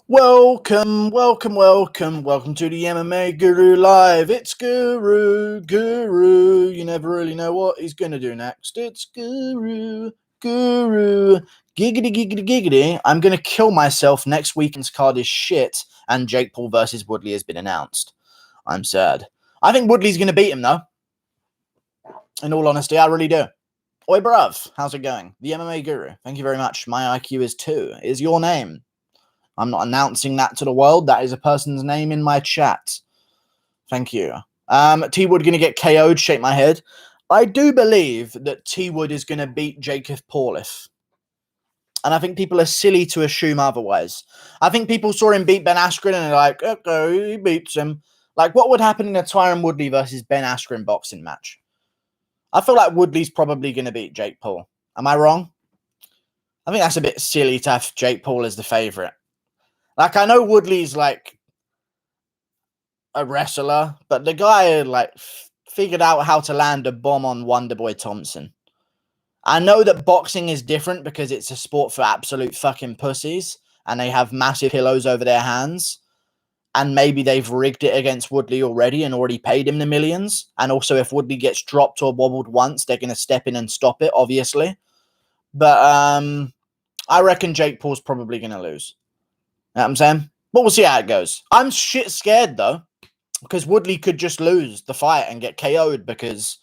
Welcome to the MMA Guru Live. It's Guru. You never really know what he's going to do next. It's Guru. Giggity. I'm going to kill myself. Next weekend's card is shit, and Jake Paul versus Woodley has been announced. I'm sad. I think Woodley's going to beat him, though. In all honesty, I really do. Oi, bruv. How's it going? The MMA Guru. Thank you very much. My IQ is 2. Is your name? I'm not announcing that to the world. That is a person's name in my chat. Thank you. T Wood going to get KO'd. Shake my head. I do believe that T Wood is going to beat Jacob Paulif. And I think people are silly to assume otherwise. I think people saw him beat Ben Askren and they're like, okay, he beats him. Like, what would happen in a Tyron Woodley versus Ben Askren boxing match? I feel like Woodley's probably going to beat Jake Paul. Am I wrong? I think that's a bit silly to have Jake Paul as the favorite. Like, I know Woodley's, like, a wrestler, but the guy, like, figured out how to land a bomb on Wonderboy Thompson. I know that boxing is different because it's a sport for absolute fucking pussies, and they have massive pillows over their hands, and maybe they've rigged it against Woodley already and already paid him the millions, and also if Woodley gets dropped or wobbled once, they're going to step in and stop it, obviously. But, I reckon Jake Paul's probably going to lose. You know what I'm saying? But we'll see how it goes. I'm shit scared, though, because Woodley could just lose the fight and get KO'd because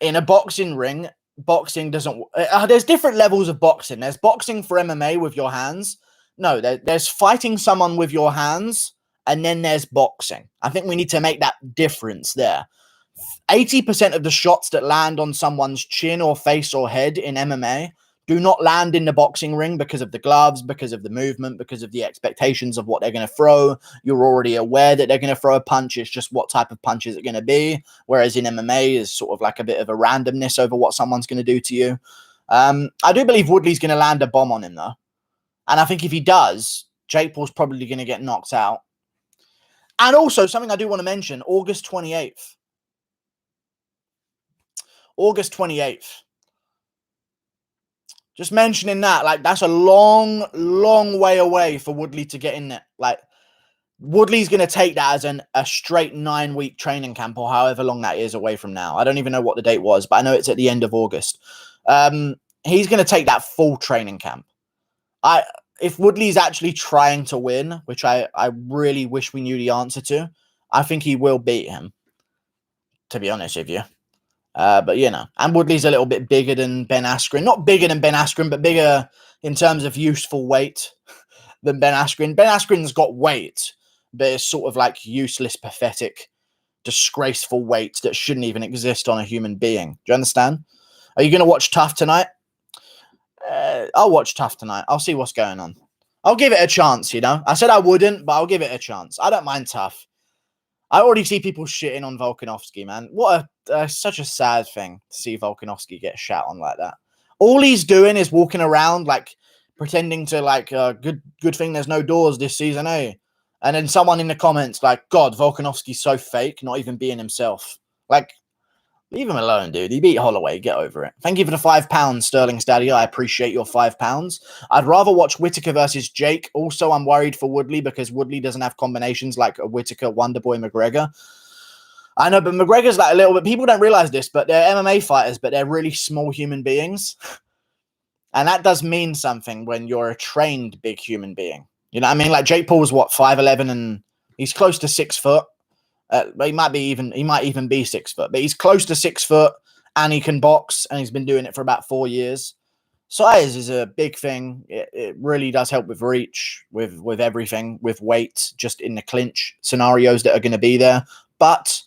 in a boxing ring, boxing doesn't... there's different levels of boxing. There's boxing for MMA with your hands. No, there's fighting someone with your hands, and then there's boxing. I think we need to make that difference there. 80% of the shots that land on someone's chin or face or head in MMA do not land in the boxing ring because of the gloves, because of the movement, because of the expectations of what they're going to throw. You're already aware that they're going to throw a punch. It's just what type of punch is it going to be? Whereas in MMA is sort of like a bit of a randomness over what someone's going to do to you. I do believe Woodley's going to land a bomb on him, though. And I think if he does, Jake Paul's probably going to get knocked out. And also, something I do want to mention, August 28th. August 28th. Just mentioning that, like, that's a long, long way away for Woodley to get in there. Like, Woodley's going to take that as a straight 9-week training camp or however long that is away from now. I don't even know what the date was, but I know it's at the end of August. He's going to take that full training camp. If Woodley's actually trying to win, which I really wish we knew the answer to, I think he will beat him, to be honest with you. But, you know, and Woodley's a little bit bigger than Ben Askren. Not bigger than Ben Askren, but bigger in terms of useful weight than Ben Askren. Ben Askren's got weight, but it's sort of like useless, pathetic, disgraceful weight that shouldn't even exist on a human being. Do you understand? Are you going to watch Tough tonight? I'll watch Tough tonight. I'll see what's going on. I'll give it a chance, you know. I said I wouldn't, but I'll give it a chance. I don't mind Tough. I already see people shitting on Volkanovski, man. What such a sad thing to see Volkanovski get shat on like that. All he's doing is walking around like pretending to like good thing there's no doors this season, eh? And then someone in the comments like, God, Volkanovski's so fake, not even being himself. Like, leave him alone, dude. He beat Holloway. Get over it. Thank you for the £5, Sterling Stadia. I appreciate your £5. I'd rather watch Whittaker versus Jake. Also, I'm worried for Woodley because Woodley doesn't have combinations like a Whittaker, Wonderboy, McGregor. I know, but McGregor's like a little bit... People don't realize this, but they're MMA fighters, but they're really small human beings. And that does mean something when you're a trained big human being. You know what I mean? Like Jake Paul's, what, 5'11", and he's close to 6 foot. He might even be 6 foot, but he's close to 6 foot and he can box and he's been doing it for about 4 years. Size is a big thing. It really does help with reach, with everything, with weight, just in the clinch scenarios that are going to be there. But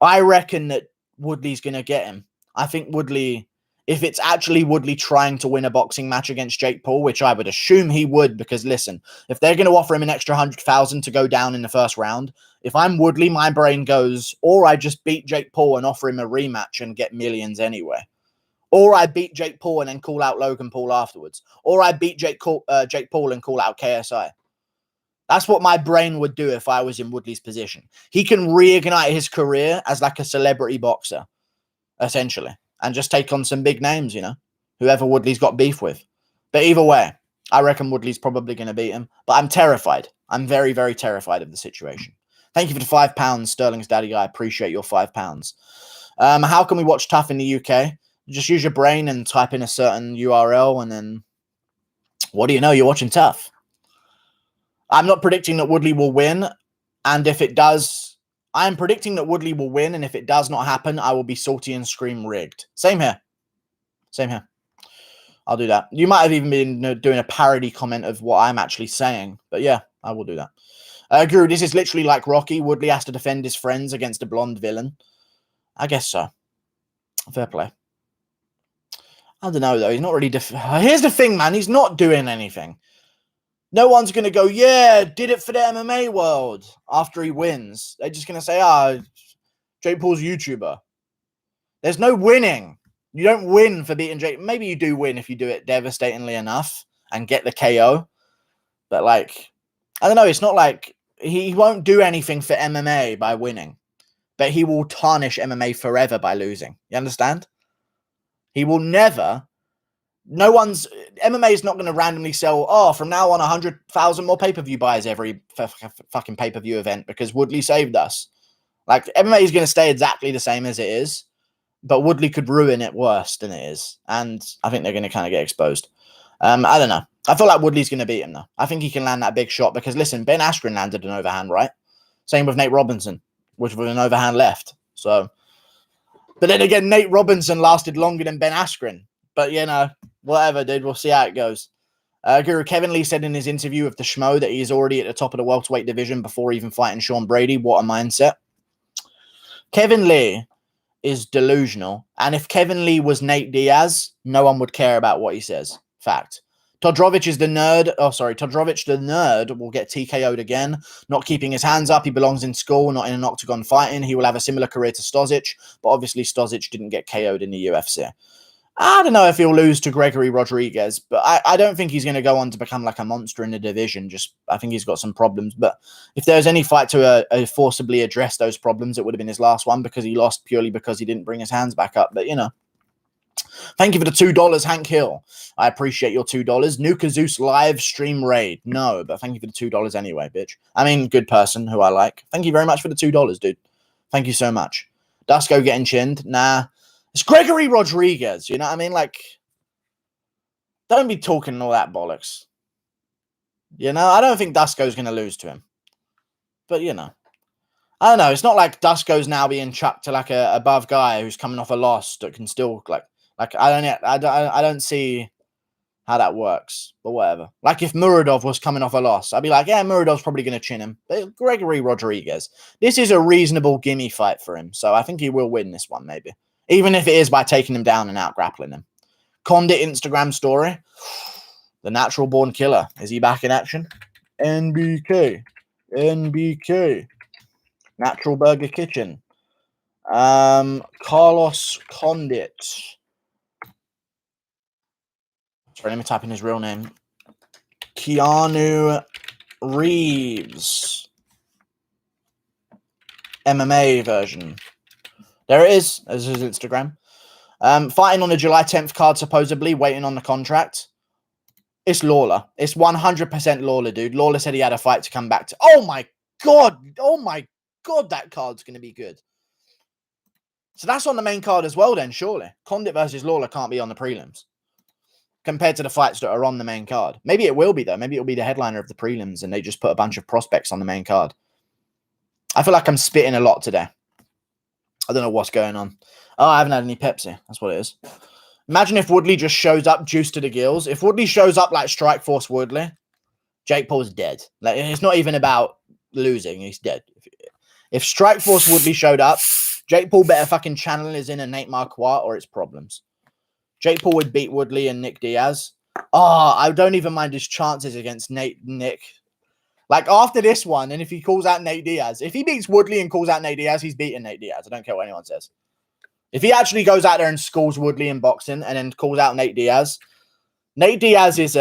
I reckon that Woodley's going to get him. I think Woodley, if it's actually Woodley trying to win a boxing match against Jake Paul, which I would assume he would, because listen, if they're going to offer him an extra 100,000 to go down in the first round, if I'm Woodley, my brain goes, or I just beat Jake Paul and offer him a rematch and get millions anyway. Or I beat Jake Paul and then call out Logan Paul afterwards. Or I beat Jake Paul and call out KSI. That's what my brain would do if I was in Woodley's position. He can reignite his career as like a celebrity boxer, essentially, and just take on some big names, you know, whoever Woodley's got beef with. But either way, I reckon Woodley's probably going to beat him, but I'm terrified. I'm very, very terrified of the situation. Thank you for the £5, Sterling's daddy. I appreciate your £5. How can we watch Tough in the UK? Just use your brain and type in a certain URL, and then what do you know? You're watching Tough. I'm not predicting that Woodley will win, and if it does, I am predicting that Woodley will win, and if it does not happen, I will be salty and scream rigged. Same here. Same here. I'll do that. You might have even been doing a parody comment of what I'm actually saying, but yeah, I will do that. Guru, this is literally like Rocky. Woodley has to defend his friends against a blonde villain. I guess so. Fair play. I don't know, though. He's not really... Here's the thing, man. He's not doing anything. No one's going to go, yeah, did it for the MMA world after he wins. They're just going to say, Jake Paul's a YouTuber. There's no winning. You don't win for beating Jake. Maybe you do win if you do it devastatingly enough and get the KO. But, like, I don't know. It's not like he won't do anything for MMA by winning. But he will tarnish MMA forever by losing. You understand? He will never... MMA is not going to randomly sell, from now on, 100,000 more pay-per-view buys every fucking pay-per-view event because Woodley saved us. Like, MMA is going to stay exactly the same as it is, but Woodley could ruin it worse than it is. And I think they're going to kind of get exposed. I don't know. I feel like Woodley's going to beat him, though. I think he can land that big shot because, listen, Ben Askren landed an overhand right. Same with Nate Robinson, which was an overhand left. So, but then again, Nate Robinson lasted longer than Ben Askren. But, you know, whatever, dude. We'll see how it goes. Guru, Kevin Lee said in his interview with the Schmo that he's already at the top of the welterweight division before even fighting Sean Brady. What a mindset. Kevin Lee is delusional. And if Kevin Lee was Nate Diaz, no one would care about what he says. Fact. Todorovic is the nerd. Todorovic, the nerd, will get TKO'd again. Not keeping his hands up. He belongs in school, not in an octagon fighting. He will have a similar career to Stozic. But obviously, Stozic didn't get KO'd in the UFC. I don't know if he'll lose to Gregory Rodriguez, but I don't think he's going to go on to become like a monster in the division. I think he's got some problems. But if there's any fight to forcibly address those problems, it would have been his last one because he lost purely because he didn't bring his hands back up. But, you know, thank you for the $2, Hank Hill. I appreciate your $2. Nuka Zeus live stream raid. No, but thank you for the $2 anyway, bitch. I mean, good person who I like. Thank you very much for the $2, dude. Thank you so much. Dusko getting chinned. Nah. It's Gregory Rodriguez, you know what I mean? Like, don't be talking all that bollocks. You know, I don't think Dusko's going to lose to him. But, you know, I don't know. It's not like Dusko's now being chucked to like a above guy who's coming off a loss that can still I don't see how that works. But whatever. Like if Muradov was coming off a loss, I'd be like, yeah, Muradov's probably going to chin him. But Gregory Rodriguez, this is a reasonable gimme fight for him. So I think he will win this one, maybe. Even if it is by taking him down and out-grappling him. Condit Instagram story. The natural born killer. Is he back in action? NBK. Natural Burger Kitchen. Carlos Condit. Sorry, let me type in his real name. Keanu Reeves. MMA version. There it is. This is his Instagram. Fighting on the July 10th card, supposedly, waiting on the contract. It's Lawler. It's 100% Lawler, dude. Lawler said he had a fight to come back to. Oh, my God. Oh, my God, that card's going to be good. So that's on the main card as well, then, surely. Condit versus Lawler can't be on the prelims compared to the fights that are on the main card. Maybe it will be, though. Maybe it'll be the headliner of the prelims and they just put a bunch of prospects on the main card. I feel like I'm spitting a lot today. I don't know what's going on. Oh, I haven't had any Pepsi. That's what it is. Imagine if Woodley just shows up juiced to the gills. If Woodley shows up like Strikeforce Woodley, Jake Paul's dead. Like, it's not even about losing. He's dead. If Strikeforce Woodley showed up, Jake Paul better fucking channel his inner Nate Marquardt or it's problems. Jake Paul would beat Woodley and Nick Diaz. Oh, I don't even mind his chances against Nick. Like, after this one, and if he calls out Nate Diaz, if he beats Woodley and calls out Nate Diaz, he's beating Nate Diaz. I don't care what anyone says. If he actually goes out there and schools Woodley in boxing and then calls out Nate Diaz is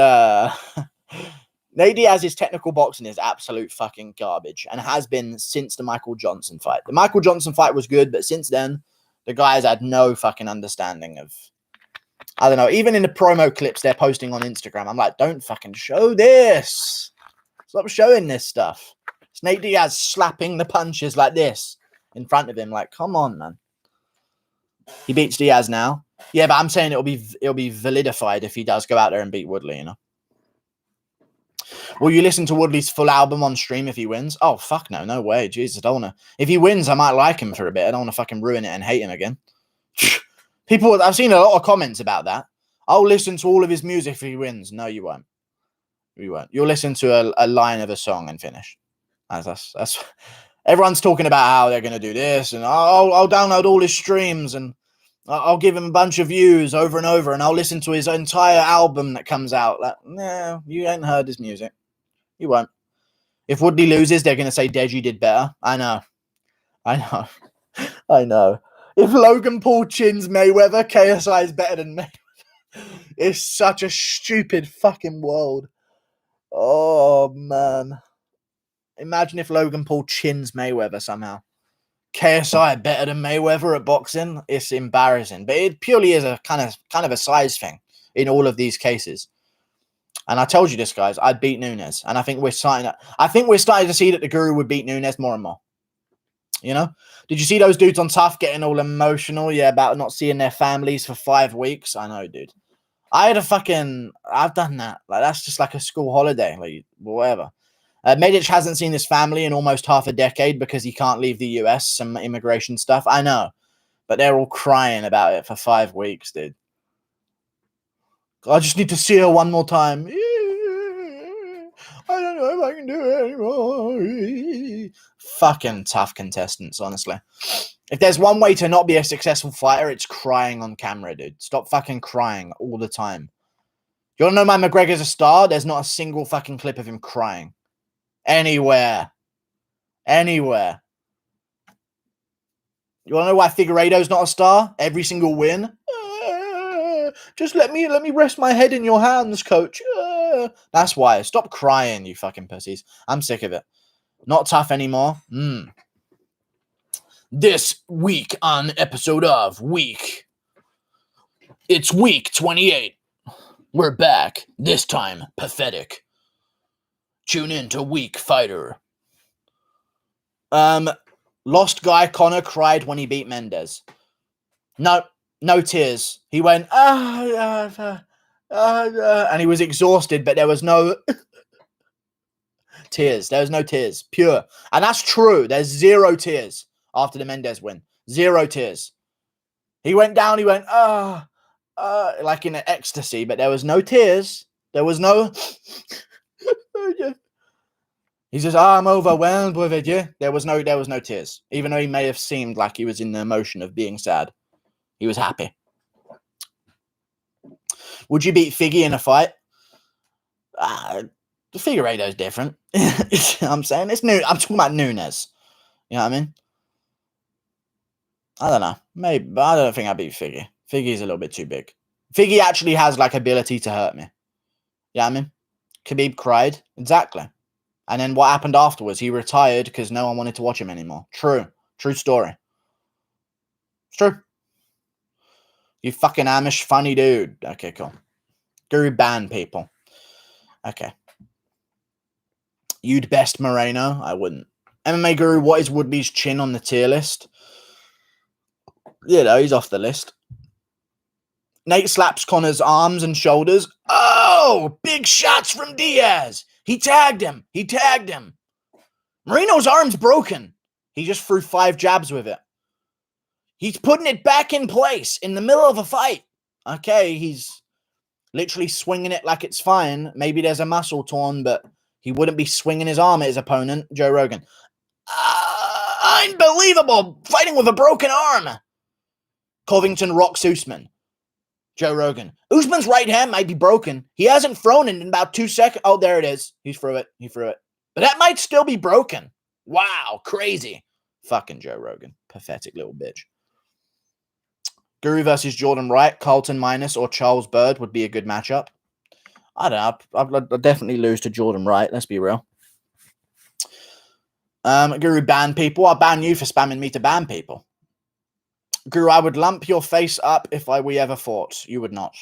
Nate Diaz's technical boxing is absolute fucking garbage and has been since the Michael Johnson fight. The Michael Johnson fight was good, but since then, the guy has had no fucking understanding of I don't know. Even in the promo clips they're posting on Instagram, I'm like, don't fucking show this. Stop showing this stuff. It's Nate Diaz slapping the punches like this in front of him. Like, come on, man. He beats Diaz now. Yeah, but I'm saying it'll be validified if he does go out there and beat Woodley, you know. Will you listen to Woodley's full album on stream if he wins? Oh, fuck no. No way. Jesus, I don't want to. If he wins, I might like him for a bit. I don't want to fucking ruin it and hate him again. People, I've seen a lot of comments about that. I'll listen to all of his music if he wins. No, you won't. You won't. You'll listen to a line of a song and finish. That's everyone's talking about how they're going to do this, and I'll download all his streams, and I'll give him a bunch of views over and over, and I'll listen to his entire album that comes out. Like, no, you ain't heard his music. You won't. If Woodley loses, they're going to say Deji did better. I know. I know. If Logan Paul chins Mayweather, KSI is better than Mayweather. It's such a stupid fucking world. Oh, man. Imagine if Logan Paul chins Mayweather somehow. KSI better than Mayweather at boxing. It's embarrassing. But it purely is a kind of a size thing in all of these cases. And I told you this, guys. I'd beat Nunes. And I think we're starting to see that the Guru would beat Nunes more and more. You know? Did you see those dudes on Tough getting all emotional? Yeah, about not seeing their families for 5 weeks? I know, dude. I've done that. Like, that's just like a school holiday. Like, whatever. Medic hasn't seen his family in almost half a decade because he can't leave the US, some immigration stuff. I know. But they're all crying about it for 5 weeks, dude. I just need to see her one more time. I don't know if I can do it anymore. Fucking tough contestants, honestly. If there's one way to not be a successful fighter, it's crying on camera, dude. Stop fucking crying all the time. You want to know why McGregor's a star? There's not a single fucking clip of him crying. Anywhere. Anywhere. You want to know why Figueiredo's not a star? Every single win. Just let me rest my head in your hands, coach. That's why. Stop crying, you fucking pussies. I'm sick of it. Not tough anymore. This week on episode of Week. It's week 28. We're back. This time, pathetic. Tune in to Week Fighter. Lost guy Connor cried when he beat Mendes. No tears. He went, and he was exhausted, but there was no tears. There was no tears. Pure. And that's true. There's 0 tears after the Mendes win. 0 tears. He went down, he went, like in an ecstasy, but there was no tears. There was no... He says, I'm overwhelmed with it, yeah? There was no tears. Even though he may have seemed like he was in the emotion of being sad. He was happy. Would you beat Figgy in a fight? The Figueiredo's different. You know what I'm saying? It's new. I'm talking about Nunes. You know what I mean? I don't know. Maybe, but I don't think I'd beat Figgy. Figgy's a little bit too big. Figgy actually has like ability to hurt me. You know what I mean? Khabib cried. Exactly. And then what happened afterwards? He retired because no one wanted to watch him anymore. True. True story. It's true. You fucking Amish funny dude. Okay, cool. Guru ban people. Okay. You'd best Moreno? I wouldn't. MMA Guru, what is Woodley's chin on the tier list? You know, he's off the list. Nate slaps Connor's arms and shoulders. Oh, big shots from Diaz. He tagged him. Moreno's arm's broken. He just threw 5 jabs with it. He's putting it back in place in the middle of a fight. Okay, he's literally swinging it like it's fine. Maybe there's a muscle torn, but he wouldn't be swinging his arm at his opponent, Joe Rogan. Unbelievable. Fighting with a broken arm. Covington rocks Usman. Joe Rogan. Usman's right hand might be broken. He hasn't thrown it in about 2 seconds. Oh, there it is. He threw it. But that might still be broken. Wow, crazy. Fucking Joe Rogan. Pathetic little bitch. Guru versus Jordan Wright, Carlton Minus, or Charles Bird would be a good matchup. I don't know. I'd definitely lose to Jordan Wright. Let's be real. Guru ban people. I'll ban you for spamming me to ban people. Guru, I would lump your face up if we ever fought. You would not.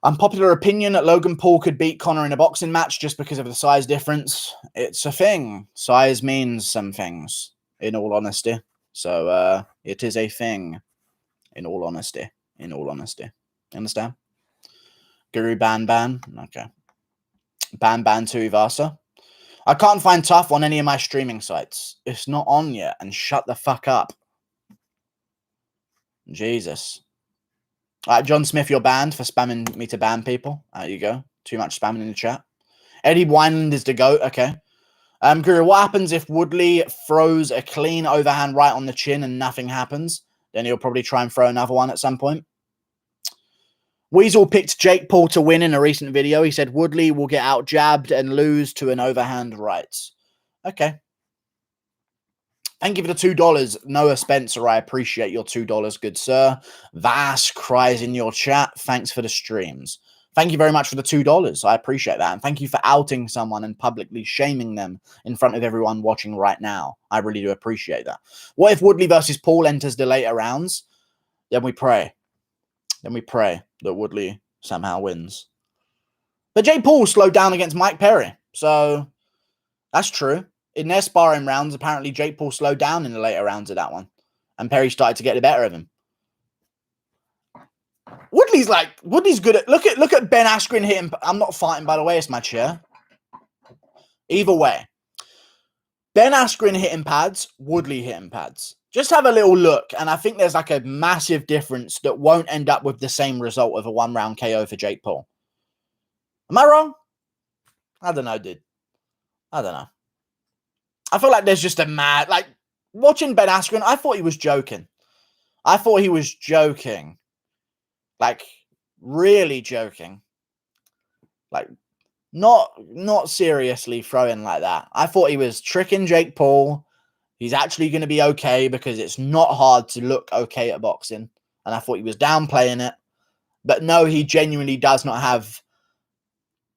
Unpopular opinion that Logan Paul could beat Conor in a boxing match just because of the size difference. It's a thing. Size means some things, in all honesty. So, it is a thing, in all honesty. In all honesty. Understand? Guru ban. Okay. Ban to Ivasa. I can't find Tough on any of my streaming sites. It's not on yet, and shut the fuck up. Jesus. All right, John Smith, you're banned for spamming me to ban people. There you go. Too much spamming in the chat. Eddie Wineland is the GOAT. Okay. Guru, what happens if Woodley throws a clean overhand right on the chin and nothing happens? Then he'll probably try and throw another one at some point. Weasel picked Jake Paul to win in a recent video. He said Woodley will get out jabbed and lose to an overhand right. Okay. Thank you for the $2. Noah Spencer, I appreciate your $2, good sir. Vass cries in your chat. Thanks for the streams. Thank you very much for the $2. I appreciate that. And thank you for outing someone and publicly shaming them in front of everyone watching right now. I really do appreciate that. What if Woodley versus Paul enters the later rounds? Then we pray. Then we pray that Woodley somehow wins. But Jake Paul slowed down against Mike Perry. So that's true. In their sparring rounds, apparently Jake Paul slowed down in the later rounds of that one. And Perry started to get the better of him. Woodley's good at... Look at Ben Askren hitting... I'm not fighting, by the way. It's my chair. Either way. Ben Askren hitting pads, Woodley hitting pads. Just have a little look. And I think there's like a massive difference that won't end up with the same result of a one-round KO for Jake Paul. Am I wrong? I don't know, dude. I don't know. I feel like there's just a mad... Like, watching Ben Askren, I thought he was joking. Like, really joking. Like, not seriously throwing like that. I thought he was tricking Jake Paul. He's actually going to be okay because it's not hard to look okay at boxing. And I thought he was downplaying it. But no, he genuinely does not have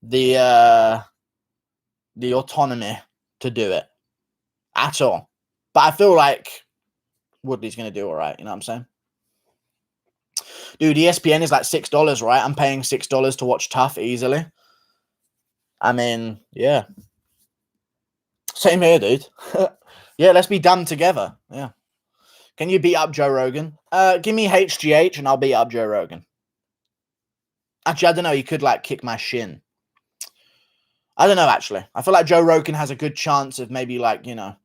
the autonomy to do it. At all. But I feel like Woodley's going to do all right. You know what I'm saying? Dude, ESPN is like $6, right? I'm paying $6 to watch Tough easily. I mean, yeah. Same here, dude. Yeah, let's be dumb together. Yeah. Can you beat up Joe Rogan? Give me HGH and I'll beat up Joe Rogan. Actually, I don't know. He could, like, kick my shin. I don't know, actually. I feel like Joe Rogan has a good chance of maybe, like, you know,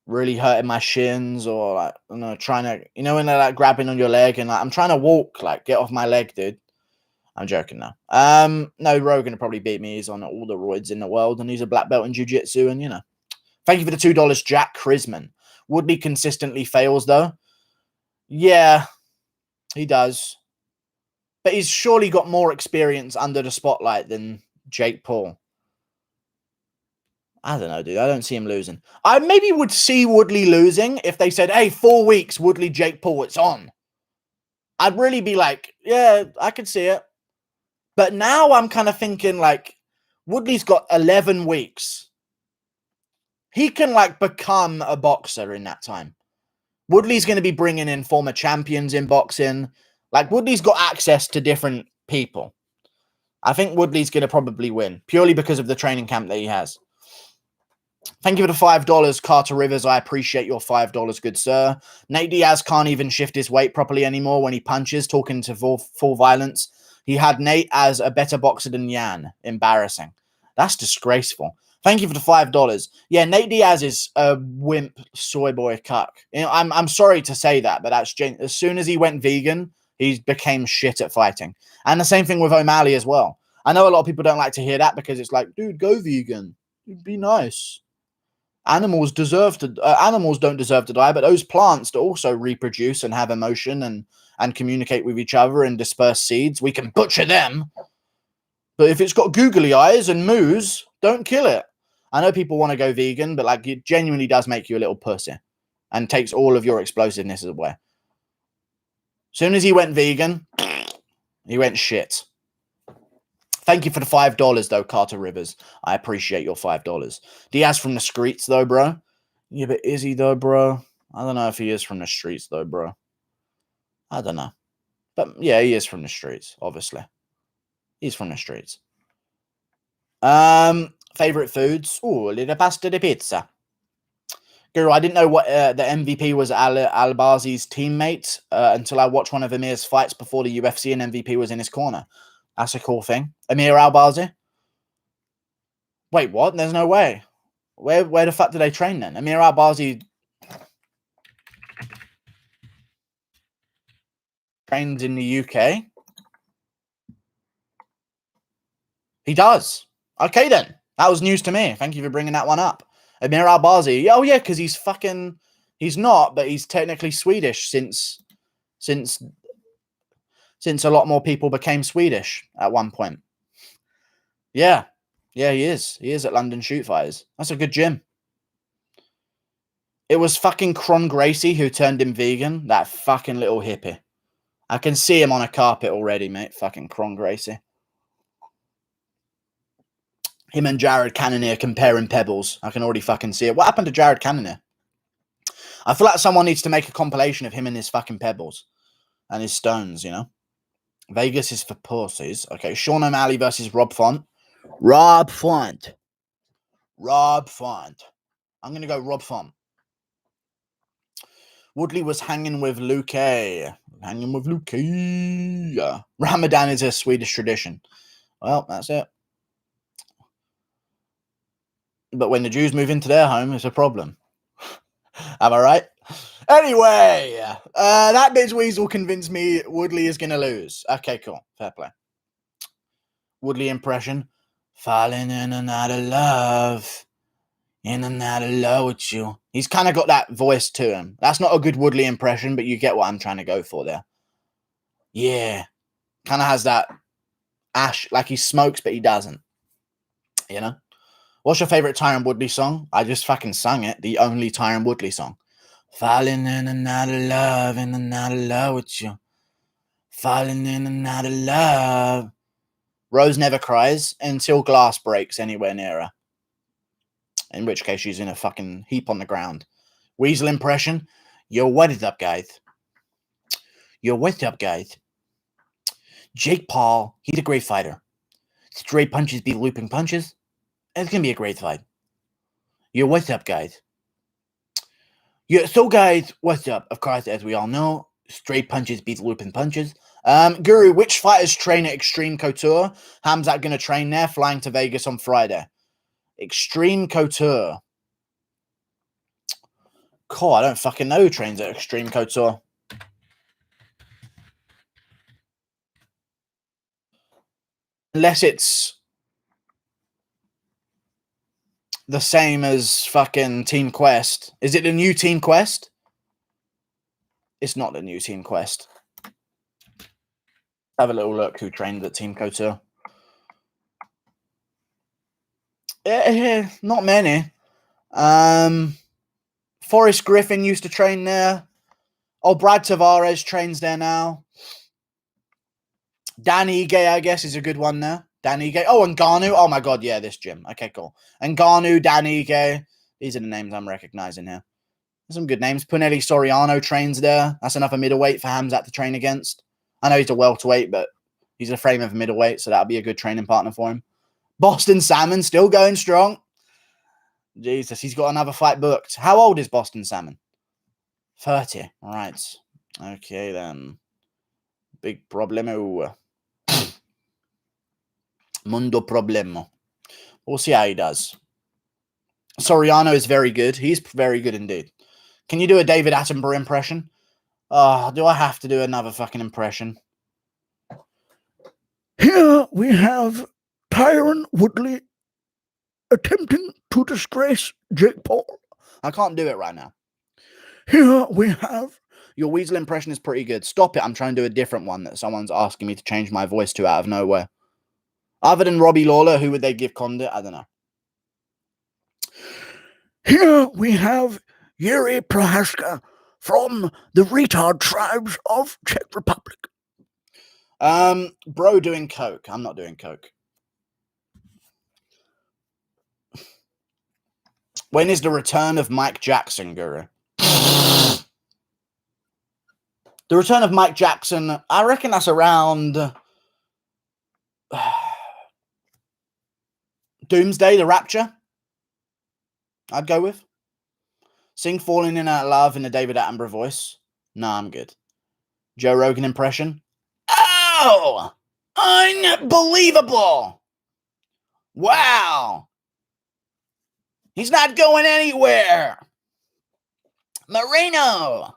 really hurting my shins or, like, I don't know, trying to, you know, when they're, like, grabbing on your leg and, like, I'm trying to walk, like, get off my leg, dude. I'm joking now. No, Rogan will probably beat me. He's on all the roids in the world and he's a black belt in jiu-jitsu and, you know. Thank you for the $2, Jack Chrisman. Woodley consistently fails, though. Yeah, he does. But he's surely got more experience under the spotlight than Jake Paul. I don't know, dude. I don't see him losing. I maybe would see Woodley losing if they said, hey, 4 weeks, Woodley, Jake Paul, it's on. I'd really be like, yeah, I could see it. But now I'm kind of thinking, like, Woodley's got 11 weeks. He can, like, become a boxer in that time. Woodley's going to be bringing in former champions in boxing. Like, Woodley's got access to different people. I think Woodley's going to probably win, purely because of the training camp that he has. Thank you for the $5, Carter Rivers. I appreciate your $5, good sir. Nate Diaz can't even shift his weight properly anymore when he punches, talking to full violence. He had Nate as a better boxer than Yan. Embarrassing. That's disgraceful. Thank you for the $5. Yeah, Nate Diaz is a wimp soy boy cuck. You know, I'm sorry to say that, but that's as soon as he went vegan, he became shit at fighting. And the same thing with O'Malley as well. I know a lot of people don't like to hear that because it's like, dude, go vegan. It'd be nice. Animals don't deserve to die, but those plants that also reproduce and have emotion and communicate with each other and disperse seeds, we can butcher them. But if it's got googly eyes and moos, don't kill it. I know people want to go vegan, but like it genuinely does make you a little pussy and takes all of your explosiveness away. As soon as he went vegan, he went shit. Thank you for the $5, though, Carter Rivers. I appreciate your $5. Diaz from the streets, though, bro. Yeah, but is he, though, bro? I don't know if he is from the streets, though, bro. I don't know. But, yeah, he is from the streets, obviously. He's from the streets. Favorite foods? Oh, a little pasta di pizza. Guru, I didn't know what the MVP was Al-Bazi's teammate until I watched one of Amir's fights before the UFC and MVP was in his corner. That's a cool thing. Amir Al-Bazi? Wait, what? There's no way. Where the fuck do they train then? Amir Al-Bazi trains in the UK? He does. Okay, then. That was news to me. Thank you for bringing that one up. Amir Al-Bazi. Oh, yeah, because he's not, but he's technically Swedish since a lot more people became Swedish at one point. Yeah. Yeah, he is. He is at London Shoot Fighters. That's a good gym. It was fucking Cron Gracie who turned him vegan. That fucking little hippie. I can see him on a carpet already, mate. Fucking Cron Gracie. Him and Jared Cannonier comparing pebbles. I can already fucking see it. What happened to Jared Cannonier? I feel like someone needs to make a compilation of him and his fucking pebbles. And his stones, you know? Vegas is for pussies. Okay, Sean O'Malley versus Rob Font. Rob Font. I'm going to go Rob Font. Woodley was hanging with Luke. Ramadan is a Swedish tradition. Well, that's it. But when the Jews move into their home, it's a problem. Am I right? Anyway, that bitch Weasel convinced me Woodley is going to lose. Okay, cool. Fair play. Woodley impression. Falling in and out of love. In and out of love with you. He's kind of got that voice to him. That's not a good Woodley impression, but you get what I'm trying to go for there. Yeah. Kind of has that ash, like he smokes, but he doesn't. You know? What's your favorite Tyron Woodley song? I just fucking sung it. The only Tyron Woodley song. Falling in and out of love with you. Falling in and out of love. Rose never cries until glass breaks anywhere near her. In which case she's in a fucking heap on the ground. Weasel impression. Yo, what is up, guys? Jake Paul, he's a great fighter. Straight punches beat looping punches. It's going to be a great fight. Yo, what's up, guys? Yeah, so guys, what's up? Of course, as we all know, straight punches beat looping punches. Guru, which fighters train at Extreme Couture? Hamzat going to train there, flying to Vegas on Friday. Extreme Couture. Cool, I don't fucking know who trains at Extreme Couture. Unless it's the same as fucking Team Quest. Is it the new Team Quest? It's not the new Team Quest. Have a little look who trained at Team Couture. Not many. Forrest Griffin used to train there. Oh, Brad Tavares trains there now. Dan Ige, I guess, is a good one there. Dan Ige. Oh, and Ngannou. Oh, my God. Yeah, this gym. Okay, cool. And Ngannou, Dan Ige. These are the names I'm recognizing here. There's some good names. Punelli Soriano trains there. That's another middleweight for Hamzat to train against. I know he's a welterweight, but he's a frame of middleweight, so that'll be a good training partner for him. Boston Salmon still going strong. Jesus, he's got another fight booked. How old is Boston Salmon? 30. All right. Okay, then. Big problemo. Mundo problemo. We'll see how he does. Soriano is very good. He's very good indeed. Can you do a David Attenborough impression? Oh, do I have to do another fucking impression? Here we have Tyron Woodley attempting to disgrace Jake Paul. I can't do it right now. Here we have... Your Weasel impression is pretty good. Stop it. I'm trying to do a different one that someone's asking me to change my voice to out of nowhere. Other than Robbie Lawler, who would they give Condit? I don't know. Here we have Yuri Prohaska from the retard tribes of Czech Republic. Bro doing coke. I'm not doing coke. When is the return of Mike Jackson, Guru? The return of Mike Jackson, I reckon that's around Doomsday, the Rapture. I'd go with. Sing Falling in Out Love in a David Attenborough voice. Nah, I'm good. Joe Rogan impression. Oh! Unbelievable! Wow! He's not going anywhere! Moreno!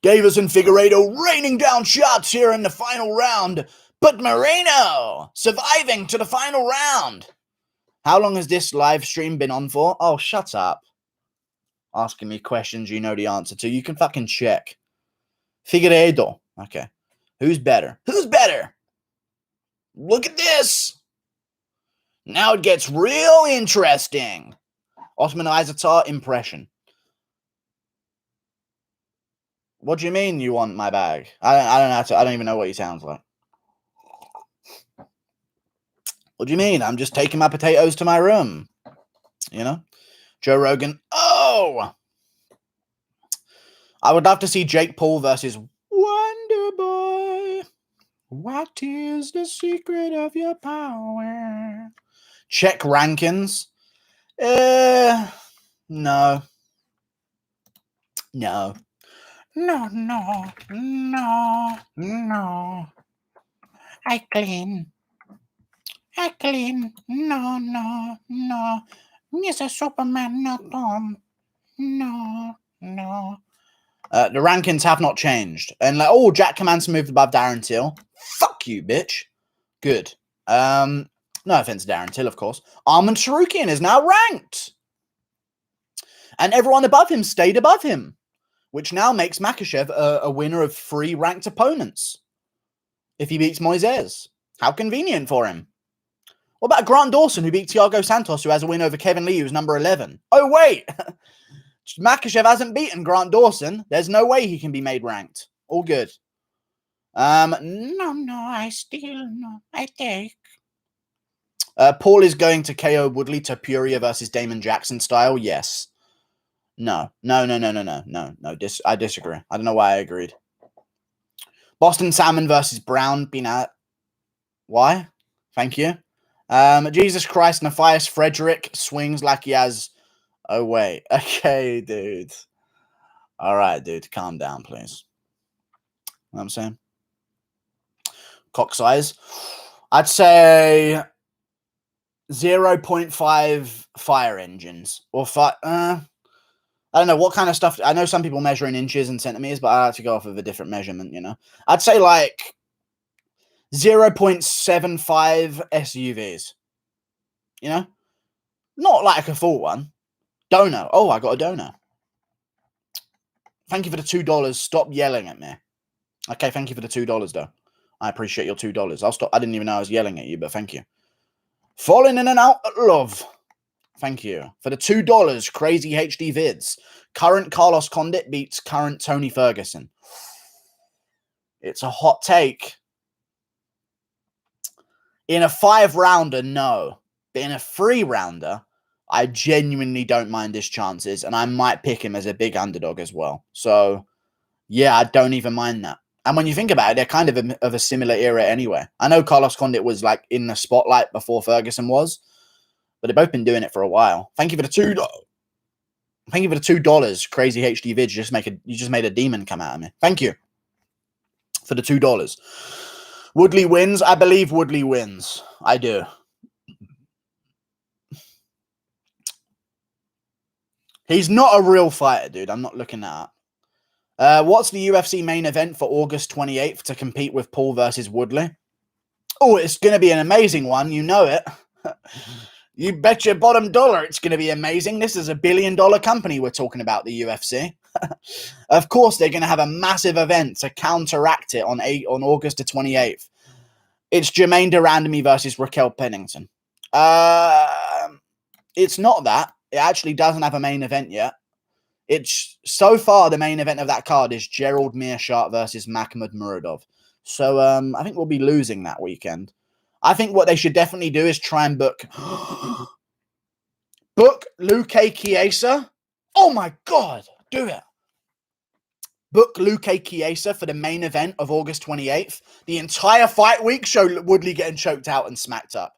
Davis and Figueiredo raining down shots here in the final round, but Moreno surviving to the final round. How long has this live stream been on for? Oh, shut up. Asking me questions you know the answer to. You can fucking check. Figueiredo. Okay. Who's better? Who's better? Look at this. Now it gets real interesting. Osman Izatar impression. What do you mean you want my bag? I don't even know what he sounds like. What do you mean? I'm just taking my potatoes to my room. You know? Joe Rogan. Oh! I would love to see Jake Paul versus Wonder Boy. What is the secret of your power? Check rankings. No. No. No. I clean. No. Mr. Superman, no, Tom. No. The rankings have not changed. And like, oh, Jack Commands moved above Darren Till. Fuck you, bitch. Good. No offense to Darren Till, of course. Arman Sarukian is now ranked. And everyone above him stayed above him, which now makes Makhachev a winner of 3 ranked opponents if he beats Moises. How convenient for him. What about Grant Dawson, who beat Thiago Santos, who has a win over Kevin Lee, who's number 11? Oh, wait. Makhachev hasn't beaten Grant Dawson. There's no way he can be made ranked. All good. No, I take. Paul is going to KO Woodley to Puria versus Damon Jackson style. Yes. No. I disagree. I don't know why I agreed. Boston Salmon versus Brown Binat. Why? Thank you. Jesus Christ, Nephias Frederick swings like he has. Oh, wait. Okay, dude. All right, dude. Calm down, please. You know what I'm saying? Cock size. I'd say 0.5 fire engines. Or I don't know what kind of stuff. I know some people measure in inches and centimeters, but I like to go off of a different measurement, you know. I'd say like 0.75 SUVs. You know? Not like a full one. Dono. Oh, I got a dono. Thank you for the $2. Stop yelling at me. Okay, thank you for the $2, though. I appreciate your $2. I'll stop. I didn't even know I was yelling at you, but thank you. Falling in and out of love. Thank you. For the $2, Crazy HD Vids. Current Carlos Condit beats current Tony Ferguson. It's a hot take. In a 5-rounder, no. But in a 3-rounder, I genuinely don't mind his chances, and I might pick him as a big underdog as well. So, yeah, I don't even mind that. And when you think about it, they're kind of a similar era anyway. I know Carlos Condit was like in the spotlight before Ferguson was, but they've both been doing it for a while. Thank you for the $2. Thank you for the $2. Crazy HD Vid. You just made a demon come out of me. Thank you for the $2. Woodley wins. I believe Woodley wins. I do. He's not a real fighter, dude. I'm not looking that up. What's the UFC main event for August 28th to compete with Paul versus Woodley? Oh, it's going to be an amazing one. You know it. You bet your bottom dollar it's going to be amazing. This is a $1 billion company we're talking about, the UFC. Of course, they're going to have a massive event to counteract it on August the 28th. It's Jermaine Durandamy versus Raquel Pennington. It's not that. It actually doesn't have a main event yet. It's so far the main event of that card is Gerald Meerschaert versus Makhmud Muradov. So I think we'll be losing that weekend. I think what they should definitely do is try and book Book Luke Chiesa. Oh my God, do it. Book Luke Chiesa for the main event of August 28th. The entire fight week show Woodley getting choked out and smacked up.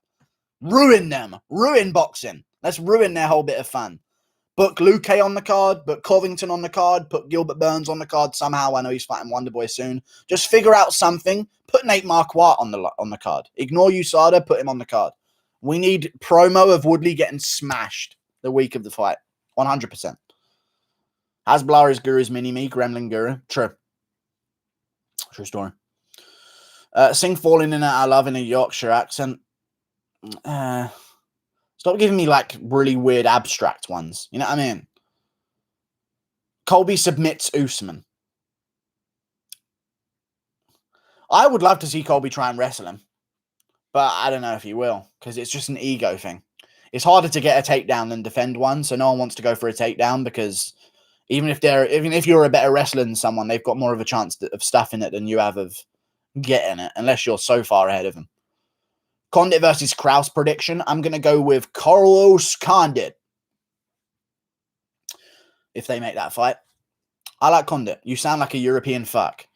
Ruin them. Ruin boxing. Let's ruin their whole bit of fun. Book Luke on the card. Book Covington on the card. Put Gilbert Burns on the card somehow. I know he's fighting Wonderboy soon. Just figure out something. Put Nate Marquardt on the card. Ignore USADA. Put him on the card. We need promo of Woodley getting smashed the week of the fight. 100%. Hasblar is Guru's mini-me. Gremlin Guru. True. True story. Sing falling in I love in a Yorkshire accent. Stop giving me like really weird abstract ones. You know what I mean? Colby submits Usman. I would love to see Colby try and wrestle him, but I don't know if he will because it's just an ego thing. It's harder to get a takedown than defend one, so no one wants to go for a takedown because even if you're a better wrestler than someone, they've got more of a chance of stuffing it than you have of getting it, unless you're so far ahead of them. Condit versus Kraus prediction. I'm going to go with Carlos Condit. If they make that fight. I like Condit. You sound like a European fuck.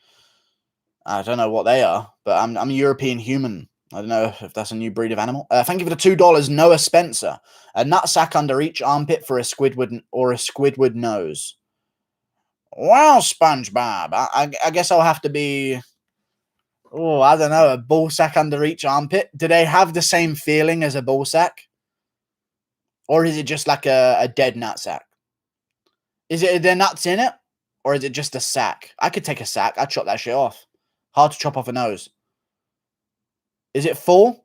I don't know what they are, but I'm a European human. I don't know if that's a new breed of animal. Thank you for the $2, Noah Spencer. A nutsack under each armpit for a Squidward nose. Well, SpongeBob, I guess I'll have to be... Oh, I don't know, a ball sack under each armpit. Do they have the same feeling as a ball sack? Or is it just like a dead nutsack? Is it there nuts in it? Or is it just a sack? I could take a sack. I'd chop that shit off. Hard to chop off a nose. Is it full?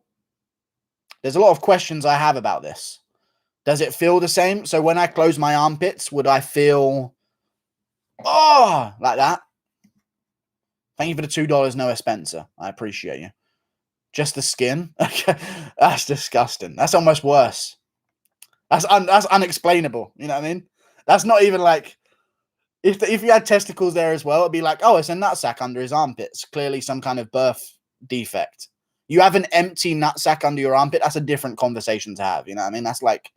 There's a lot of questions I have about this. Does it feel the same? So when I close my armpits, would I feel... Oh, like that? Thank you for the $2, Noah Spencer. I appreciate you. Just the skin? Okay. That's disgusting. That's almost worse. That's unexplainable. You know what I mean? That's not even like... If you had testicles there as well, it'd be like, oh, it's a nutsack under his armpits. Clearly some kind of birth defect. You have an empty nutsack under your armpit, that's a different conversation to have. You know what I mean? That's like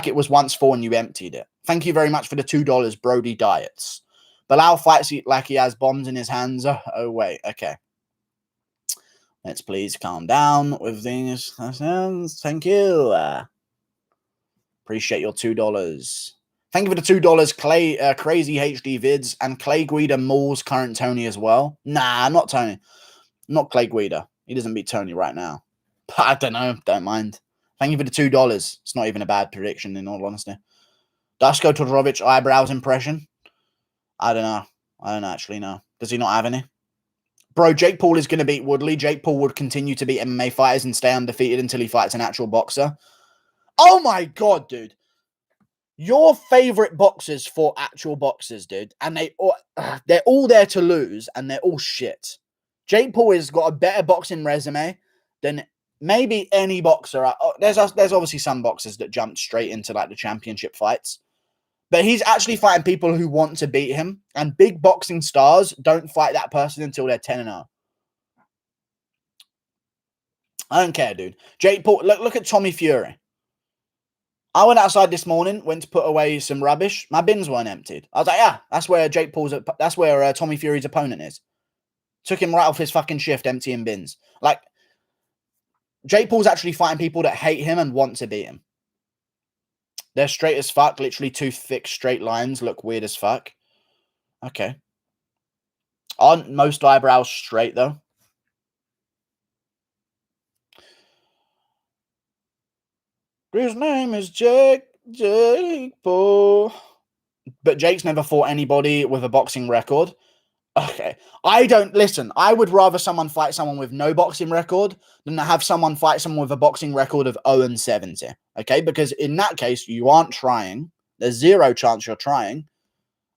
it was once full and you emptied it. Thank you very much for the $2, Brody Diets. Bilal fights like he has bombs in his hands. Oh wait, okay. Let's please calm down with things. Thank you. Appreciate your $2. Thank you for the $2, Clay, Crazy HD Vids, and Clay Guida Moore's current Tony as well. Nah, not Tony. Not Clay Guida. He doesn't beat Tony right now. But I don't know. Don't mind. Thank you for the $2. It's not even a bad prediction, in all honesty. Dusko Todorovic eyebrows impression. I don't know. I don't actually know. Does he not have any? Bro, Jake Paul is going to beat Woodley. Jake Paul would continue to beat MMA fighters and stay undefeated until he fights an actual boxer. Oh my God, dude. Your favorite boxers fought actual boxers, dude. And they're all there to lose and they're all shit. Jake Paul has got a better boxing resume than maybe any boxer. There's obviously some boxers that jumped straight into like the championship fights. But he's actually fighting people who want to beat him. And big boxing stars don't fight that person until they're 10-0. I don't care, dude. Jake Paul, look at Tommy Fury. I went outside this morning, went to put away some rubbish. My bins weren't emptied. I was like, yeah, that's where Tommy Fury's opponent is. Took him right off his fucking shift, emptying bins. Like, Jake Paul's actually fighting people that hate him and want to beat him. They're straight as fuck. Literally two thick straight lines look weird as fuck. Okay. Aren't most eyebrows straight, though? His name is Jake Paul. But Jake's never fought anybody with a boxing record. Okay. I would rather someone fight someone with no boxing record than to have someone fight someone with a boxing record of 0-70. Okay? Because in that case, you aren't trying. There's zero chance you're trying.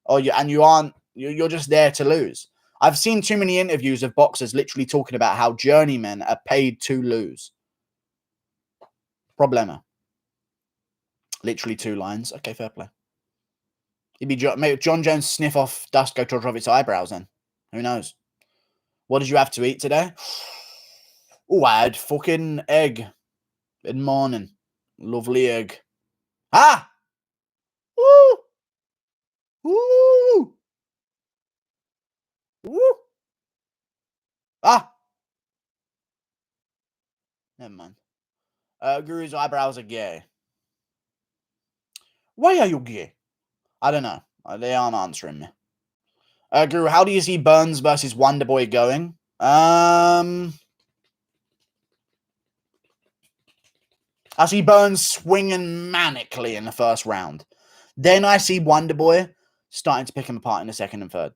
You're just there to lose. I've seen too many interviews of boxers literally talking about how journeymen are paid to lose. Problema. Literally 2 lines. Okay, fair play. Maybe John Jones sniff off Dusko Todorovic eyebrows then. Who knows? What did you have to eat today? Oh, I had fucking egg in morning. Lovely egg. Ah! Woo! Woo! Woo! Ah! Never mind. Guru's eyebrows are gay. Why are you gay? I don't know. They aren't answering me. Guru, how do you see Burns versus Wonderboy going? I see Burns swinging manically in the first round. Then I see Wonderboy starting to pick him apart in the second and third.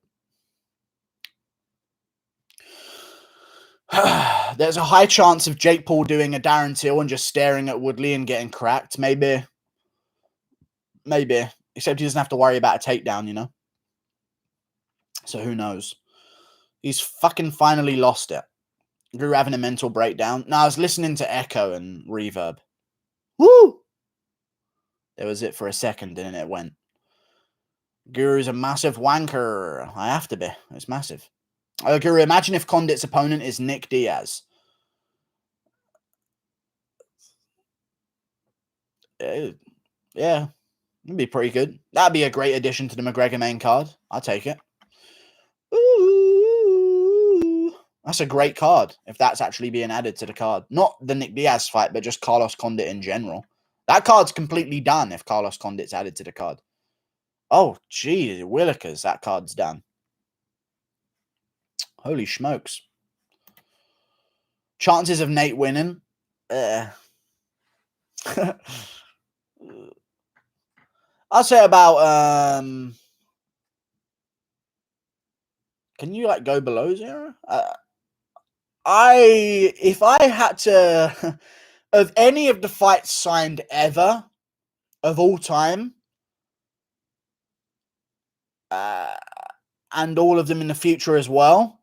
There's a high chance of Jake Paul doing a Darren Till and just staring at Woodley and getting cracked. Maybe. Except he doesn't have to worry about a takedown, you know? So who knows? He's fucking finally lost it. Guru having a mental breakdown. No, I was listening to echo and reverb. Woo! There was it for a second, and then it went. Guru's a massive wanker. I have to be. It's massive. Guru, imagine if Condit's opponent is Nick Diaz. Yeah, it'd be pretty good. That'd be a great addition to the McGregor main card. I'll take it. Ooh, that's a great card if that's actually being added to the card. Not the Nick Diaz fight, but just Carlos Condit in general. That card's completely done if Carlos Condit's added to the card. Oh, gee, Willikers, that card's done. Holy smokes. Chances of Nate winning? I'll say about, can you, like, go below 0? If I had to, of any of the fights signed ever, of all time, and all of them in the future as well,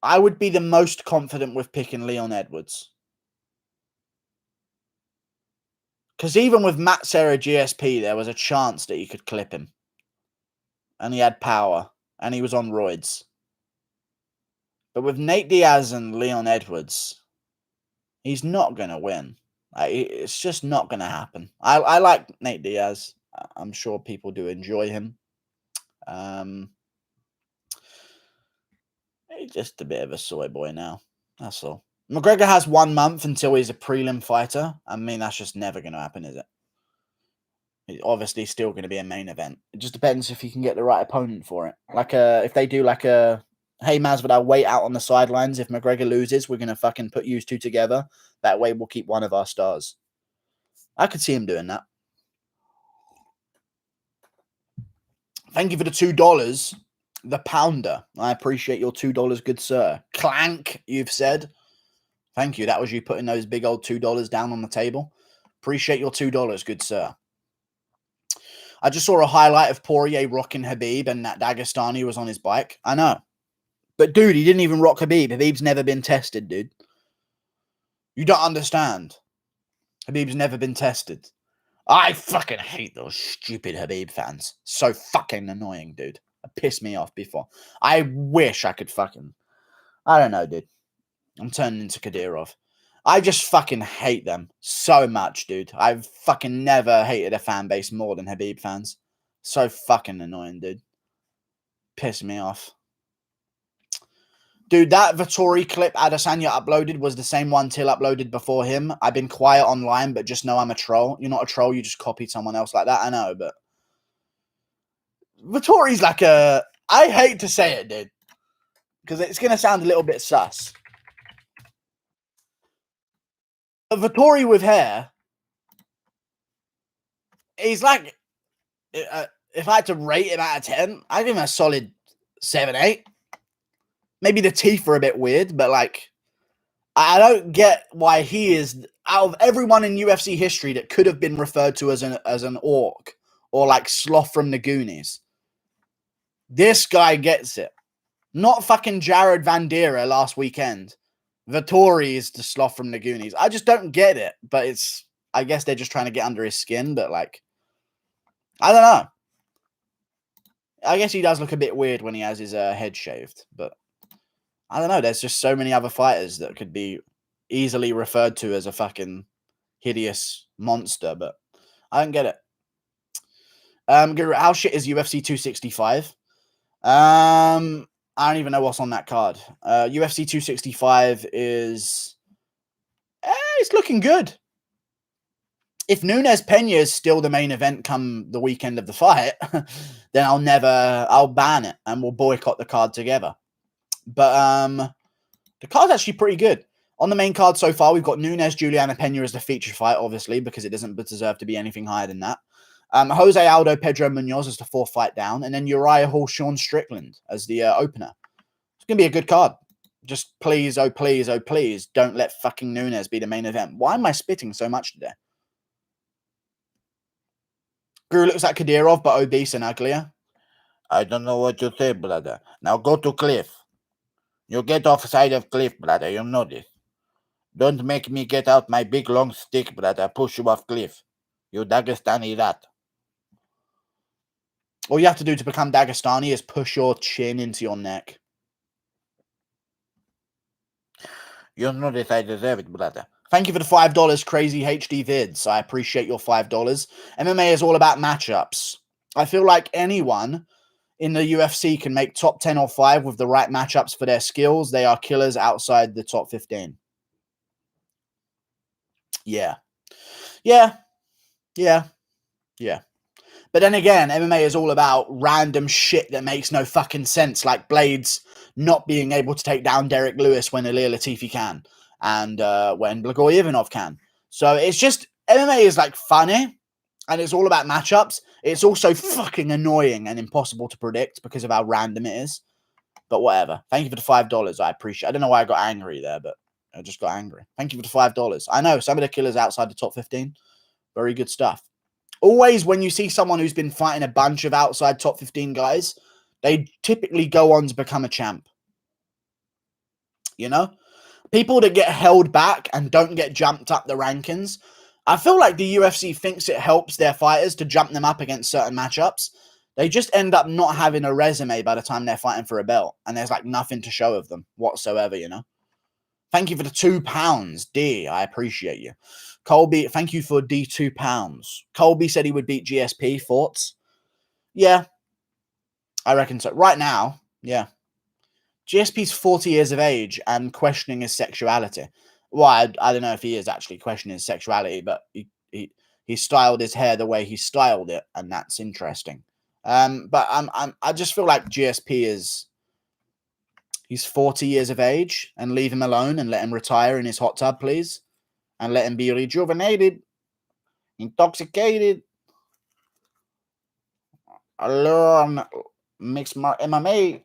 I would be the most confident with picking Leon Edwards. Because even with Matt Serra GSP, there was a chance that you could clip him. And he had power. And he was on roids. But with Nate Diaz and Leon Edwards, he's not going to win. It's just not going to happen. I like Nate Diaz. I'm sure people do enjoy him. He's just a bit of a soy boy now. That's all. McGregor has 1 month until he's a prelim fighter. I mean, that's just never going to happen, is it? It's obviously still going to be a main event. It just depends if he can get the right opponent for it. Like, if they do like a, hey, Masvidal, wait out on the sidelines. If McGregor loses, we're going to fucking put you two together. That way we'll keep one of our stars. I could see him doing that. Thank you for the $2. The Pounder. I appreciate your $2, good sir. Clank, you've said. Thank you. That was you putting those big old $2 down on the table. Appreciate your $2, good sir. I just saw a highlight of Poirier rocking Habib and that Dagestani was on his bike. I know. But, dude, he didn't even rock Habib. Habib's never been tested, dude. You don't understand. Habib's never been tested. I fucking hate those stupid Habib fans. So fucking annoying, dude. It pissed me off before. I wish I could fucking... I don't know, dude. I'm turning into Kadyrov. I just fucking hate them so much, dude. I've fucking never hated a fan base more than Habib fans. So fucking annoying, dude. Piss me off. Dude, that Vittori clip Adesanya uploaded was the same one Till uploaded before him. I've been quiet online, but just know I'm a troll. You're not a troll, you just copied someone else like that. I know, but... Vittori's like a... I hate to say it, dude. Because it's going to sound a little bit sus. A Vittori with hair... He's like... if I had to rate him out of 10, I'd give him a solid 7, 8. Maybe the teeth are a bit weird, but like... I don't get why he is, out of everyone in UFC history that could have been referred to as an orc or like Sloth from the Goonies. This guy gets it. Not fucking Jared Van Dera last weekend. Vittori is the Sloth from the Goonies. I just don't get it, but it's, I guess they're just trying to get under his skin, but like, I don't know. I guess he does look a bit weird when he has his head shaved, but I don't know. There's just so many other fighters that could be easily referred to as a fucking hideous monster, but I don't get it. Guru, how shit is UFC 265? I don't even know what's on that card. UFC 265 is... it's looking good. If Nunes Pena is still the main event come the weekend of the fight, then I'll ban it and we'll boycott the card together. But the card's actually pretty good. On the main card so far, we've got Nunes Juliana Pena as the feature fight, obviously, because it doesn't deserve to be anything higher than that. Jose Aldo Pedro Munoz as the 4th fight down, and then Uriah Hall Sean Strickland as the opener. It's going to be a good card. Just please, oh please, don't let fucking Nunes be the main event. Why am I spitting so much today? Guru looks like Kadyrov, but obese and uglier. I don't know what you say, brother. Now go to Cliff. You get off side of Cliff, brother. You know this. Don't make me get out my big long stick, brother. Push you off Cliff. You Dagestani rat. All you have to do to become Dagestani is push your chin into your neck. You know this. I deserve it, brother. Thank you for the $5, Crazy HD Vids. I appreciate your $5. MMA is all about matchups. I feel like anyone in the UFC can make top 10 or 5 with the right matchups for their skills. They are killers outside the top 15. Yeah. But then again, MMA is all about random shit that makes no fucking sense, like Blades not being able to take down Derek Lewis when Ilir Latifi can, and when Blagoy Ivanov can. So it's just, MMA is like funny, and it's all about matchups. It's also fucking annoying and impossible to predict because of how random it is. But whatever. Thank you for the $5. I appreciate it. I don't know why I got angry there, but I just got angry. Thank you for the $5. I know, some of the killers outside the top 15. Very good stuff. Always when you see someone who's been fighting a bunch of outside top 15 guys, they typically go on to become a champ. You know? People that get held back and don't get jumped up the rankings, I feel like the UFC thinks it helps their fighters to jump them up against certain matchups. They just end up not having a resume by the time they're fighting for a belt, and there's like nothing to show of them whatsoever, you know? Thank you for the £2, D. I appreciate you. Colby, thank you for D £2. Colby said he would beat GSP. Thoughts? Yeah, I reckon so. Right now, yeah. GSP's 40 years of age and questioning his sexuality. Well, I don't know if he is actually questioning his sexuality, but he styled his hair the way he styled it, and that's interesting. But I just feel like GSP is... He's 40 years of age, and leave him alone and let him retire in his hot tub, please. And let him be rejuvenated, intoxicated, learn mixed MMA.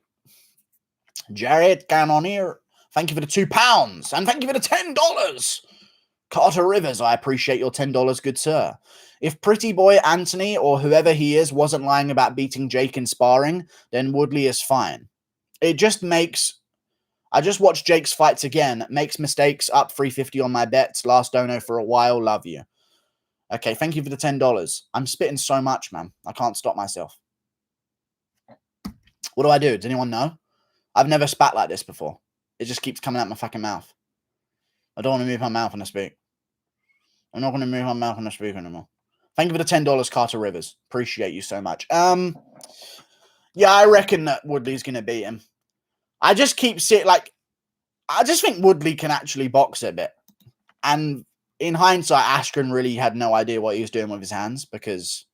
Jared Cannonier, thank you for the £2, and thank you for the $10. Carter Rivers, I appreciate your $10, good sir. If Pretty Boy Anthony or whoever he is wasn't lying about beating Jake in sparring, then Woodley is fine. It just makes... I just watched Jake's fights again. Makes mistakes. Up 350 on my bets. Last dono for a while. Love you. Okay, thank you for the $10. I'm spitting so much, man. I can't stop myself. What do I do? Does anyone know? I've never spat like this before. It just keeps coming out my fucking mouth. I don't want to move my mouth when I speak. I'm not going to move my mouth when I speak anymore. Thank you for the $10, Carter Rivers. Appreciate you so much. Yeah, I reckon that Woodley's going to beat him. I just keep seeing, like, I just think Woodley can actually box a bit. And in hindsight, Askren really had no idea what he was doing with his hands because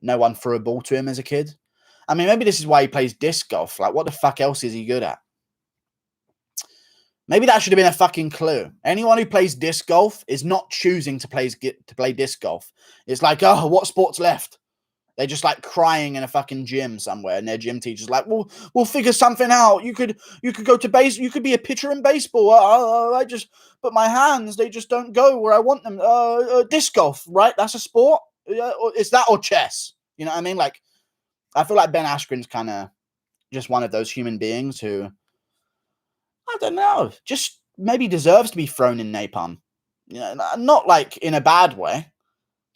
no one threw a ball to him as a kid. I mean, maybe this is why he plays disc golf. Like, what the fuck else is he good at? Maybe that should have been a fucking clue. Anyone who plays disc golf is not choosing to play disc golf. It's like, oh, what sport's left? They're just like crying in a fucking gym somewhere, and their gym teacher's like, "Well, we'll figure something out. You could go to base. You could be a pitcher in baseball. But my hands, they just don't go where I want them. Disc golf, right? That's a sport. Is that or chess? You know what I mean? Like, I feel like Ben Askren's kind of just one of those human beings who, I don't know, just maybe deserves to be thrown in napalm. You know, not like in a bad way.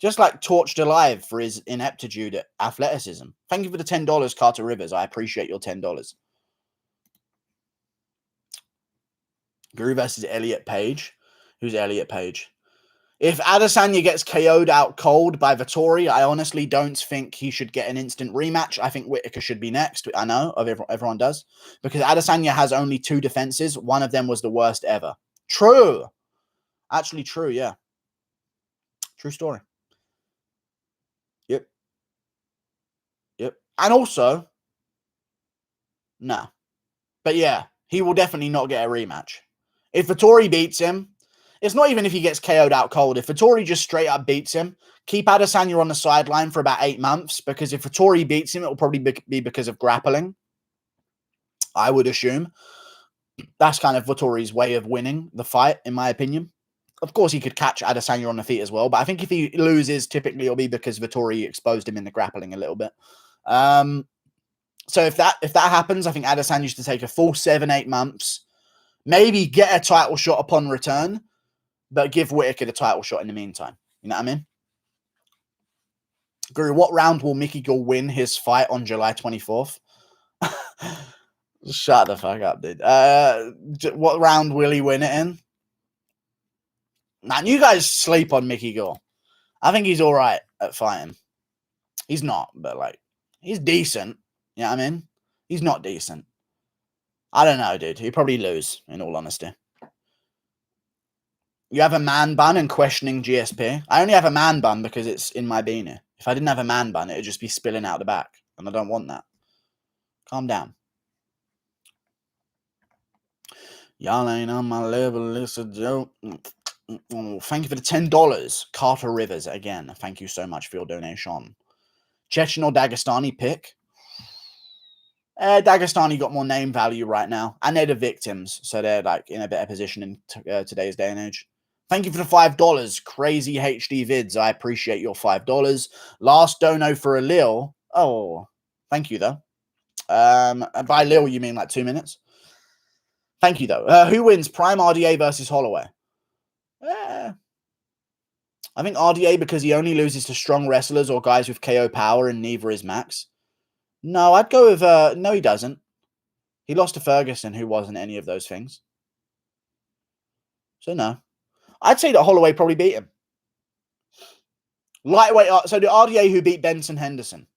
Just like torched alive for his ineptitude at athleticism. Thank you for the $10, Carter Rivers. I appreciate your $10. Guru versus Elliot Page. Who's Elliot Page? If Adesanya gets KO'd out cold by Vettori, I honestly don't think he should get an instant rematch. I think Whittaker should be next. I know everyone does. Because Adesanya has only 2 defenses. One of them was the worst ever. True. Actually true, yeah. True story. Yep. Yep. And also, no. But yeah, he will definitely not get a rematch. If Vettori beats him, it's not even if he gets KO'd out cold. If Vettori just straight up beats him, keep Adesanya on the sideline for about 8 months, because if Vettori beats him, it will probably be because of grappling. I would assume. That's kind of Vettori's way of winning the fight, in my opinion. Of course, he could catch Adesanya on the feet as well, but I think if he loses, typically it'll be because Vettori exposed him in the grappling a little bit. So if that happens, I think Adesanya should take a full 7-8 months, maybe get a title shot upon return, but give Whittaker the title shot in the meantime. You know what I mean? Guru, what round will Mickey Gall win his fight on July 24th? Shut the fuck up, dude. What round will he win it in? Man, you guys sleep on Mickey Gall. I think he's all right at fighting. He's not, but like, he's decent. You know what I mean? He's not decent. I don't know, dude. He'd probably lose, in all honesty. You have a man bun and questioning GSP. I only have a man bun because it's in my beanie. If I didn't have a man bun, it would just be spilling out the back. And I don't want that. Calm down. Y'all ain't on my level. It's a joke. Thank you for the $10. Carter Rivers, again. Thank you so much for your donation. Chechen or Dagestani pick? Dagestani got more name value right now. And they're the victims. So they're like in a better position in today's day and age. Thank you for the $5. Crazy HD vids. I appreciate your $5. Last dono for a Lil. Oh, thank you, though. By Lil, you mean like 2 minutes? Thank you, though. Who wins? Prime RDA versus Holloway? I think RDA because he only loses to strong wrestlers or guys with KO power, and neither is Max. No, I'd go with... no, he doesn't. He lost to Ferguson, who wasn't any of those things. So, no. I'd say that Holloway probably beat him. Lightweight... So, the RDA who beat Benson Henderson.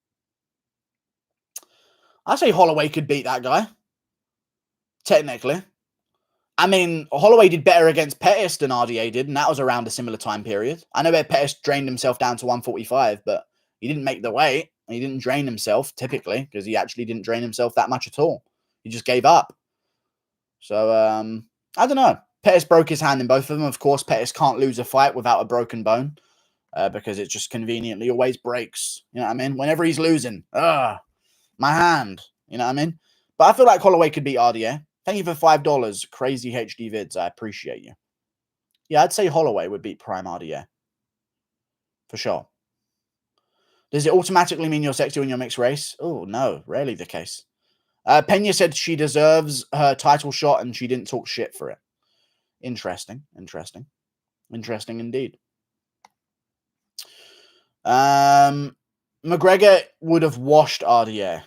I'd say Holloway could beat that guy. Technically. I mean, Holloway did better against Pettis than RDA did, and that was around a similar time period. I know that Pettis drained himself down to 145, but he didn't make the weight. He didn't drain himself, typically, because he actually didn't drain himself that much at all. He just gave up. So, I don't know. Pettis broke his hand in both of them. Of course, Pettis can't lose a fight without a broken bone, because it just conveniently always breaks. You know what I mean? Whenever he's losing, my hand. You know what I mean? But I feel like Holloway could beat RDA. Thank you for $5. Crazy HD vids. I appreciate you. Yeah, I'd say Holloway would beat Prime RDA. For sure. Does it automatically mean you're sexy when you're mixed race? Oh, no. Rarely the case. Pena said she deserves her title shot and she didn't talk shit for it. Interesting. Interesting. Interesting indeed. McGregor would have washed RDA.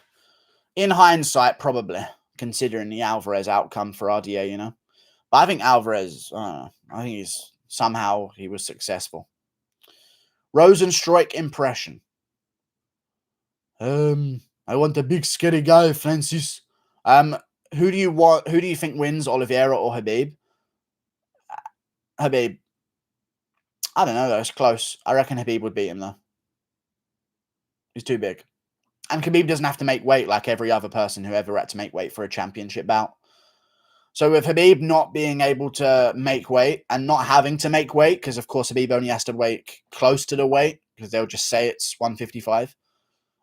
In hindsight, probably. Considering the Alvarez outcome for RDA, you know. But I think Alvarez, I think he was successful. Rozenstruik impression. I want a big scary guy, Francis. Who do you think wins, Oliveira or Khabib? Khabib. I don't know, though. It's close. I reckon Khabib would beat him, though. He's too big. And Khabib doesn't have to make weight like every other person who ever had to make weight for a championship bout. So with Khabib not being able to make weight and not having to make weight, because of course Khabib only has to weigh close to the weight, because they'll just say it's 155,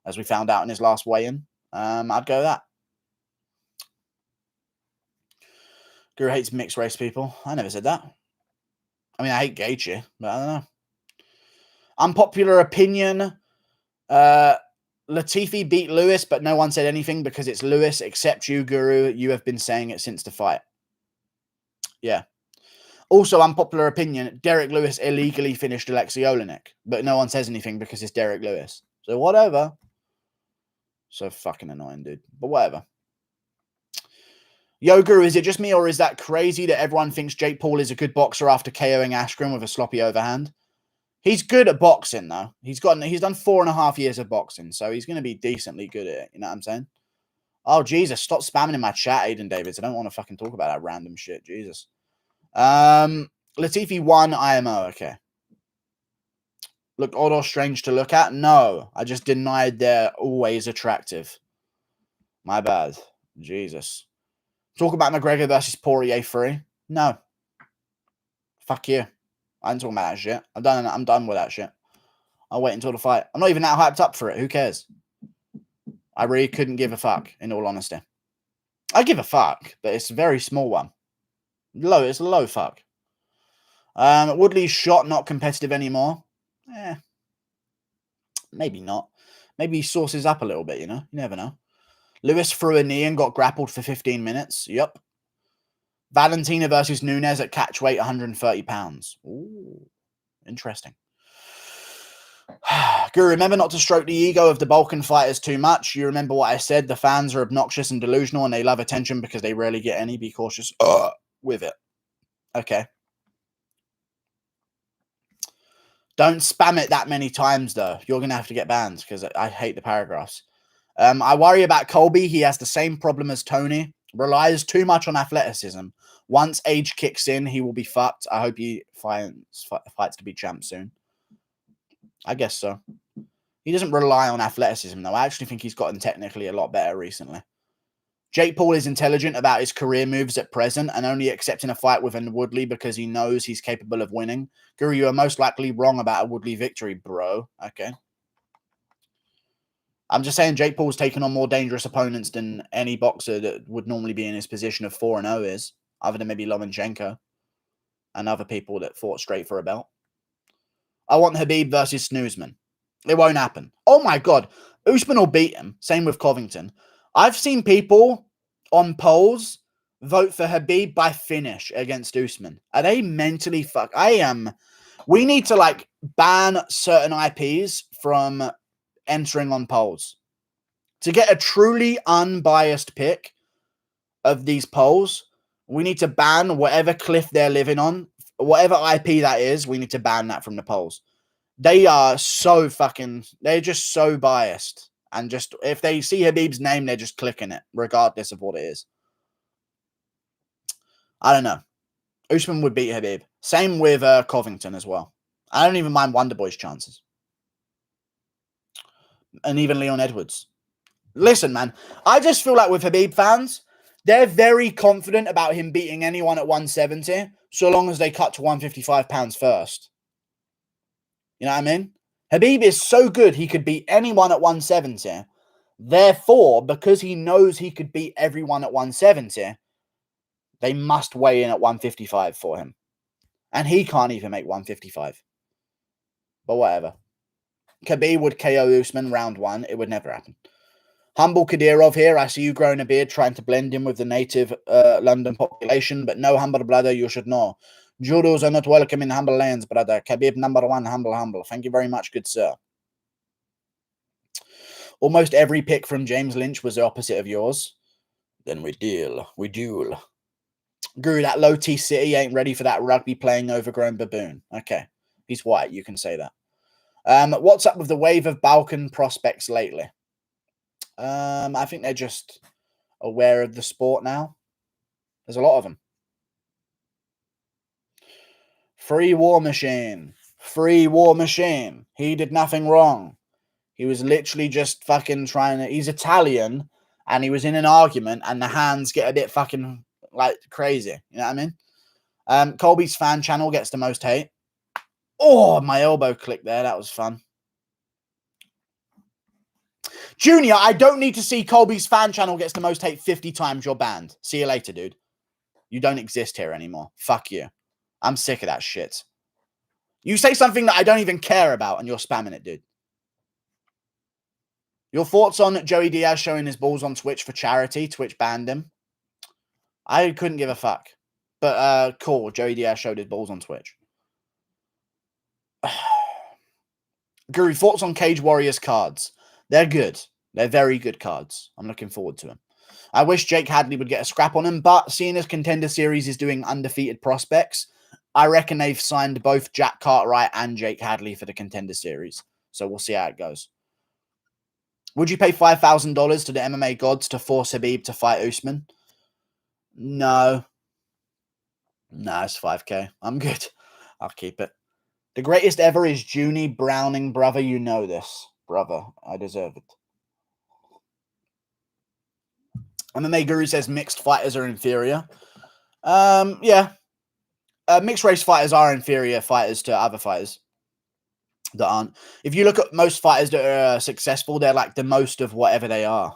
as we found out in his last weigh-in, I'd go that. Guru hates mixed race people. I never said that. I mean, I hate Gaethje, but I don't know. Unpopular opinion. Latifi beat Lewis, but no one said anything because it's Lewis, except you, Guru. You have been saying it since the fight. Yeah. Also, unpopular opinion, Derek Lewis illegally finished Alexei Olenek, but no one says anything because it's Derek Lewis. So whatever. So fucking annoying, dude. But whatever. Yo, Guru, is it just me or is that crazy that everyone thinks Jake Paul is a good boxer after KOing Askren with a sloppy overhand? He's good at boxing, though. He's done 4.5 years of boxing, so he's going to be decently good at it. You know what I'm saying? Oh, Jesus. Stop spamming in my chat, Aiden Davids. I don't want to fucking talk about that random shit. Jesus. Latifi won IMO. Okay. Look odd or strange to look at? No. I just denied they're always attractive. My bad. Jesus. Talk about McGregor versus Poirier 3? No. Fuck you. I ain't talking about that shit. I'm done with that shit. I'll wait until the fight. I'm not even that hyped up for it. Who cares? I really couldn't give a fuck, in all honesty. I give a fuck, but it's a very small one. It's a low fuck. Woodley's shot not competitive anymore. Maybe not. Maybe he sources up a little bit, you know? You never know. Lewis threw a knee and got grappled for 15 minutes. Yep. Valentina versus Nunes at catch weight, 130 pounds. Ooh, interesting. Guru, remember not to stroke the ego of the Balkan fighters too much. You remember what I said? The fans are obnoxious and delusional and they love attention because they rarely get any. Be cautious with it. Okay. Don't spam it that many times, though. You're going to have to get banned because I hate the paragraphs. I worry about Colby. He has the same problem as Tony. Relies too much on athleticism. Once age kicks in, he will be fucked. I hope he fights to be champ soon. I guess so. He doesn't rely on athleticism, though. I actually think he's gotten technically a lot better recently. Jake Paul is intelligent about his career moves at present and only accepting a fight with a Woodley because he knows he's capable of winning. Guru, you are most likely wrong about a Woodley victory, bro. Okay. I'm just saying Jake Paul's taken on more dangerous opponents than any boxer that would normally be in his position of 4-0 is, other than maybe Lomachenko and other people that fought straight for a belt. I want Khabib versus Snoozman. It won't happen. Oh my God. Usman will beat him. Same with Covington. I've seen people on polls vote for Khabib by finish against Usman. Are they mentally fucked? We need to ban certain IPs from entering on polls. To get a truly unbiased pick of these polls, we need to ban whatever cliff they're living on. Whatever IP that is, we need to ban that from the polls. They are so they're just so biased. And just, if they see Khabib's name, they're just clicking it, regardless of what it is. I don't know. Usman would beat Khabib. Same with Covington as well. I don't even mind Wonderboy's chances. And even Leon Edwards. Listen, man, I just feel like with Khabib fans, they're very confident about him beating anyone at 170, so long as they cut to 155 pounds first. You know what I mean? Khabib is so good, he could beat anyone at 170. Therefore, because he knows he could beat everyone at 170, they must weigh in at 155 for him. And he can't even make 155. But whatever. Khabib would KO Usman round 1. It would never happen. Humble Kadyrov here. I see you growing a beard, trying to blend in with the native London population, but no, humble brother, you should know. Judos are not welcome in humble lands, brother. Khabib #1, humble. Thank you very much, good sir. Almost every pick from James Lynch was the opposite of yours. Then we deal. We duel. Guru, that low T City ain't ready for that rugby playing overgrown baboon. Okay. He's white, you can say that. What's up with the wave of Balkan prospects lately? I think they're just aware of the sport now. There's a lot of them. Free War Machine. Free War Machine. He did nothing wrong. He was literally just fucking trying to... He's Italian, and he was in an argument, and the hands get a bit fucking, crazy. You know what I mean? Colby's fan channel gets the most hate. Oh, my elbow clicked there. That was fun. Junior, I don't need to see Colby's fan channel gets the most hate 50 times. You're banned. See you later, dude. You don't exist here anymore. Fuck you. I'm sick of that shit. You say something that I don't even care about and you're spamming it, dude. Your thoughts on Joey Diaz showing his balls on Twitch for charity? Twitch banned him. I couldn't give a fuck. But, cool. Joey Diaz showed his balls on Twitch. Guru, thoughts on Cage Warriors cards? They're good. They're very good cards. I'm looking forward to them. I wish Jake Hadley would get a scrap on him, but seeing as Contender Series is doing undefeated prospects, I reckon they've signed both Jack Cartwright and Jake Hadley for the Contender Series. So we'll see how it goes. Would you pay $5,000 to the MMA gods to force Khabib to fight Usman? No. No, it's 5K. I'm good. I'll keep it. The greatest ever is Junie Browning, brother. You know this. Brother, I deserve it. MMA Guru says mixed fighters are inferior. Yeah. Mixed race fighters are inferior fighters to other fighters that aren't. If you look at most fighters that are successful, they're like the most of whatever they are.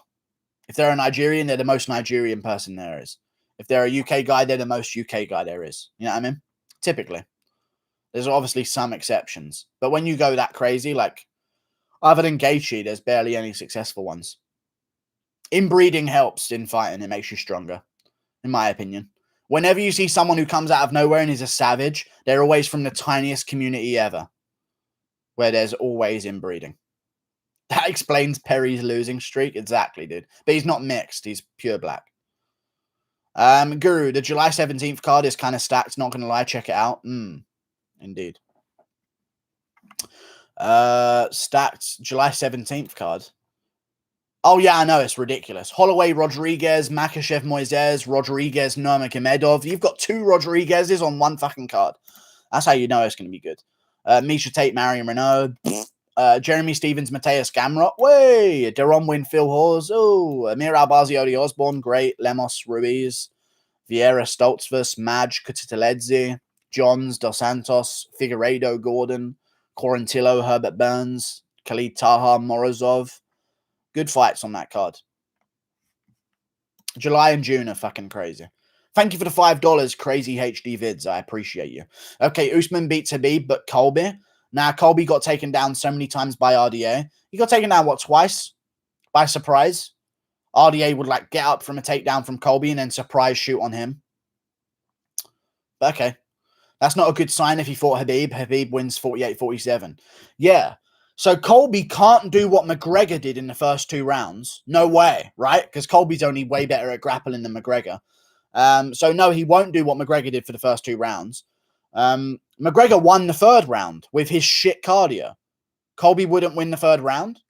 If they're a Nigerian, they're the most Nigerian person there is. If they're a UK guy, they're the most UK guy there is. You know what I mean? Typically. There's obviously some exceptions. But when you go that crazy, like, other than Gaethje, there's barely any successful ones. Inbreeding helps in fighting. It makes you stronger, in my opinion. Whenever you see someone who comes out of nowhere and is a savage, they're always from the tiniest community ever, where there's always inbreeding. That explains Perry's losing streak. Exactly, dude. But he's not mixed. He's pure black. Guru, the July 17th card is kind of stacked. Not going to lie. Check it out. Indeed. Stacked July 17th card. Oh, yeah, I know. It's ridiculous. Holloway, Rodriguez, Makhachev, Moises, Rodriguez, Nurmagomedov. You've got 2 Rodriguezes on one fucking card. That's how you know it's going to be good. Misha Tate, Marion Renault. Jeremy Stevens, Mateus Gamrot. Way. Deron Win, Phil Hawes. Oh, Amir Albazi, Odi Osborne. Great. Lemos Ruiz. Vieira, Stoltzfus. Madge, Kutiteledze. Johns, Dos Santos. Figueiredo, Gordon. Corantillo, Herbert Burns. Khalid Taha, Morozov. Good fights on that card. July and June are fucking crazy. Thank you for the $5, Crazy HD Vids. I appreciate you. Okay, Usman beats Khabib, but Colby. Now, Colby got taken down so many times by RDA. He got taken down, what, twice? By surprise. RDA would, like, get up from a takedown from Colby and then surprise shoot on him. But okay. That's not a good sign if he fought Khabib. Khabib wins 48-47. Yeah. So Colby can't do what McGregor did in the first 2 rounds. No way, right? Because Colby's only way better at grappling than McGregor. So no, he won't do what McGregor did for the first 2 rounds. McGregor won the 3rd round with his shit cardio. Colby wouldn't win the 3rd round.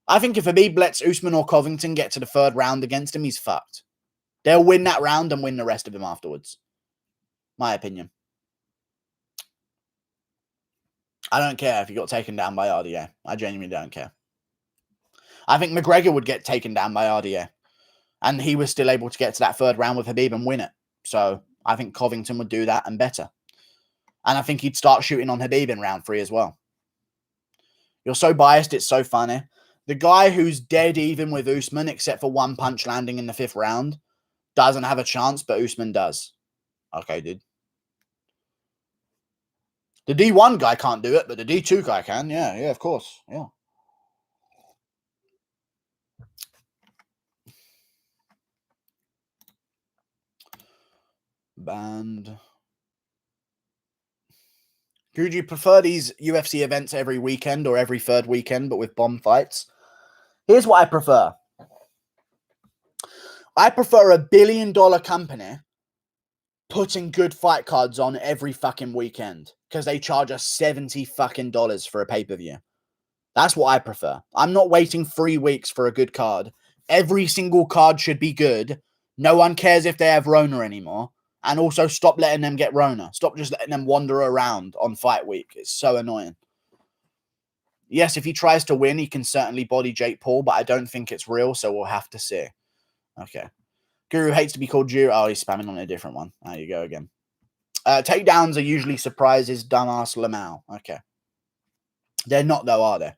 I think if Khabib lets Usman or Covington get to the 3rd round against him, he's fucked. They'll win that round and win the rest of him afterwards. My opinion. I don't care if he got taken down by RDA. I genuinely don't care. I think McGregor would get taken down by RDA. And he was still able to get to that 3rd round with Khabib and win it. So I think Covington would do that and better. And I think he'd start shooting on Khabib in round 3 as well. You're so biased, it's so funny. The guy who's dead even with Usman, except for 1 punch landing in the 5th round, doesn't have a chance, but Usman does. Okay, dude. The D1 guy can't do it, but the D2 guy can. Yeah, of course. Yeah. Banned. Would you prefer these UFC events every weekend or every 3rd weekend, but with bomb fights? Here's what I prefer. I prefer $1 billion company putting good fight cards on every fucking weekend because they charge us $70 fucking for a pay-per-view. That's what I prefer. I'm not waiting 3 weeks for a good card. Every single card should be good. No one cares if they have Rona anymore. And also stop letting them get Rona. Stop just letting them wander around on fight week. It's so annoying. Yes, if he tries to win, he can certainly body Jake Paul, but I don't think it's real, so we'll have to see. Okay. Guru hates to be called Guru. Oh, he's spamming on a different one. There you go again. Takedowns are usually surprises, dumbass Lamau. Okay. They're not, though, are they?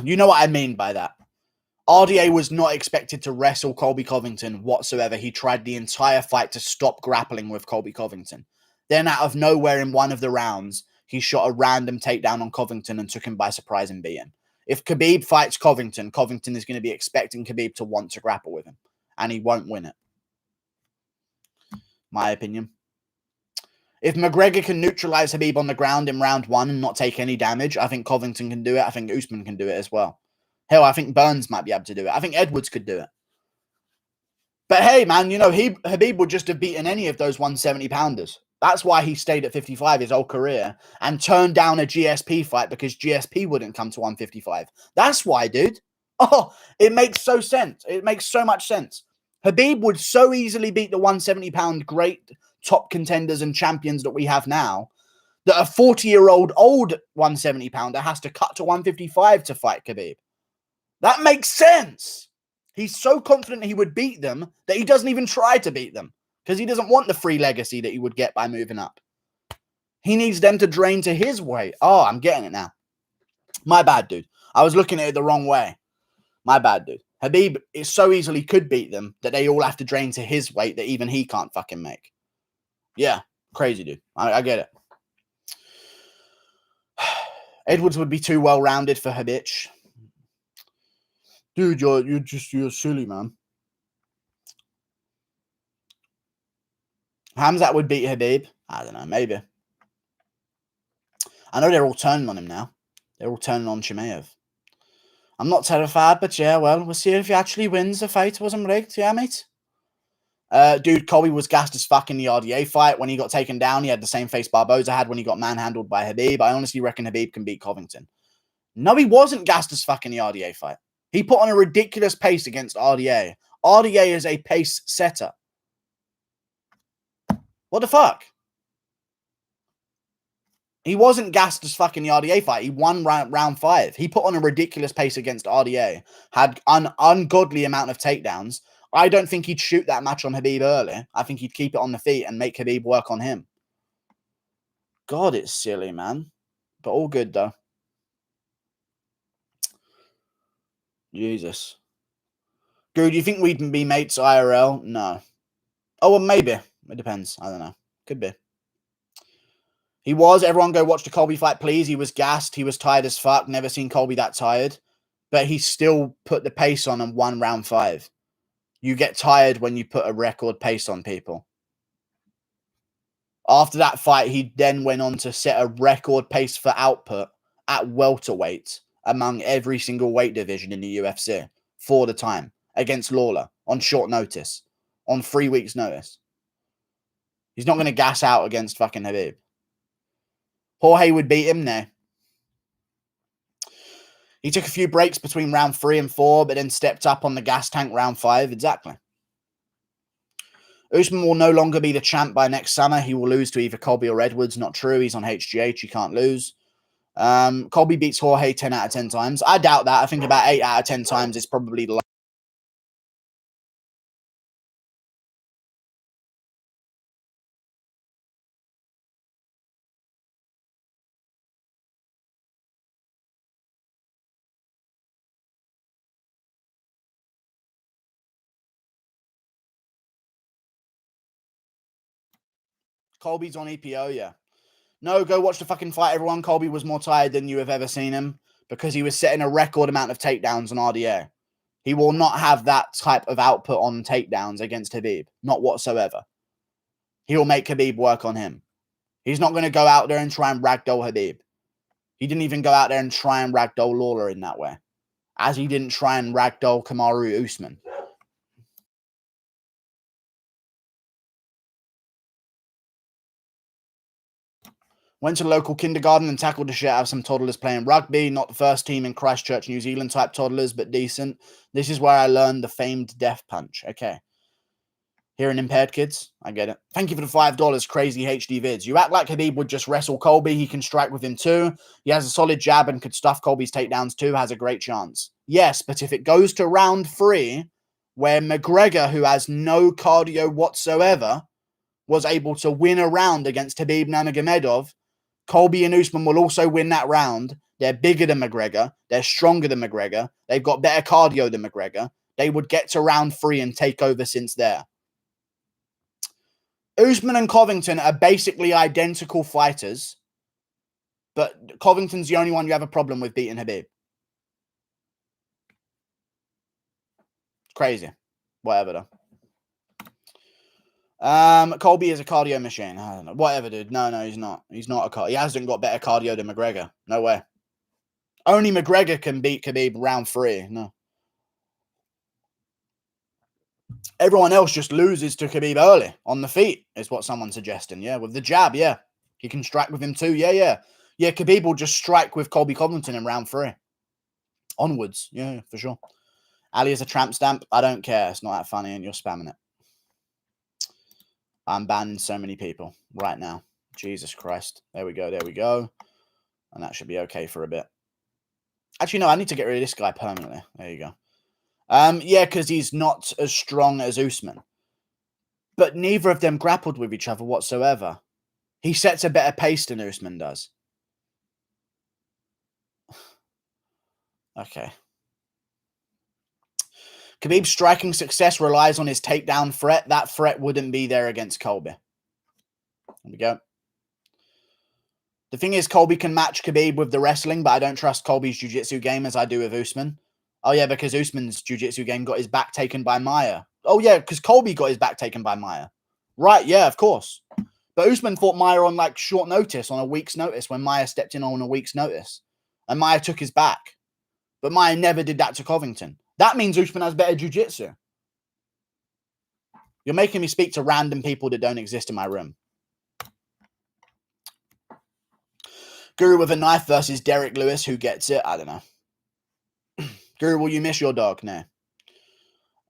You know what I mean by that. RDA was not expected to wrestle Colby Covington whatsoever. He tried the entire fight to stop grappling with Colby Covington. Then, out of nowhere in one of the rounds, he shot a random takedown on Covington and took him by surprise and beat him. If Khabib fights Covington, Covington is going to be expecting Khabib to want to grapple with him. And he won't win it. My opinion. If McGregor can neutralize Khabib on the ground in round 1 and not take any damage, I think Covington can do it. I think Usman can do it as well. Hell, I think Burns might be able to do it. I think Edwards could do it. But hey, man, you know, Khabib would just have beaten any of those 170-pounders. That's why he stayed at 55 his whole career and turned down a GSP fight because GSP wouldn't come to 155. That's why, dude. Oh, it makes so sense. It makes so much sense. Khabib would so easily beat the 170-pound great top contenders and champions that we have now that a 40-year-old old 170-pounder has to cut to 155 to fight Khabib. That makes sense. He's so confident he would beat them that he doesn't even try to beat them because he doesn't want the free legacy that he would get by moving up. He needs them to drain to his weight. Oh, I'm getting it now. My bad, dude. I was looking at it the wrong way. My bad, dude. Khabib it so easily could beat them that they all have to drain to his weight that even he can't fucking make. Yeah, crazy, dude. I get it. Edwards would be too well-rounded for Khabib. Dude, you're silly, man. Hamzat would beat Khabib. I don't know, maybe. I know they're all turning on him now. They're all turning on Chimaev. I'm not terrified, but yeah, well, we'll see if he actually wins. The fight wasn't rigged, yeah, mate? Dude, Colby was gassed as fuck in the RDA fight. When he got taken down, he had the same face Barboza had when he got manhandled by Khabib. I honestly reckon Khabib can beat Covington. No, he wasn't gassed as fuck in the RDA fight. He put on a ridiculous pace against RDA. RDA is a pace setter. What the fuck? He wasn't gassed as fuck in the RDA fight. He won round 5. He put on a ridiculous pace against RDA. Had an ungodly amount of takedowns. I don't think he'd shoot that match on Khabib early. I think he'd keep it on the feet and make Khabib work on him. God, it's silly, man. But all good, though. Jesus. Dude, do you think we'd be mates IRL? No. Oh, well, maybe. It depends. I don't know. Could be. He was. Everyone go watch the Colby fight, please. He was gassed. He was tired as fuck. Never seen Colby that tired. But he still put the pace on and won round 5. You get tired when you put a record pace on people. After that fight, he then went on to set a record pace for output at welterweight among every single weight division in the UFC for the time against Lawler on short notice, on 3 weeks' notice. He's not going to gas out against fucking Khabib. Jorge would beat him there. He took a few breaks between round 3 and 4, but then stepped up on the gas tank round 5. Exactly. Usman will no longer be the champ by next summer. He will lose to either Colby or Edwards. Not true. He's on HGH. He can't lose. Colby beats Jorge 10 out of 10 times. I doubt that. I think about 8 out of 10 times is probably the Colby's on EPO, yeah. No, go watch the fucking fight, everyone. Colby was more tired than you have ever seen him because he was setting a record amount of takedowns on RDA. He will not have that type of output on takedowns against Khabib. Not whatsoever. He will make Khabib work on him. He's not going to go out there and try and ragdoll Khabib. He didn't even go out there and try and ragdoll Lawler in that way. As he didn't try and ragdoll Kamaru Usman. Went to the local kindergarten and tackled the shit out of some toddlers playing rugby. Not the first team in Christchurch, New Zealand type toddlers, but decent. This is where I learned the famed death punch. Okay. Hearing impaired kids? I get it. Thank you for the $5, crazy HD vids. You act like Khabib would just wrestle Colby. He can strike with him too. He has a solid jab and could stuff Colby's takedowns too. Has a great chance. Yes, but if it goes to round 3, where McGregor, who has no cardio whatsoever, was able to win a round against Khabib Nurmagomedov, Colby and Usman will also win that round. They're bigger than McGregor. They're stronger than McGregor. They've got better cardio than McGregor. They would get to round 3 and take over since there. Usman and Covington are basically identical fighters, but Covington's the only one you have a problem with beating Khabib. Crazy. Whatever, though. Colby is a cardio machine. I don't know. Whatever, dude. No, he's not. He's not a cardio. He hasn't got better cardio than McGregor. No way. Only McGregor can beat Khabib round 3. No. Everyone else just loses to Khabib early on the feet, is what someone's suggesting. Yeah, with the jab, yeah. He can strike with him too. Yeah. Khabib will just strike with Colby Covington in round 3. Onwards. Yeah, for sure. Ali is a tramp stamp. I don't care. It's not that funny and you're spamming it. I'm banning so many people right now. Jesus Christ. There we go. And that should be okay for a bit. Actually, no, I need to get rid of this guy permanently. There you go. Yeah, because he's not as strong as Usman. But neither of them grappled with each other whatsoever. He sets a better pace than Usman does. Okay. Khabib's striking success relies on his takedown threat. That threat wouldn't be there against Colby. There we go. The thing is, Colby can match Khabib with the wrestling, but I don't trust Colby's jiu-jitsu game as I do with Usman. Oh, yeah, because Usman's jiu-jitsu game got his back taken by Maia. Oh, yeah, because Colby got his back taken by Maia. Right, yeah, of course. But Usman fought Maia on, like, short notice, on a week's notice, when Maia stepped in on a week's notice. And Maia took his back. But Maia never did that to Covington. That means Usman has better jiu-jitsu. You're making me speak to random people that don't exist in my room. Guru with a knife versus Derek Lewis. Who gets it? I don't know. Guru, will you miss your dog? No.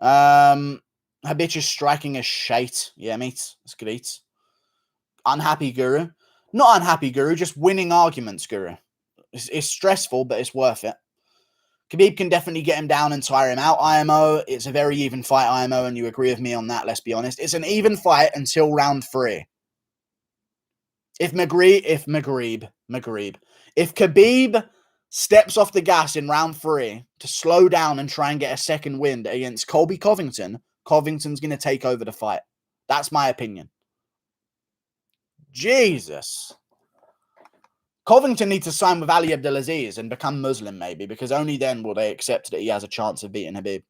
Her bitch is striking a shite. Yeah, mate. That's good eats. Unhappy Guru. Not unhappy Guru, just winning arguments, Guru. It's stressful, but it's worth it. Khabib can definitely get him down and tire him out, IMO. It's a very even fight, IMO, and you agree with me on that, let's be honest. It's an even fight until round 3. If Khabib steps off the gas in round 3 to slow down and try and get a second win against Colby Covington, Covington's going to take over the fight. That's my opinion. Jesus. Covington needs to sign with Ali Abdelaziz and become Muslim, maybe, because only then will they accept that he has a chance of beating Khabib.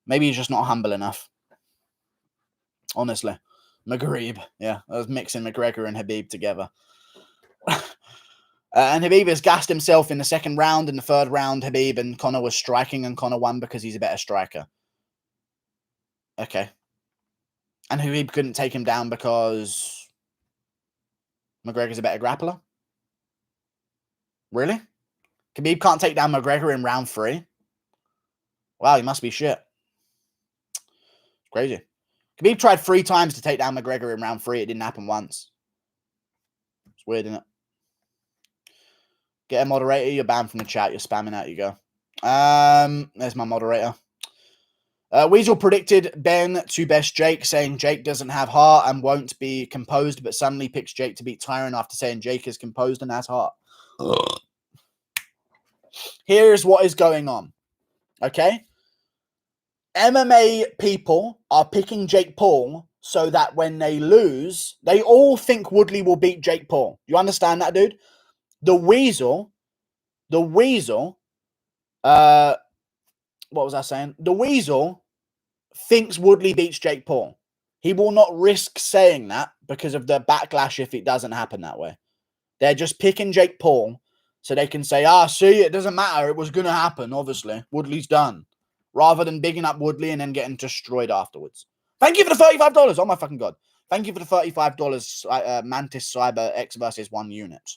Maybe he's just not humble enough. Honestly. Maghreb. Yeah, I was mixing McGregor and Khabib together. And Khabib has gassed himself in the second round. In the third round, Khabib and Conor was striking, and Conor won because he's a better striker. Okay. And Khabib couldn't take him down because McGregor's a better grappler? Really? Khabib can't take down McGregor in round 3? Wow, he must be shit. Crazy. Khabib tried 3 times to take down McGregor in round 3. It didn't happen once. It's weird, isn't it? Get a moderator. You're banned from the chat. You're spamming out. You go. There's my moderator. Weasel predicted Ben to best Jake, saying Jake doesn't have heart and won't be composed, but suddenly picks Jake to beat Tyron after saying Jake is composed and has heart. Here's what is going on. Okay? MMA people are picking Jake Paul so that when they lose, they all think Woodley will beat Jake Paul. You understand that, dude? The Weasel, what was I saying? The Weasel thinks Woodley beats Jake Paul. He will not risk saying that because of the backlash if it doesn't happen that way. They're just picking Jake Paul so they can say, see, it doesn't matter. It was going to happen, obviously. Woodley's done. Rather than bigging up Woodley and then getting destroyed afterwards. Thank you for the $35. Oh, my fucking God. Thank you for the $35 Mantis Cyber X versus 1 unit.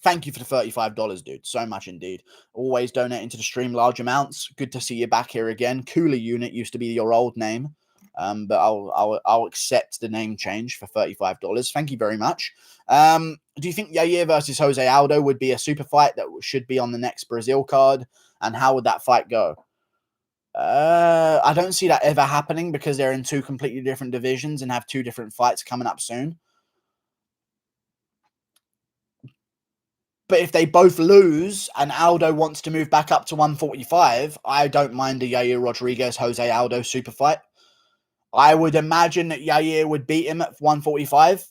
Thank you for the $35, dude. So much indeed. Always donating to the stream large amounts. Good to see you back here again. Cooler Unit used to be your old name. But I'll accept the name change for $35. Thank you very much. Do you think Yair versus Jose Aldo would be a super fight that should be on the next Brazil card? And how would that fight go? I don't see that ever happening because they're in 2 completely different divisions and have 2 different fights coming up soon. But if they both lose and Aldo wants to move back up to 145, I don't mind a Yair Rodriguez Jose Aldo super fight. I would imagine that Yair would beat him at 145.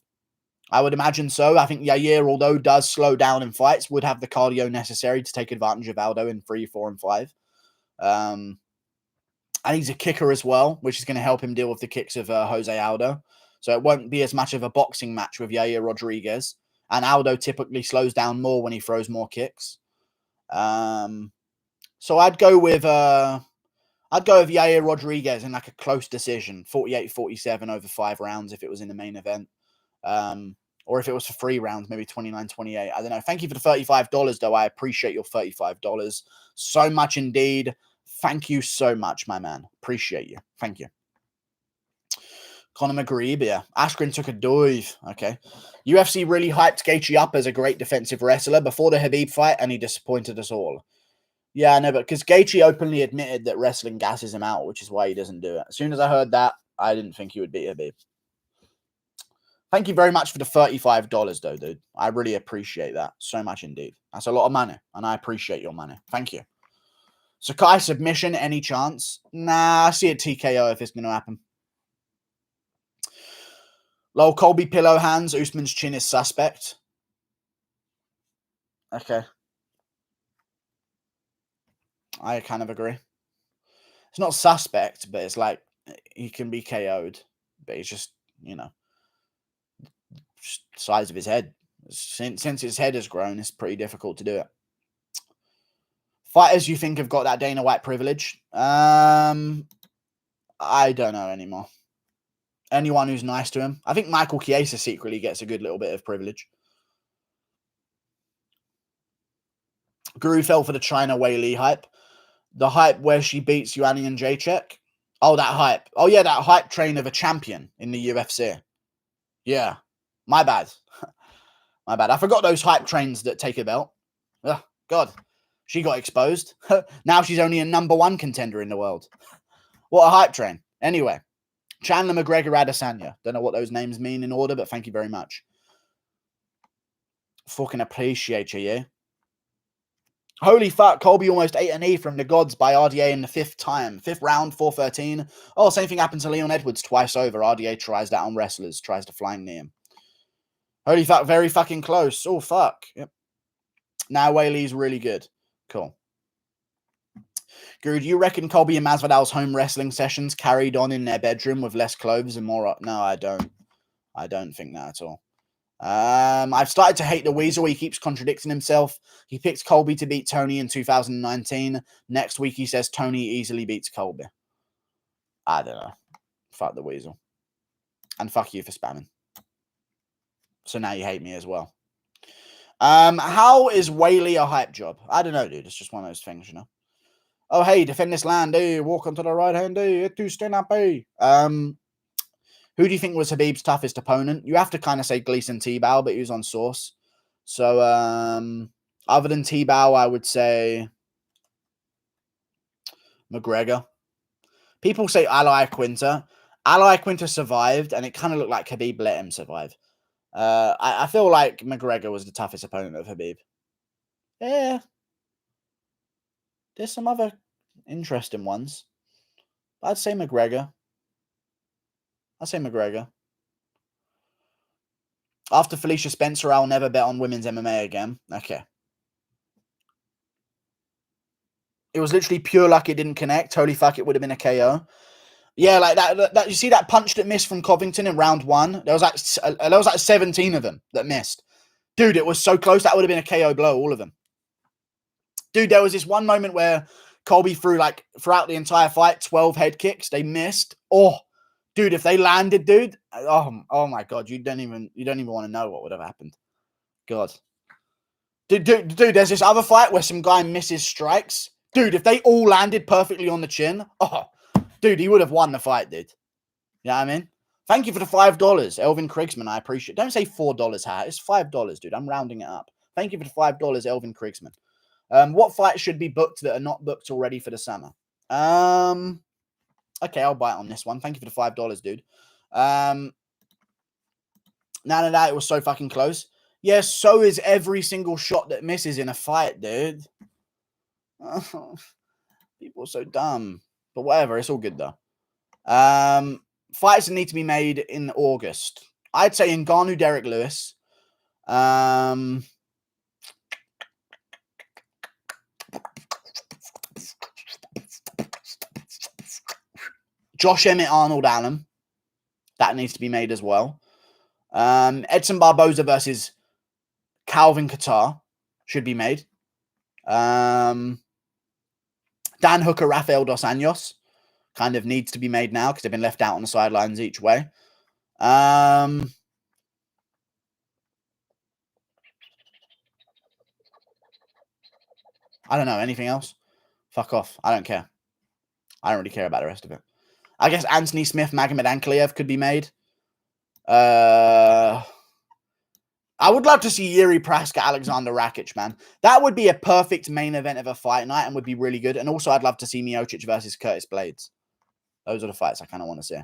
I would imagine so. I think Yair, although does slow down in fights, would have the cardio necessary to take advantage of Aldo in 3, 4, and 5. And he's a kicker as well, which is going to help him deal with the kicks of Jose Aldo. So it won't be as much of a boxing match with Yair Rodriguez. And Aldo typically slows down more when he throws more kicks. So I'd go with I'd go with Yair Rodriguez in like a close decision, 48-47 over 5 rounds if it was in the main event. Or if it was for 3 rounds, maybe 29-28. I don't know. Thank you for the $35, though. I appreciate your $35 so much indeed. Thank you so much, my man. Appreciate you. Thank you. Conor McGregor, yeah. Askren took a dive. Okay. UFC really hyped Gaethje up as a great defensive wrestler before the Khabib fight, and he disappointed us all. Yeah, I know, but because Gaethje openly admitted that wrestling gasses him out, which is why he doesn't do it. As soon as I heard that, I didn't think he would beat Khabib. Thank you very much for the $35, though, dude. I really appreciate that so much indeed. That's a lot of money, and I appreciate your money. Thank you. Sakai submission, any chance? Nah, I see a TKO if it's going to happen. Lol, Colby pillow hands. Usman's chin is suspect. Okay. I kind of agree. It's not suspect, but it's like he can be KO'd, but he's just, you know, just size of his head. Since his head has grown, it's pretty difficult to do it. Fighters you think have got that Dana White privilege? I don't know anymore. Anyone who's nice to him. I think Michael Chiesa secretly gets a good little bit of privilege. Guru fell for the China Weili hype. The hype where she beats Yuani and Jacek. Oh, that hype. Oh, yeah, that hype train of a champion in the UFC. Yeah. My bad. My bad. I forgot those hype trains that take a belt. Oh, God. She got exposed. Now she's only a #1 contender in the world. What a hype train. Anyway. Chandler, McGregor, Adesanya. Don't know what those names mean in order, but thank you very much. Fucking appreciate you, yeah? Holy fuck, Colby almost ate a knee from the gods by RDA in the 5th time. 5th round, 4-13. Oh, same thing happened to Leon Edwards twice over. RDA tries that on wrestlers, tries to flying knee him. Holy fuck, very fucking close. Oh, fuck. Yep. Now Weili's really good. Cool. Guru, do you reckon Colby and Masvidal's home wrestling sessions carried on in their bedroom with less clothes and more? No, I don't. I don't think that at all. I've started to hate the Weasel. He keeps contradicting himself. He picked Colby to beat Tony in 2019. Next week, he says Tony easily beats Colby. I don't know. Fuck the Weasel. And fuck you for spamming. So now you hate me as well. How is Weili a hype job? I don't know, dude. It's just one of those things, you know. Oh, hey, defend this land, eh? Walk onto the right hand, eh? To stand up, eh? Who do you think was Khabib's toughest opponent? You have to kind of say Gleason Tebow, but he was on Source. So, other than Tebow, I would say McGregor. People say Ally Quinter. Ally Quinter survived, and it kind of looked like Khabib let him survive. I feel like McGregor was the toughest opponent of Khabib. Yeah. There's some other interesting ones. I'd say McGregor. After Felicia Spencer, I'll never bet on women's MMA again. Okay. It was literally pure luck it didn't connect. Holy fuck, it would have been a KO. Yeah, like that. You see that punch that missed from Covington in round 1? There was like 17 of them that missed. Dude, it was so close. That would have been a KO blow, all of them. Dude, there was this one moment where Colby threw, like, throughout the entire fight, 12 head kicks. They missed. Oh, dude, if they landed, dude, oh my God, you don't even want to know what would have happened. God. Dude, there's this other fight where some guy misses strikes. Dude, if they all landed perfectly on the chin, oh, dude, he would have won the fight, dude. You know what I mean? Thank you for the $5, Elvin Kriegsman. I appreciate it. Don't say $4, hat. It's $5, dude. I'm rounding it up. Thank you for the $5, Elvin Kriegsman. What fights should be booked that are not booked already for the summer? Okay, I'll bite on this one. Thank you for the $5, dude. None of that. It was so fucking close. Yeah, so is every single shot that misses in a fight, dude. People are so dumb. But whatever, it's all good though. Fights that need to be made in August. I'd say Ngannou, Derek Lewis. Josh Emmett, Arnold Allen. That needs to be made as well. Edson Barboza versus Calvin Kattar should be made. Dan Hooker, Rafael Dos Anjos. kind of needs to be made now because they've been left out on the sidelines each way. I don't know. Anything else? Fuck off. I don't care. I don't really care about the rest of it. I guess Anthony Smith, Magomed Ankalaev could be made. I would love to see Yuri Praska, Alexander Rakic, man. That would be a perfect main event of a fight night and would be really good. And also, I'd love to see Miocic versus Curtis Blades. Those are the fights I kind of want to see.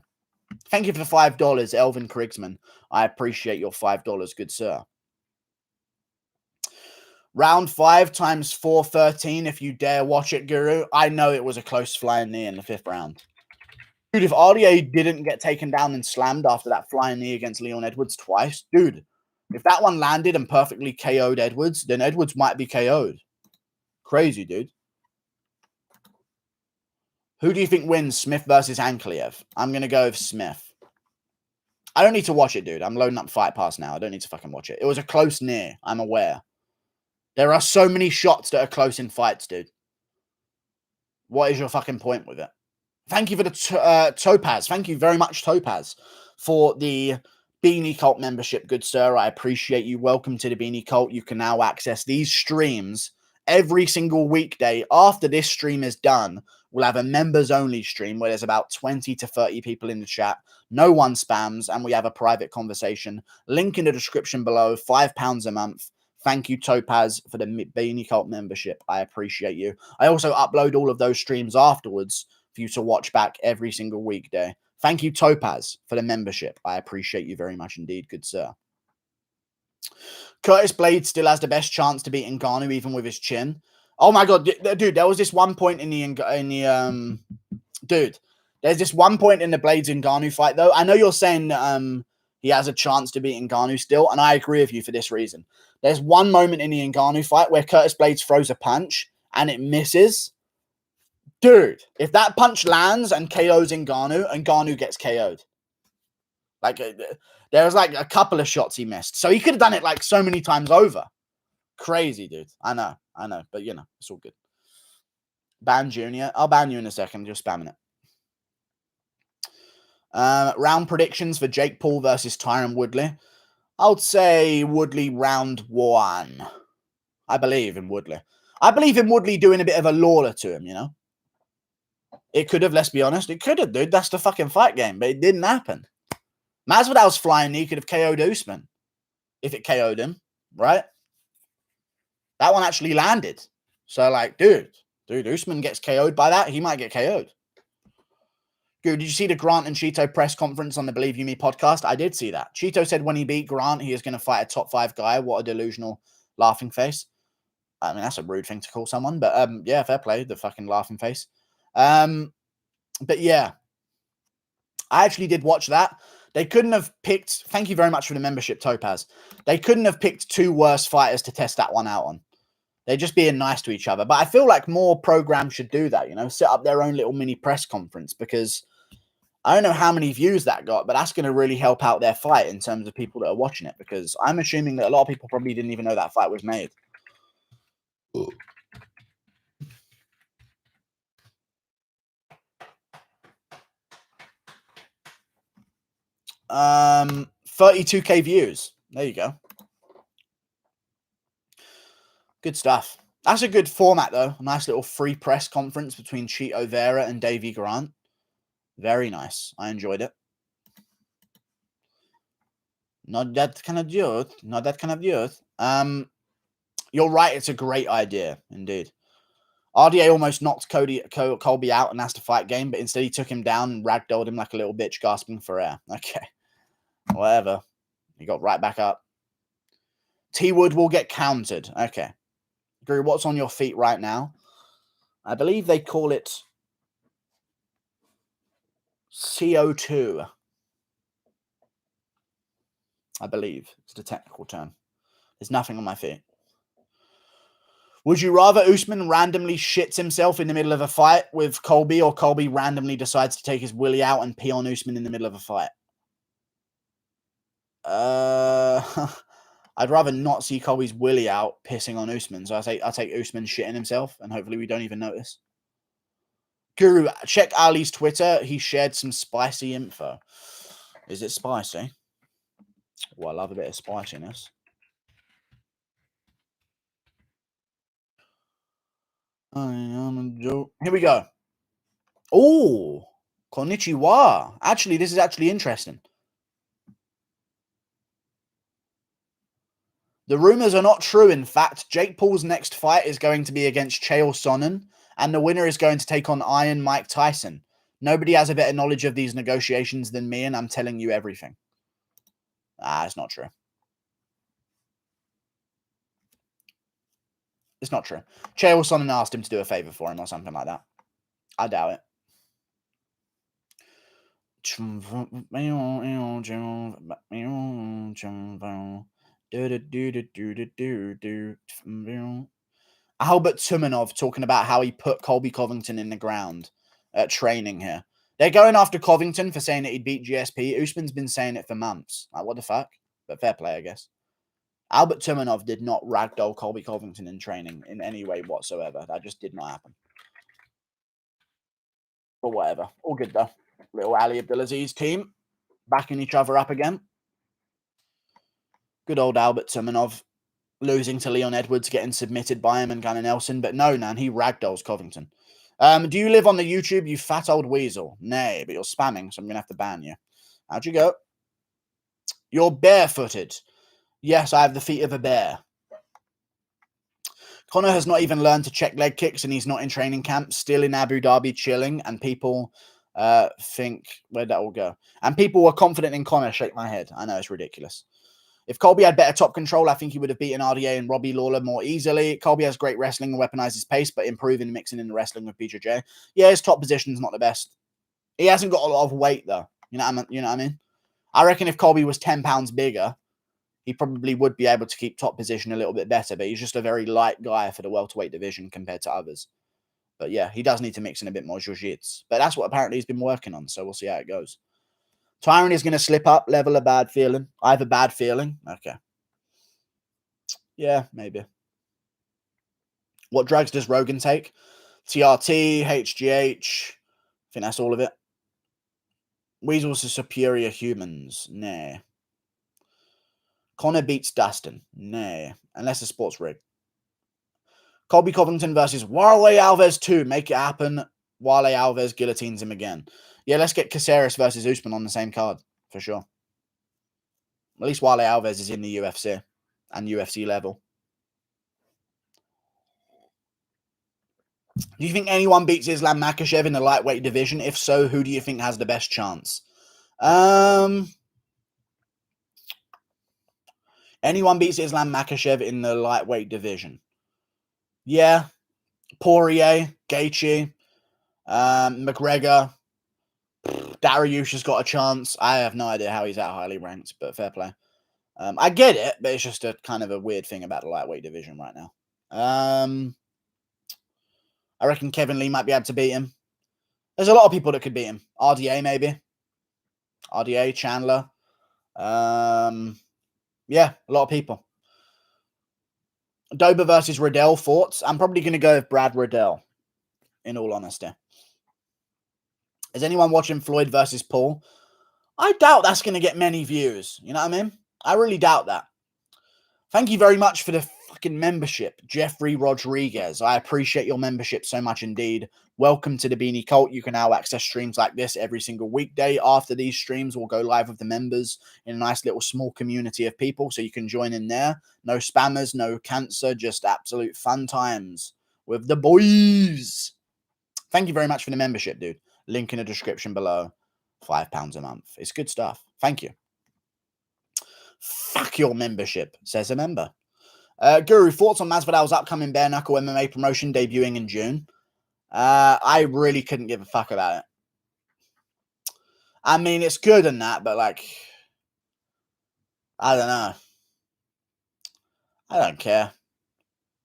Thank you for the $5, Elvin Krigsman. I appreciate your $5, good sir. Round 5 times 413, if you dare watch it, Guru. I know it was a close flying knee in the 5th round. Dude, if RDA didn't get taken down and slammed after that flying knee against Leon Edwards twice, dude, if that one landed and perfectly KO'd Edwards, then Edwards might be KO'd. Crazy, dude. Who do you think wins, Smith versus Ankalaev? I'm going to go with Smith. I don't need to watch it, dude. I'm loading up Fight Pass now. I don't need to fucking watch it. It was a close near. I'm aware. There are so many shots that are close in fights, dude. What is your fucking point with it? Thank you for the Topaz. Thank you very much, Topaz, for the Beanie Cult membership, good sir. I appreciate you. Welcome to the Beanie Cult. You can now access these streams every single weekday. After this stream is done, we'll have a members-only stream where there's about 20 to 30 people in the chat. No one spams, and we have a private conversation. Link in the description below. £5 a month. Thank you, Topaz, for the Beanie Cult membership. I appreciate you. I also upload all of those streams afterwards for you to watch back every single weekday. Thank you, Topaz, for the membership. I appreciate you very much indeed, good sir. Curtis Blades still has the best chance to beat Ngannou, even with his chin. Oh my god, dude! There was this one point dude. There's this one point in the Blades Ngannou fight, though. I know you're saying he has a chance to beat Ngannou still, and I agree with you for this reason. There's one moment in the Ngannou fight where Curtis Blades throws a punch and it misses. Dude, if that punch lands and KOs Ngannou, Ngannou gets KO'd. Like, there was like a couple of shots he missed. So he could have done it like so many times over. Crazy, dude. I know. But, you know, it's all good. Ban Junior. I'll ban you in a second. You're spamming it. Round predictions for Jake Paul versus Tyron Woodley. I would say Woodley round 1. I believe in Woodley. I believe in Woodley doing a bit of a Lawler to him, you know? It could have, let's be honest. It could have, dude. That's the fucking fight game. But it didn't happen. Masvidal's flying knee could have KO'd Usman. If it KO'd him, right? That one actually landed. So, like, dude, Usman gets KO'd by that. He might get KO'd. Dude, did you see the Grant and Cheeto press conference on the Believe You Me podcast? I did see that. Cheeto said when he beat Grant, he is going to fight a top 5 guy. What a delusional laughing face. I mean, that's a rude thing to call someone. But, yeah, fair play. The fucking laughing face. But, yeah. I actually did watch that. They couldn't have picked... Thank you very much for the membership, Topaz. They couldn't have picked 2 worse fighters to test that one out on. They're just being nice to each other. But I feel like more programs should do that, you know? Set up their own little mini press conference because I don't know how many views that got, but that's going to really help out their fight in terms of people that are watching it because I'm assuming that a lot of people probably didn't even know that fight was made. Ooh. 32K views. There you go. Good stuff. That's a good format, though. A nice little free press conference between Cheeto Vera and Davey Grant. Very nice. I enjoyed it. Not that kind of youth. Not that kind of youth. You're right. It's a great idea, indeed. RDA almost knocked Colby out and asked to fight game, but instead he took him down and ragdolled him like a little bitch, gasping for air. Okay. Whatever. He got right back up. T-Wood will get countered. Okay. Drew, what's on your feet right now? I believe they call it CO2. I believe it's the technical term. There's nothing on my feet. Would you rather Usman randomly shits himself in the middle of a fight with Colby or Colby randomly decides to take his willy out and pee on Usman in the middle of a fight? I'd rather not see Colby's willy out pissing on Usman. So I'll take Usman shitting himself and hopefully we don't even notice. Guru, check Ali's Twitter. He shared some spicy info. Is it spicy? Well, I love a bit of spiciness. I am a joke. Here we go. Oh, konnichiwa. Actually, this is actually interesting. The rumors are not true. In fact, Jake Paul's next fight is going to be against Chael Sonnen, and the winner is going to take on Iron Mike Tyson. Nobody has a better knowledge of these negotiations than me, and I'm telling you everything. It's not true. It's not true. Chael Sonnen asked him to do a favor for him or something like that. I doubt it. Albert Tumanov talking about how he put Colby Covington in the ground at training here. They're going after Covington for saying that he'd beat GSP. Usman's been saying it for months. Like, what the fuck? But fair play, I guess. Albert Tumanov did not ragdoll Colby Covington in training in any way whatsoever. That just did not happen. But whatever. All good, though. Little Ali Abdulaziz team backing each other up again. Good old Albert Tumanov losing to Leon Edwards, getting submitted by him and Gunnar Nelson. But no, man, he ragdolls Covington. Do you live on the YouTube, you fat old weasel? Nay, but you're spamming, so I'm going to have to ban you. How'd you go? You're barefooted. Yes, I have the feet of a bear. Conor has not even learned to check leg kicks, and he's not in training camp, still in Abu Dhabi chilling, and people think, where'd that all go? And people were confident in Conor. Shake my head. I know, it's ridiculous. If Colby had better top control, I think he would have beaten RDA and Robbie Lawler more easily. Colby has great wrestling and weaponizes pace, but improving mixing in the wrestling with BJJ. Yeah, his top position's not the best. He hasn't got a lot of weight, though. You know what I mean? I reckon if Colby was 10 pounds bigger, he probably would be able to keep top position a little bit better, but he's just a very light guy for the welterweight division compared to others. But yeah, he does need to mix in a bit more jiu-jitsu. But that's what apparently he's been working on, so we'll see how it goes. Tyron is going to slip up, level a bad feeling. I have a bad feeling. Okay. Yeah, maybe. What drugs does Rogan take? TRT, HGH. I think that's all of it. Weasels are superior humans. Nah. Conor beats Dustin. Nah. Unless the sport's rigged. Colby Covington versus Warley Alves 2. Make it happen. Warley Alves guillotines him again. Yeah, let's get Caceres versus Usman on the same card. For sure. At least Warley Alves is in the UFC. And UFC level. Do you think anyone beats Islam Makhachev in the lightweight division? If so, who do you think has the best chance? Anyone beats Islam Makhachev in the lightweight division? Yeah. Poirier, Gaethje, McGregor, Dariush has got a chance. I have no idea how he's that highly ranked, but fair play. I get it, but it's just a kind of a weird thing about the lightweight division right now. I reckon Kevin Lee might be able to beat him. There's a lot of people that could beat him. RDA, maybe. RDA, Chandler. Yeah, a lot of people. Dober versus Riddell, thoughts? I'm probably going to go with Brad Riddell, in all honesty. Is anyone watching Floyd versus Paul? I doubt that's going to get many views. You know what I mean? I really doubt that. Thank you very much for the fucking membership, Jeffrey Rodriguez. I appreciate your membership so much indeed. Welcome to the Beanie Cult. You can now access streams like this every single weekday. After these streams, we'll go live with the members in a nice little small community of people, so you can join in there. No spammers, no cancer, just absolute fun times with the boys. Thank you very much for the membership, dude. Link in the description below. £5 a month. It's good stuff. Thank you. Fuck your membership, says a member. Guru, thoughts on Masvidal's upcoming bare knuckle MMA promotion debuting in June? I really couldn't give a fuck about it. I mean, it's good and that, but like, I don't know. I don't care.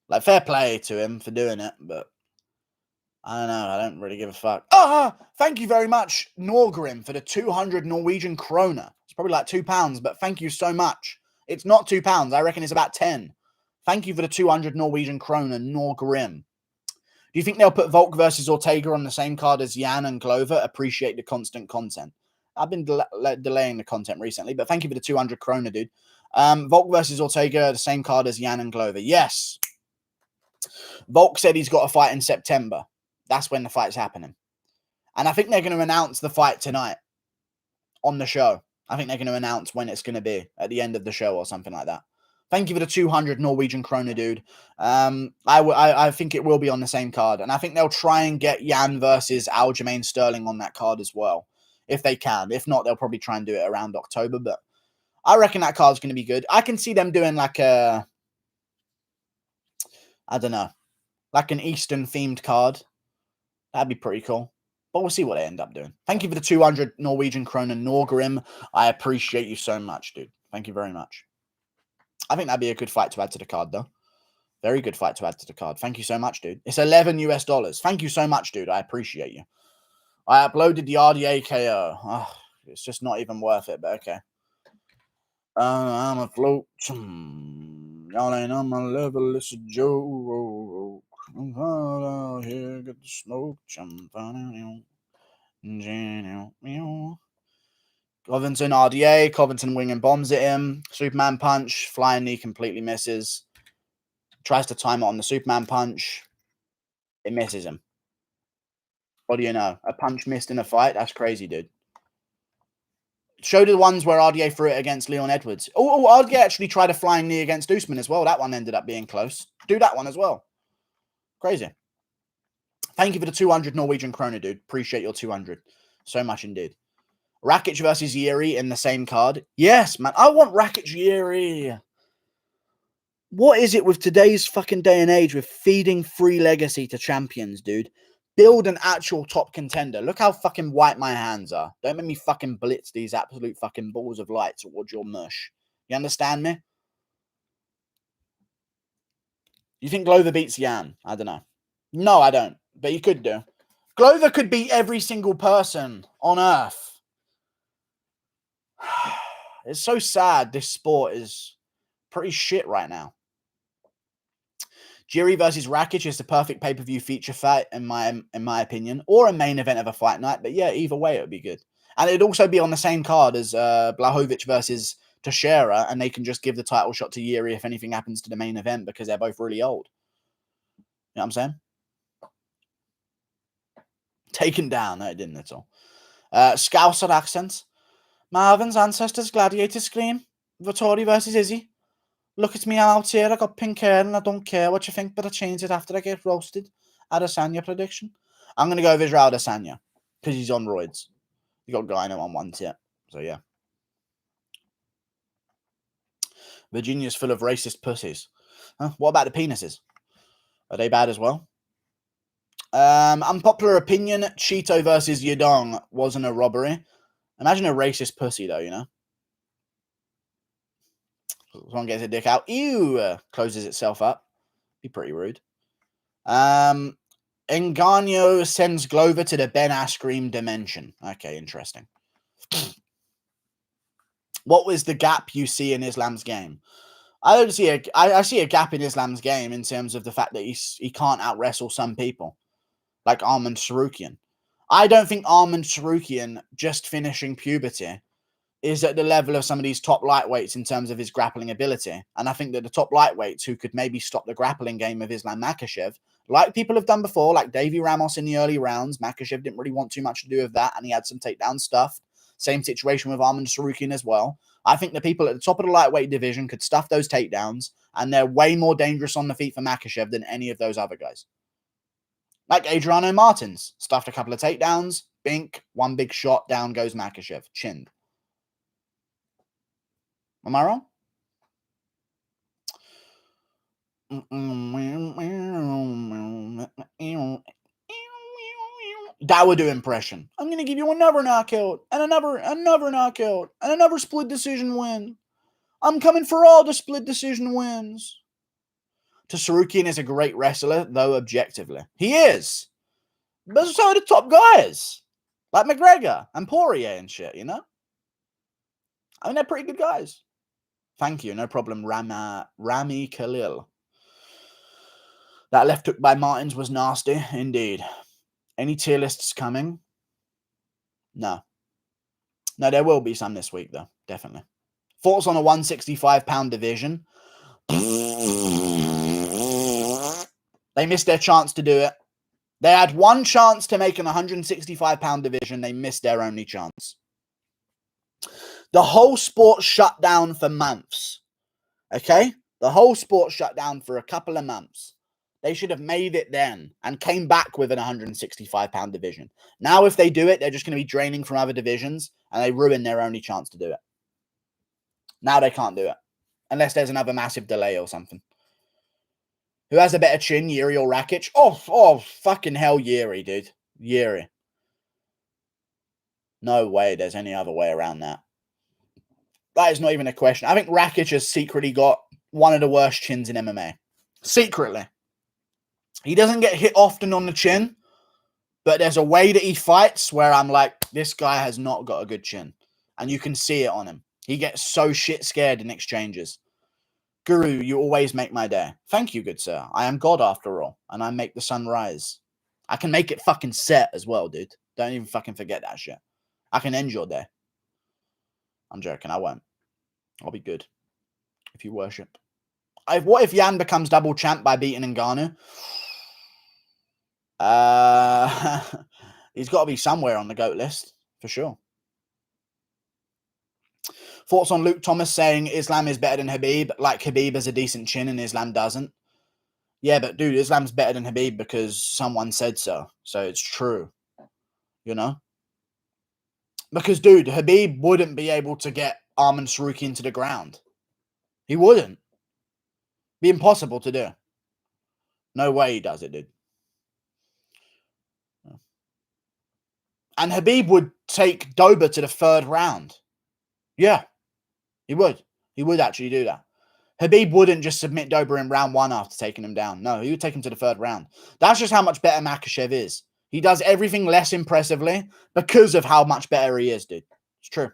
Like, fair play to him for doing it, but I don't know. I don't really give a fuck. Thank you very much, Norgrim, for the 200 Norwegian kroner. It's probably like £2, but thank you so much. It's not £2. I reckon it's about 10. Thank you for the 200 Norwegian kroner, Norgrim. Do you think they'll put Volk versus Ortega on the same card as Yan and Glover? Appreciate the constant content. I've been delaying the content recently, but thank you for the 200 krona, dude. Volk versus Ortega, the same card as Yan and Glover. Yes. Volk said he's got a fight in September. That's when the fight's happening. And I think they're going to announce the fight tonight on the show. I think they're going to announce when it's going to be at the end of the show or something like that. Thank you for the 200 Norwegian krona, dude. I think it will be on the same card. And I think they'll try and get Yan versus Aljamain Sterling on that card as well, if they can. If not, they'll probably try and do it around October. But I reckon that card's going to be good. I can see them doing like a, I don't know, like an Eastern-themed card. That'd be pretty cool. But we'll see what they end up doing. Thank you for the 200 Norwegian krona, Norgrim. I appreciate you so much, dude. Thank you very much. I think that'd be a good fight to add to the card, though. Very good fight to add to the card. Thank you so much, dude. It's $11 US. Thank you so much, dude. I appreciate you. I uploaded the RDA KO. Oh, it's just not even worth it, but okay. I'm afloat. Y'all ain't on my level. It's a joke. I'm out here, get the smoke. Covington RDA. Covington wing and bombs at him. Superman punch. Flying knee completely misses. Tries to time it on the Superman punch. It misses him. What do you know? A punch missed in a fight? That's crazy, dude. Show the ones where RDA threw it against Leon Edwards. Oh, RDA actually tried a flying knee against Usman as well. That one ended up being close. Do that one as well. Crazy. Thank you for the 200 Norwegian krona, dude. Appreciate your 200. So much indeed. Rakic versus Yuri in the same card. Yes, man. I want Rakic Yuri. What is it with today's fucking day and age with feeding free legacy to champions, dude? Build an actual top contender. Look how fucking white my hands are. Don't make me fucking blitz these absolute fucking balls of light towards your mush. You understand me? You think Glover beats Yan? I don't know. No, I don't. But he could do. Glover could beat every single person on Earth. It's so sad. This sport is pretty shit right now. Jiri versus Rakic is the perfect pay-per-view feature fight, in my opinion, or a main event of a fight night. But yeah, either way, it would be good. And it'd also be on the same card as Blachowicz versus Teixeira, and they can just give the title shot to Jiri if anything happens to the main event because they're both really old. You know what I'm saying? Taken down. No, it didn't at all. Scouser accents. Marvin's ancestors gladiators scream. Vittori versus Izzy. Look at me, I'm out here. I got pink hair and I don't care what you think, but I change it after I get roasted. Adesanya prediction. I'm going to go with Israel Adesanya because he's on roids. You got Gyno on one tip. So, yeah. Virginia's full of racist pussies. Huh? What about the penises? Are they bad as well? Unpopular opinion, Cheeto versus Yadong wasn't a robbery. Imagine a racist pussy, though, you know? Someone gets a dick out. Ew! Closes itself up. Be pretty rude. Engaño sends Glover to the Ben Askren dimension. Okay, interesting. What was the gap you see in Islam's game? I don't see I see a gap in Islam's game in terms of the fact that he can't out-wrestle some people, like Arman Sarukian. I don't think Arman Sarukian, just finishing puberty, is at the level of some of these top lightweights in terms of his grappling ability. And I think that the top lightweights who could maybe stop the grappling game of Islam Makhachev, like people have done before, like Davy Ramos in the early rounds, Makhachev didn't really want too much to do with that, and he had some takedown stuff. Same situation with Arman Sarukian as well. I think the people at the top of the lightweight division could stuff those takedowns, and they're way more dangerous on the feet for Makhachev than any of those other guys. Like Adriano Martins, stuffed a couple of takedowns, bink, one big shot, down goes Makhachev, chinned. Am I wrong? That would do impression. I'm going to give you another knockout, and another knockout, and another split decision win. I'm coming for all the split decision wins. Sarukian is a great wrestler, though objectively. He is. But so are the top guys. Like McGregor and Poirier and shit, you know? I mean, they're pretty good guys. Thank you. No problem, Rami Khalil. That left hook by Martins was nasty, indeed. Any tier lists coming? No. No, there will be some this week, though. Definitely. Thoughts on a 165-pound division? They missed their chance to do it. They had one chance to make an 165-pound division. They missed their only chance. The whole sport shut down for months. Okay? The whole sport shut down for a couple of months. They should have made it then and came back with an 165-pound division. Now, if they do it, they're just going to be draining from other divisions, and they ruin their only chance to do it. Now they can't do it. Unless there's another massive delay or something. Who has a better chin, Yuri or Rakic? Oh, fucking hell, Yuri, dude. Yuri. No way there's any other way around that. That is not even a question. I think Rakic has secretly got one of the worst chins in MMA. Secretly. He doesn't get hit often on the chin, but there's a way that he fights where I'm like, this guy has not got a good chin. And you can see it on him. He gets so shit scared in exchanges. Guru, you always make my day. Thank you, good sir. I am God after all, and I make the sun rise. I can make it fucking set as well, dude. Don't even fucking forget that shit. I can end your day. I'm joking, I won't. I'll be good. If you worship. What if Yan becomes double champ by beating Ngannou? He's got to be somewhere on the GOAT list, for sure. Thoughts on Luke Thomas saying Islam is better than Khabib, like Khabib has a decent chin and Islam doesn't? Yeah, but dude, Islam's better than Khabib because someone said so. So it's true. You know? Because, dude, Khabib wouldn't be able to get Rozenstruik into the ground. He wouldn't. Be impossible to do. No way he does it, dude. And Khabib would take Dober to the third round. Yeah, he would. He would actually do that. Khabib wouldn't just submit Dober in round one after taking him down. No, he would take him to the third round. That's just how much better Makhachev is. He does everything less impressively because of how much better he is, dude. It's true.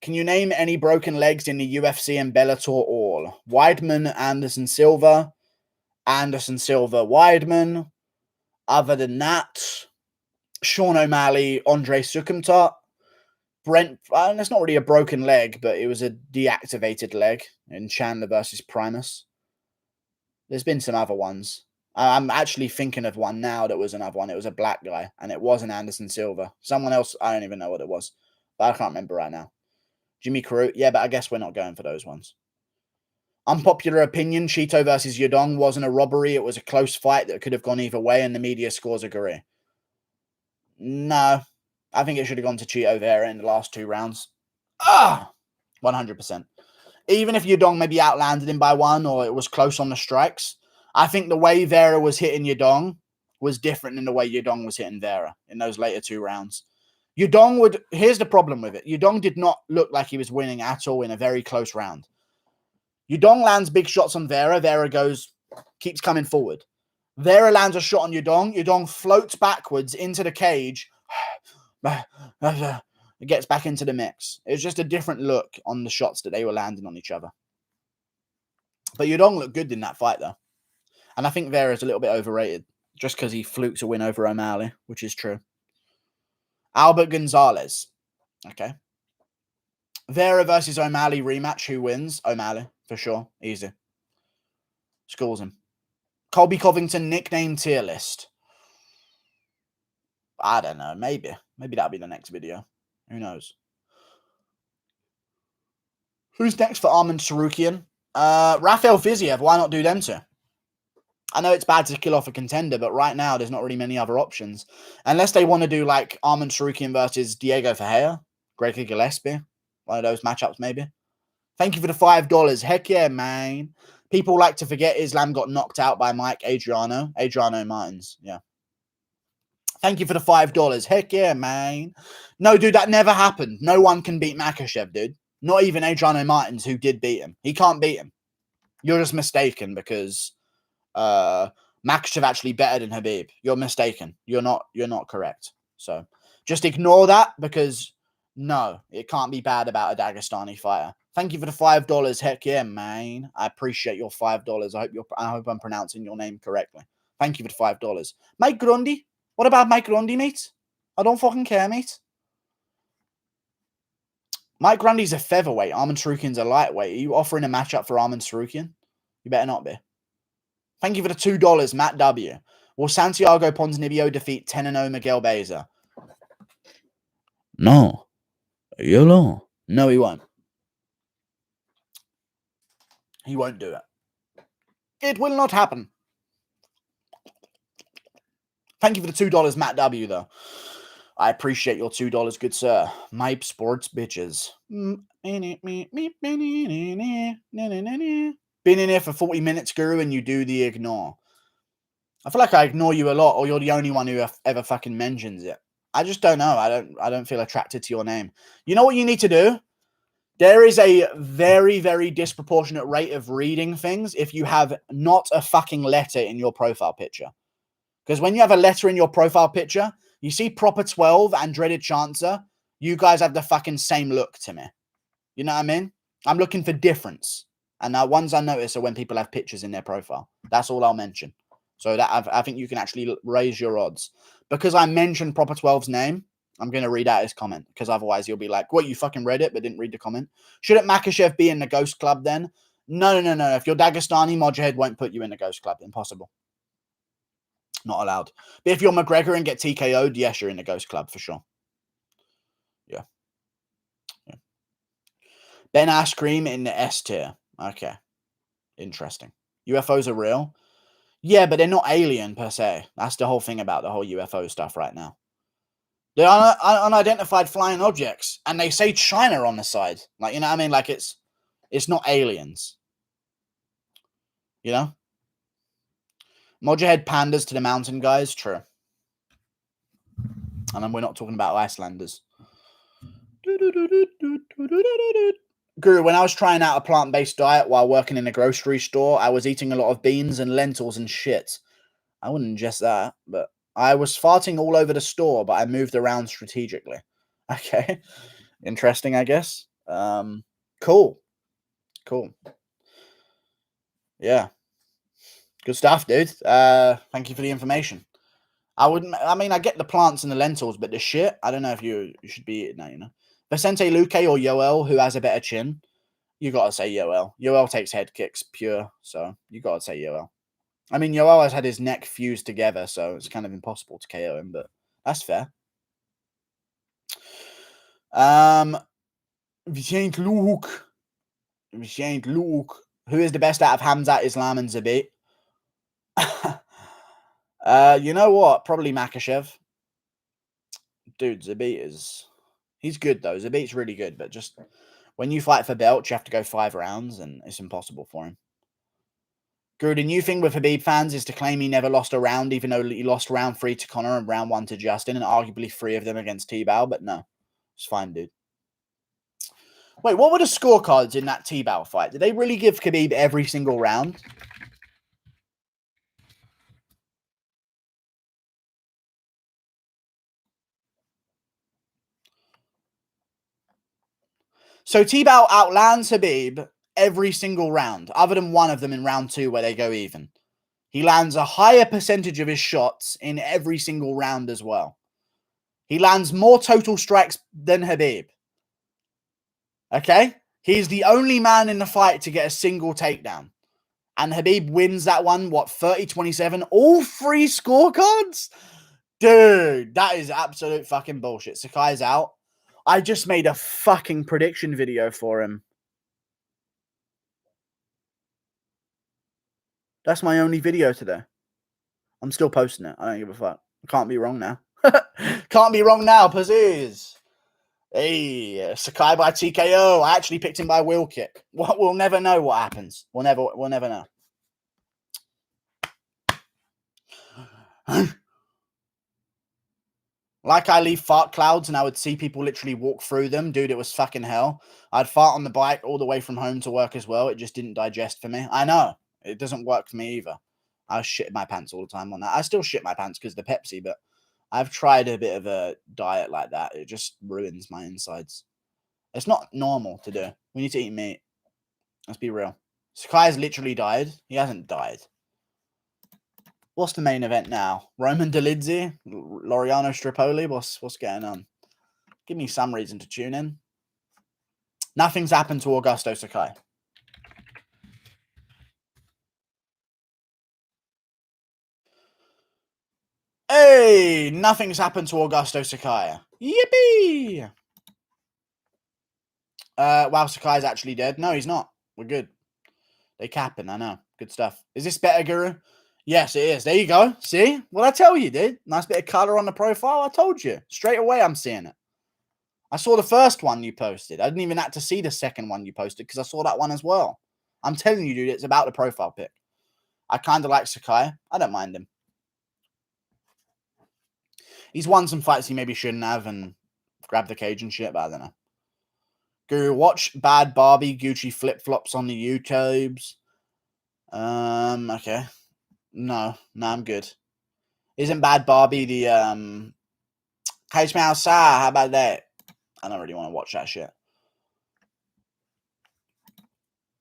Can you name any broken legs in the UFC and Bellator all? Weidman, Anderson Silva, Weidman. Other than that, Sean O'Malley, Andre Sukumtar. Brent, that's not really a broken leg, but it was a deactivated leg in Chandler versus Primus. There's been some other ones. I'm actually thinking of one now that was another one. It was a black guy, and it wasn't Anderson Silva. Someone else, I don't even know what it was, but I can't remember right now. Jimmy Carew, yeah, but I guess we're not going for those ones. Unpopular opinion, Cheeto versus Yadong wasn't a robbery. It was a close fight that could have gone either way, and the media scores agree. No, I think it should have gone to Cheeto Vera in the last 2 rounds. 100%. Even if Yadong maybe outlanded him by 1 or it was close on the strikes, I think the way Vera was hitting Yadong was different than the way Yadong was hitting Vera in those later 2 rounds. Yadong would... Here's the problem with it. Yadong did not look like he was winning at all in a very close round. Yadong lands big shots on Vera. Vera keeps coming forward. Vera lands a shot on Yadong. Yadong floats backwards into the cage. It gets back into the mix. It was just a different look on the shots that they were landing on each other. But Yadong looked good in that fight, though. And I think Vera's a little bit overrated just because he fluked a win over O'Malley, which is true. Albert Gonzalez. Okay. Vera versus O'Malley rematch. Who wins? O'Malley, for sure. Easy. Scores him. Colby Covington nickname tier list. I don't know. Maybe. Maybe that'll be the next video. Who knows? Who's next for Arman Sarukian? Rafael Fiziev. Why not do them two? I know it's bad to kill off a contender, but right now there's not really many other options. Unless they want to do like Arman Sarukian versus Diego Ferreira, Gregor Gillespie. One of those matchups, maybe. Thank you for the $5. Heck yeah, man. People like to forget Islam got knocked out by Mike Adriano Martins. Yeah. Thank you for the $5. Heck yeah, man. No, dude, that never happened. No one can beat Makhachev, dude. Not even Adriano Martins, who did beat him. He can't beat him. You're just mistaken because Makhachev actually better than Khabib. You're mistaken. You're not correct. So just ignore that because no, it can't be bad about a Dagestani fighter. Thank you for the $5. Heck yeah, man. I appreciate your $5. I hope I'm pronouncing your name correctly. Thank you for the $5. Mike Grundy. What about Mike Grundy, mate? I don't fucking care, mate. Mike Grundy's a featherweight. Rozenstruik's a lightweight. Are you offering a matchup for Rozenstruik? You better not be. Thank you for the $2, Matt W. Will Santiago Ponzinibbio defeat 10-0 Miguel Beza? No. YOLO. No, he won't. He won't do it. It will not happen. Thank you for the $2, Matt W, though. I appreciate your $2, good sir. Mype Sports Bitches. Been in here for 40 minutes, Guru, and you do the ignore. I feel like I ignore you a lot, or you're the only one who ever fucking mentions it. I just don't know. I don't feel attracted to your name. You know what you need to do? There is a very, very disproportionate rate of reading things if you have not a fucking letter in your profile picture. Because when you have a letter in your profile picture, you see Proper 12 and Dreaded Chancer, you guys have the fucking same look to me. You know what I mean? I'm looking for difference. And ones I notice are when people have pictures in their profile. That's all I'll mention. So that I think you can actually raise your odds. Because I mentioned Proper 12's name, I'm going to read out his comment. Because otherwise you'll be like, what, you fucking read it but didn't read the comment? Shouldn't Makhachev be in the Ghost Club then? No. If you're Dagestani, Mojahed won't put you in the Ghost Club. Impossible. Not allowed. But if you're McGregor and get TKO'd, yes, you're in the Ghost Club for sure. Yeah. Ben Ash Cream in the S tier. Okay. Interesting. UFOs are real? Yeah, but they're not alien per se. That's the whole thing about the whole UFO stuff right now. They're unidentified flying objects, and they say China on the side. Like, you know what I mean? Like, it's not aliens. You know? Mojahed panders to the mountain guys? True. And then we're not talking about Icelanders. Guru, when I was trying out a plant-based diet while working in a grocery store, I was eating a lot of beans and lentils and shit. I wouldn't ingest that, but I was farting all over the store, but I moved around strategically. Okay. Interesting, I guess. Cool. Yeah. Good stuff, dude. Thank you for the information. I mean, I get the plants and the lentils, but the shit, I don't know if you should be eating that, you know. Vicente Luque or Yoel, who has a better chin? You gotta say Yoel. Yoel takes head kicks pure, so you gotta say Yoel. I mean, Yoel has had his neck fused together, so it's kind of impossible to KO him, but that's fair. Vicente Luque. Who is the best out of Hamzat, Islam, and Zabit? You know what? Probably Makhachev. Dude, Zabit he's good though. Zabit's really good, but just when you fight for belts, you have to go 5 rounds, and it's impossible for him. Guru, the new thing with Khabib fans is to claim he never lost a round, even though he lost round 3 to Conor and round 1 to Justin, and arguably 3 of them against T-Bow, but no. It's fine, dude. Wait, what were the scorecards in that T-Bow fight? Did they really give Khabib every single round? So T-Bow outlands Khabib every single round, other than one of them in round 2 where they go even. He lands a higher percentage of his shots in every single round as well. He lands more total strikes than Khabib. Okay? He's the only man in the fight to get a single takedown. And Khabib wins that one, 30-27? All 3 scorecards? Dude, that is absolute fucking bullshit. Sakai's out. I just made a fucking prediction video for him. That's my only video today. I'm still posting it. I don't give a fuck. Can't be wrong now. Can't be wrong now, pussies. Hey, Sakai by TKO. I actually picked him by wheel kick. We'll never know what happens. We'll never know. Like I leave fart clouds and I would see people literally walk through them. Dude, it was fucking hell. I'd fart on the bike all the way from home to work as well. It just didn't digest for me. I know. It doesn't work for me either. I shit my pants all the time on that. I still shit my pants because of the Pepsi, but I've tried a bit of a diet like that. It just ruins my insides. It's not normal to do. We need to eat meat. Let's be real. Sakai's literally died. He hasn't died. What's the main event now? Roman Dolidze? Laureano Stripoli? What's going on? Give me some reason to tune in. Nothing's happened to Augusto Sakai. Hey, nothing's happened to Augusto Sakai. Yippee! Wow, Sakai's actually dead. No, he's not. We're good. They capping, I know. Good stuff. Is this better, Guru? Yes, it is. There you go. See? What I tell you, dude? Nice bit of color on the profile. I told you. Straight away, I'm seeing it. I saw the first one you posted. I didn't even have to see the second one you posted because I saw that one as well. I'm telling you, dude, it's about the profile pic. I kind of like Sakai. I don't mind him. He's won some fights he maybe shouldn't have and grabbed the cage and shit, but I don't know. Guru, watch Bad Barbie Gucci flip-flops on the YouTubes. Okay. No, I'm good. Isn't Bad Barbie the Catch Me Outside? How about that? I don't really want to watch that shit.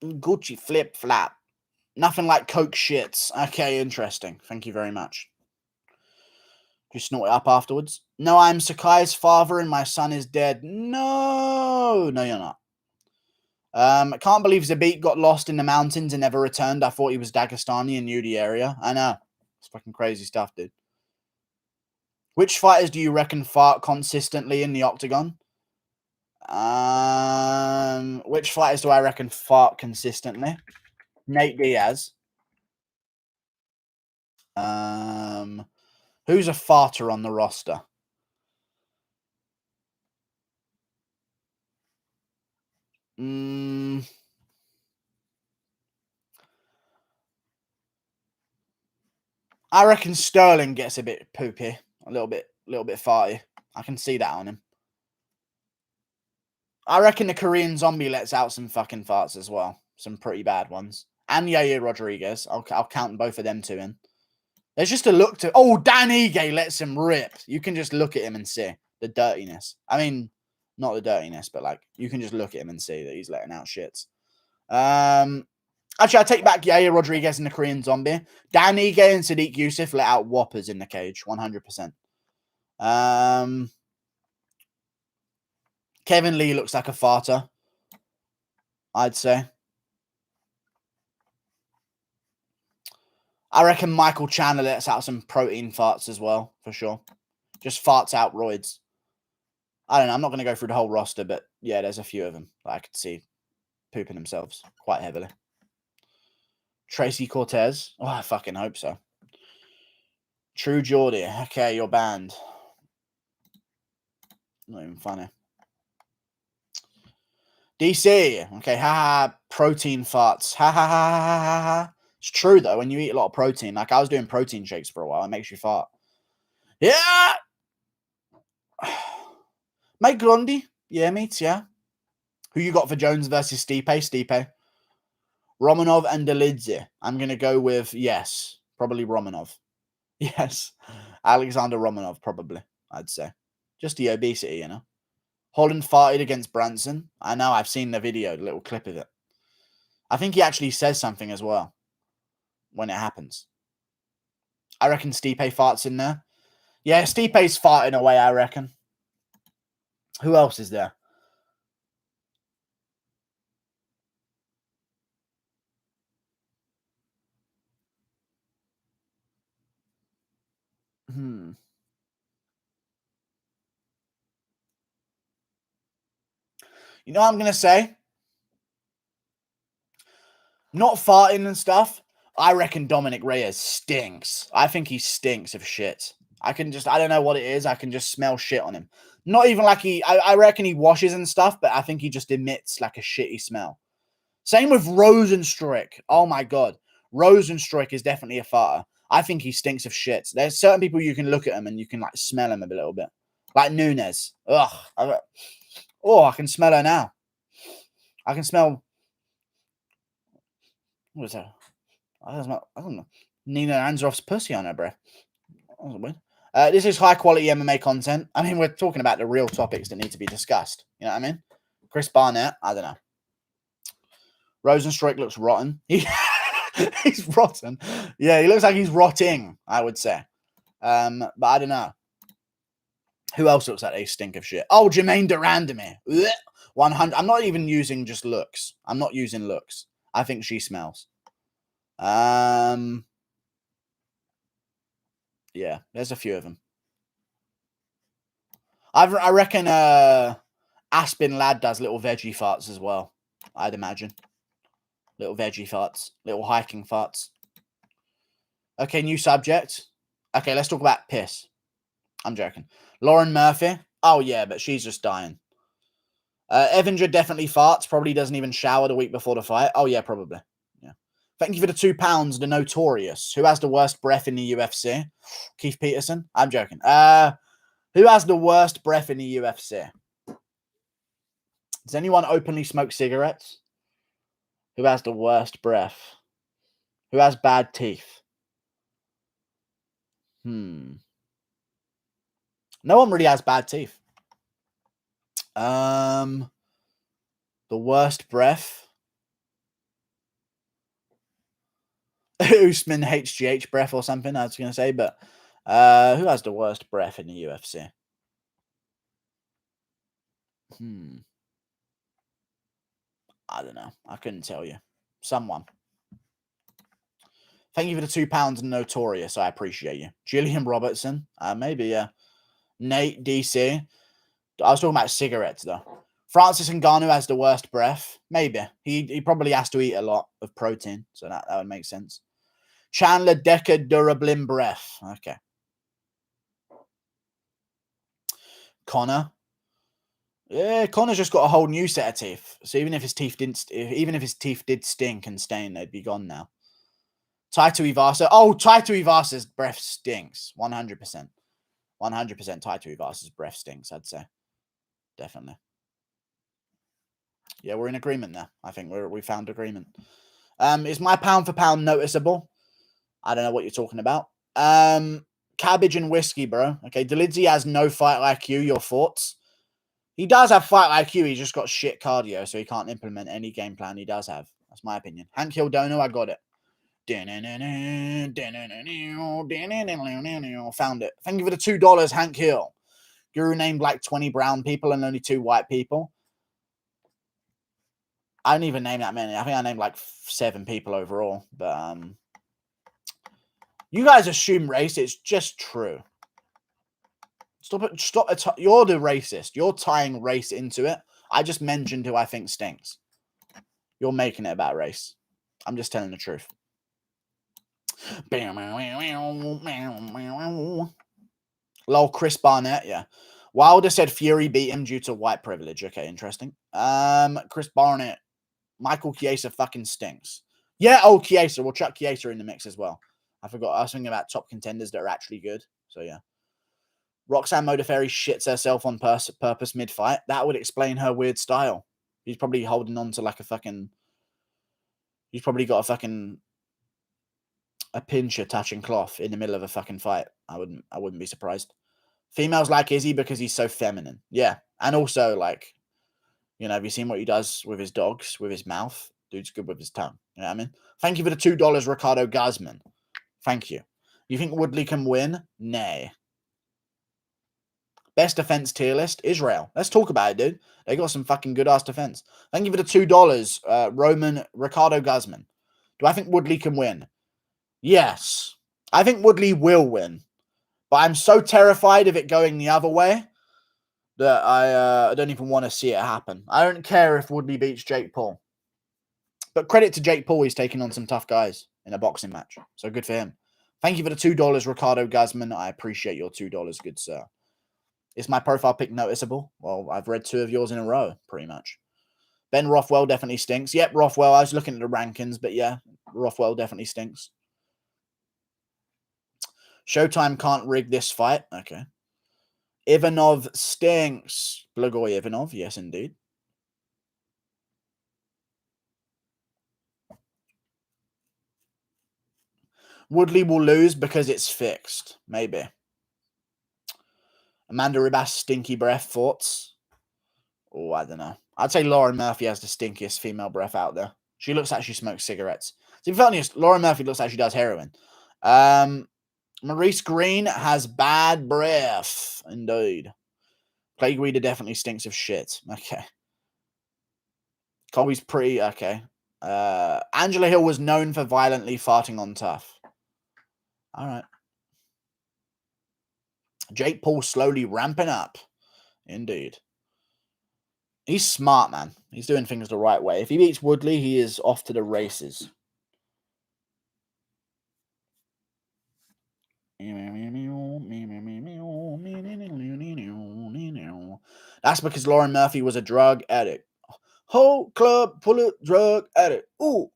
Gucci flip-flop. Nothing like Coke shits. Okay, interesting. Thank you very much. You snort it up afterwards. No, I'm Sakai's father and my son is dead. No, you're not. I can't believe Zabit got lost in the mountains and never returned. I thought he was Dagestani and knew the area. I know. It's fucking crazy stuff, dude. Which fighters do you reckon fart consistently in the octagon? Which fighters do I reckon fart consistently? Nate Diaz. Who's a farter on the roster? I reckon Sterling gets a bit poopy, a little bit farty. I can see that on him. I reckon the Korean Zombie lets out some fucking farts as well, some pretty bad ones. And Yair Rodriguez, I'll count both of them two in. There's just a look to. Oh, Dan Ige lets him rip. You can just look at him and see the dirtiness. I mean, not the dirtiness, but like you can just look at him and see that he's letting out shits. Actually, I take back Yair Rodriguez and the Korean Zombie. Dan Ige and Sadiq Youssef let out whoppers in the cage, 100%. Kevin Lee looks like a farter, I'd say. I reckon Michael Chandler lets out some protein farts as well, for sure. Just farts out roids. I don't know. I'm not going to go through the whole roster, but yeah, there's a few of them that I could see pooping themselves quite heavily. Tracy Cortez. Oh, I fucking hope so. True Geordie. Okay, you're banned. Not even funny. DC. Okay, haha. Protein farts. Ha ha ha ha ha ha. It's true though. When you eat a lot of protein, like I was doing protein shakes for a while, it makes you fart. Yeah. Mike Grundy. Yeah, mates. Yeah. Who you got for Jones versus Stipe? Stipe. Romanov and Dolidze. I'm gonna go with yes, probably Romanov. Yes, Alexander Romanov, probably. I'd say just the obesity, you know. Holland farted against Branson. I know. I've seen the video, the little clip of it. I think he actually says something as well when it happens. I reckon Stipe farts in there. Yeah, Stipe's farting away, I reckon. Who else is there? You know what I'm going to say? Not farting and stuff. I reckon Dominic Reyes stinks. I think he stinks of shit. I don't know what it is. I can just smell shit on him. Not even like I reckon he washes and stuff, but I think he just emits like a shitty smell. Same with Rozenstruik. Oh my God. Rozenstruik is definitely a farter. I think he stinks of shit. There's certain people you can look at him and you can like smell him a little bit. Like Nunes. Ugh. I can smell her now. I can smell. What is that? I don't know. Nina Ansaroff's pussy on her breath. That was weird. This is high quality MMA content. I mean, we're talking about the real topics that need to be discussed. You know what I mean? Chris Barnett, I don't know. Rozenstruik looks rotten. He's rotten. Yeah, he looks like he's rotting, I would say. But I don't know. Who else looks like they stink of shit? Oh, Jermaine Durandamy. 100. I'm not even using just looks. I'm not using looks. I think she smells. Yeah, there's a few of them. I reckon Aspen Lad does little veggie farts as well. I'd imagine. Little veggie farts. Little hiking farts. Okay, new subject. Okay, let's talk about piss. I'm joking. Lauren Murphy. Oh, yeah, but she's just dying. Evanger definitely farts. Probably doesn't even shower the week before the fight. Oh, yeah, probably. Yeah. Thank you for the £2. The Notorious. Who has the worst breath in the UFC? Keith Peterson? I'm joking. Who has the worst breath in the UFC? Does anyone openly smoke cigarettes? Who has the worst breath? Who has bad teeth? No one really has bad teeth. The worst breath. Usman HGH breath or something, I was going to say, but who has the worst breath in the UFC? I don't know. I couldn't tell you. Someone. Thank you for the £2 and Notorious. I appreciate you. Gillian Robertson. Maybe, yeah. Nate DC. I was talking about cigarettes, though. Francis Ngannou has the worst breath. Maybe. He probably has to eat a lot of protein, so that would make sense. Chandler Decker Durablin breath. Okay. Connor. Yeah, Connor's just got a whole new set of teeth. So even if his teeth did stink and stain, they'd be gone now. Taito Ivasa. Oh, Taito Ivasa's breath stinks. 100%. 100% Taito Ivasa's breath stinks, I'd say. Definitely. Yeah, we're in agreement there. I think we found agreement. Is my pound for pound noticeable? I don't know what you're talking about. Cabbage and whiskey, bro. Okay, Delidzi has no fight IQ. Your thoughts? He does have fight IQ. He's just got shit cardio, so he can't implement any game plan he does have. That's my opinion. Hank Hildono, I got it. Found it. Thank you for the $2, Hank Hill. Guru named like 20 brown people and only 2 white people. I didn't even name that many. I think I named like 7 people overall. But you guys assume race. It's just true. Stop it. Stop it. You're the racist. You're tying race into it. I just mentioned who I think stinks. You're making it about race. I'm just telling the truth. Lol, Chris Barnett, yeah. Wilder said Fury beat him due to white privilege. Okay, interesting. Chris Barnett. Michael Chiesa fucking stinks. Yeah, oh, Chiesa. We'll chuck Chiesa in the mix as well. I forgot. I was thinking about top contenders that are actually good. So, yeah. Roxanne Modafferi shits herself on purpose mid-fight. That would explain her weird style. He's probably holding on to like a fucking... He's probably got a fucking... a pincher touching cloth in the middle of a fucking fight. I wouldn't be surprised. Females like Izzy because he's so feminine. Yeah. And also, like... You know, have you seen what he does with his dogs, with his mouth? Dude's good with his tongue. You know what I mean? Thank you for the $2, Ricardo Guzman. Thank you. You think Woodley can win? Nay. Best defense tier list? Israel. Let's talk about it, dude. They got some fucking good-ass defense. Thank you for the $2, Ricardo Guzman. Do I think Woodley can win? Yes. I think Woodley will win. But I'm so terrified of it going the other way that I don't even want to see it happen. I don't care if Woodley beats Jake Paul. But credit to Jake Paul, he's taking on some tough guys in a boxing match. So good for him. Thank you for the $2, Ricardo Guzman. I appreciate your $2, good sir. Is my profile pic noticeable? Well, I've read 2 of yours in a row, pretty much. Ben Rothwell definitely stinks. Yep, Rothwell. I was looking at the rankings, but yeah, Rothwell definitely stinks. Showtime can't rig this fight. Okay. Ivanov stinks. Blagoy Ivanov. Yes, indeed. Woodley will lose because it's fixed. Maybe. Amanda Ribas, stinky breath thoughts. Oh, I don't know. I'd say Lauren Murphy has the stinkiest female breath out there. She looks like she smokes cigarettes. To be honest, Lauren Murphy looks like she does heroin. Maurice Green has bad breath. Indeed. Plague Reader definitely stinks of shit. Okay. Colby's pretty... Okay. Angela Hill was known for violently farting on Tough. All right. Jake Paul slowly ramping up. Indeed. He's smart, man. He's doing things the right way. If he beats Woodley, he is off to the races. That's because Lauren Murphy was a drug addict. Whole club full of drug addict. Ooh.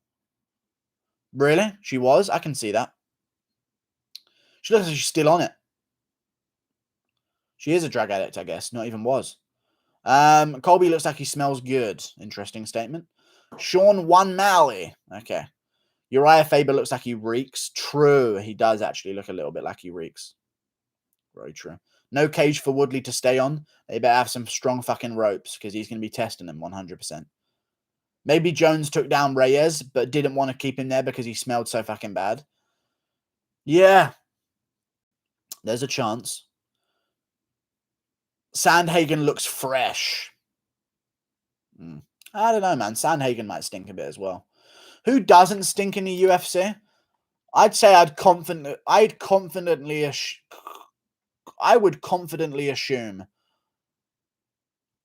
Really? She was? I can see that. She looks like she's still on it. She is a drug addict, I guess. Not even was. Colby looks like he smells good. Interesting statement. Sean One Malley. Okay. Uriah Faber looks like he reeks. True. He does actually look a little bit like he reeks. Very true. No cage for Woodley to stay on. They better have some strong fucking ropes because he's going to be testing them 100%. Maybe Jones took down Reyes but didn't want to keep him there because he smelled so fucking bad. Yeah. There's a chance. Sandhagen looks fresh. I don't know, man. Sandhagen might stink a bit as well. Who doesn't stink in the UFC? I'd say I would confidently assume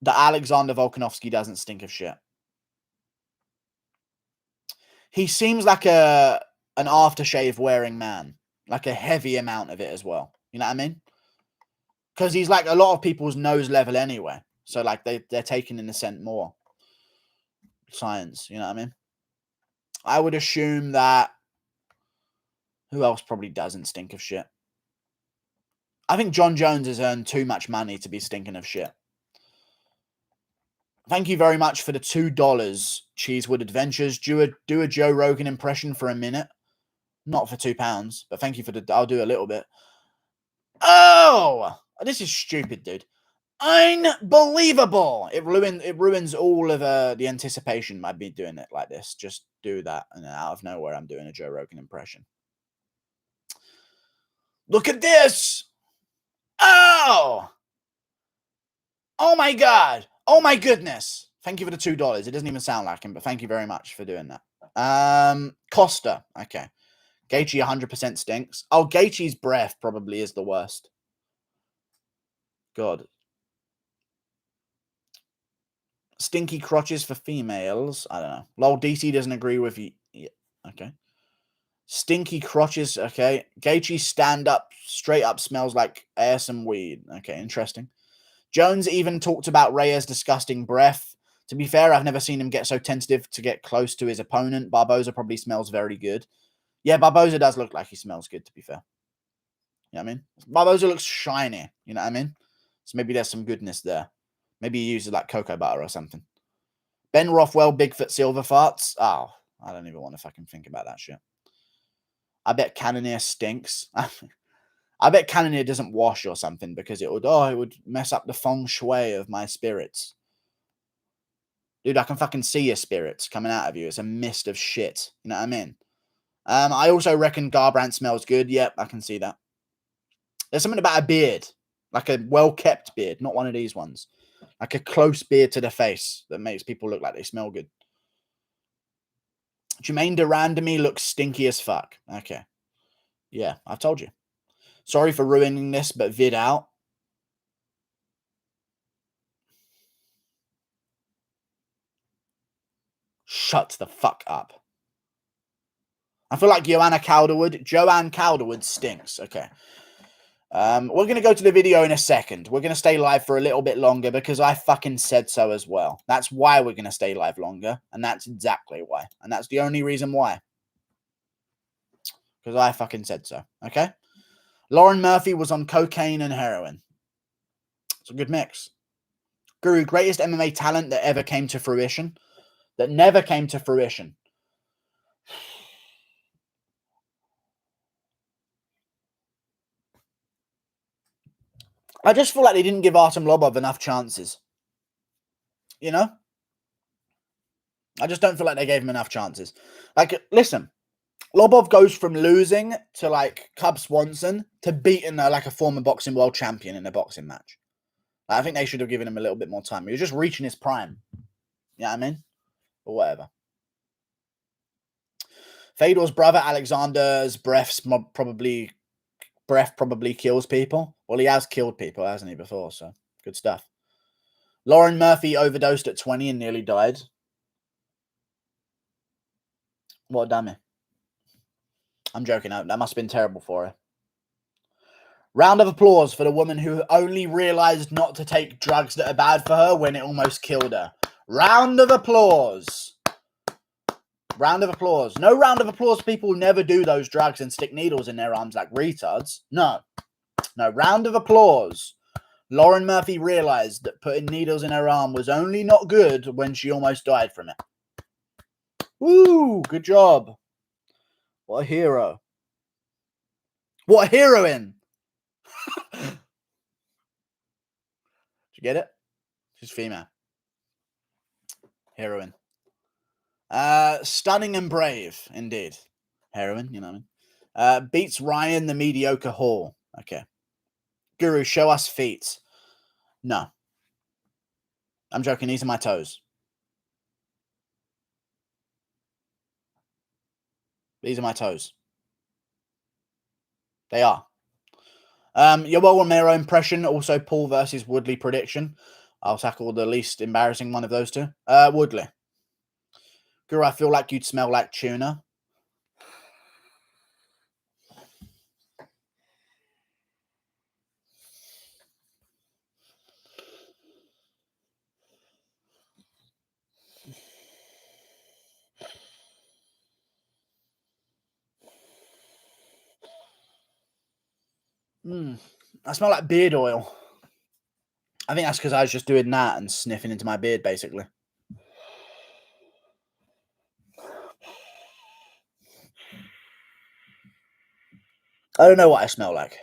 that Alexander Volkanovski doesn't stink of shit. He seems like an aftershave wearing man, like a heavy amount of it as well. You know what I mean? Because he's like a lot of people's nose level anyway. So like they're taking in the scent more. Science, you know what I mean? I would assume that who else probably doesn't stink of shit? I think John Jones has earned too much money to be stinking of shit. Thank you very much for the $2, Cheesewood Adventures. Do a Joe Rogan impression for a minute. Not for £2, but thank you for the... I'll do a little bit. Oh! This is stupid, dude. Unbelievable! It ruins all of the anticipation by me doing it like this. Just do that, and then out of nowhere, I'm doing a Joe Rogan impression. Look at this! Oh! Oh my god! Oh my goodness! Thank you for the $2. It doesn't even sound like him, but thank you very much for doing that. Costa. Okay. Gaethje 100% stinks. Oh, Gaethje's breath probably is the worst. God. Stinky crotches for females. I don't know. Lol, DC doesn't agree with you. Yeah. Okay. Stinky crotches. Okay. Gaethje stand up, straight up smells like ass and weed. Okay, interesting. Jones even talked about Reyes' disgusting breath. To be fair, I've never seen him get so tentative to get close to his opponent. Barboza probably smells very good. Yeah, Barboza does look like he smells good, to be fair. You know what I mean? Barboza looks shiny. You know what I mean? So maybe there's some goodness there. Maybe he uses like cocoa butter or something. Ben Rothwell, Bigfoot Silver Farts. Oh, I don't even want to fucking think about that shit. I bet Cannonier stinks. I bet Cannonier doesn't wash or something because it would mess up the feng shui of my spirits. Dude, I can fucking see your spirits coming out of you. It's a mist of shit. You know what I mean? I also reckon Garbrandt smells good. Yep, I can see that. There's something about a beard. Like a well-kept beard. Not one of these ones. Like a close beard to the face that makes people look like they smell good. Jermaine Durand to me looks stinky as fuck. Okay. Yeah, I've told you. Sorry for ruining this, but vid out. Shut the fuck up. I feel like Joanne Calderwood stinks. Okay. We're going to go to the video in a second. We're going to stay live for a little bit longer because I fucking said so as well. That's why we're going to stay live longer. And that's exactly why. And that's the only reason why. Because I fucking said so. Okay? Lauren Murphy was on cocaine and heroin. It's a good mix. Guru, greatest MMA talent that ever came to fruition. That never came to fruition. I just feel like they didn't give Artem Lobov enough chances. You know? I just don't feel like they gave him enough chances. Like, listen, Lobov goes from losing to like Cub Swanson to beating like a former boxing world champion in a boxing match. Like, I think they should have given him a little bit more time. He was just reaching his prime. You know what I mean? Or whatever. Fedor's brother Alexander's breath probably kills people. Well, he has killed people, hasn't he, before? So good stuff. Lauren Murphy overdosed at 20 and nearly died. What a dummy. I'm joking. That must have been terrible for her. Round of applause for the woman who only realized not to take drugs that are bad for her when it almost killed her. Round of applause. Round of applause. No round of applause. People never do those drugs and stick needles in their arms like retards. No. No, round of applause. Lauren Murphy realized that putting needles in her arm was only not good when she almost died from it. Woo! Good job. What a hero. What a heroine. Did you get it? She's female. Heroine. Stunning and brave, indeed. Heroine, you know what I mean? Beats Ryan the mediocre Hall. Okay. Guru, show us feet. No. I'm joking. These are my toes. These are my toes. They are. Yoel Romero impression. Also, Paul versus Woodley prediction. I'll tackle the least embarrassing one of those two. Woodley. Guru, I feel like you'd smell like tuna. I smell like beard oil. I think that's because I was just doing that and sniffing into my beard, basically. I don't know what I smell like.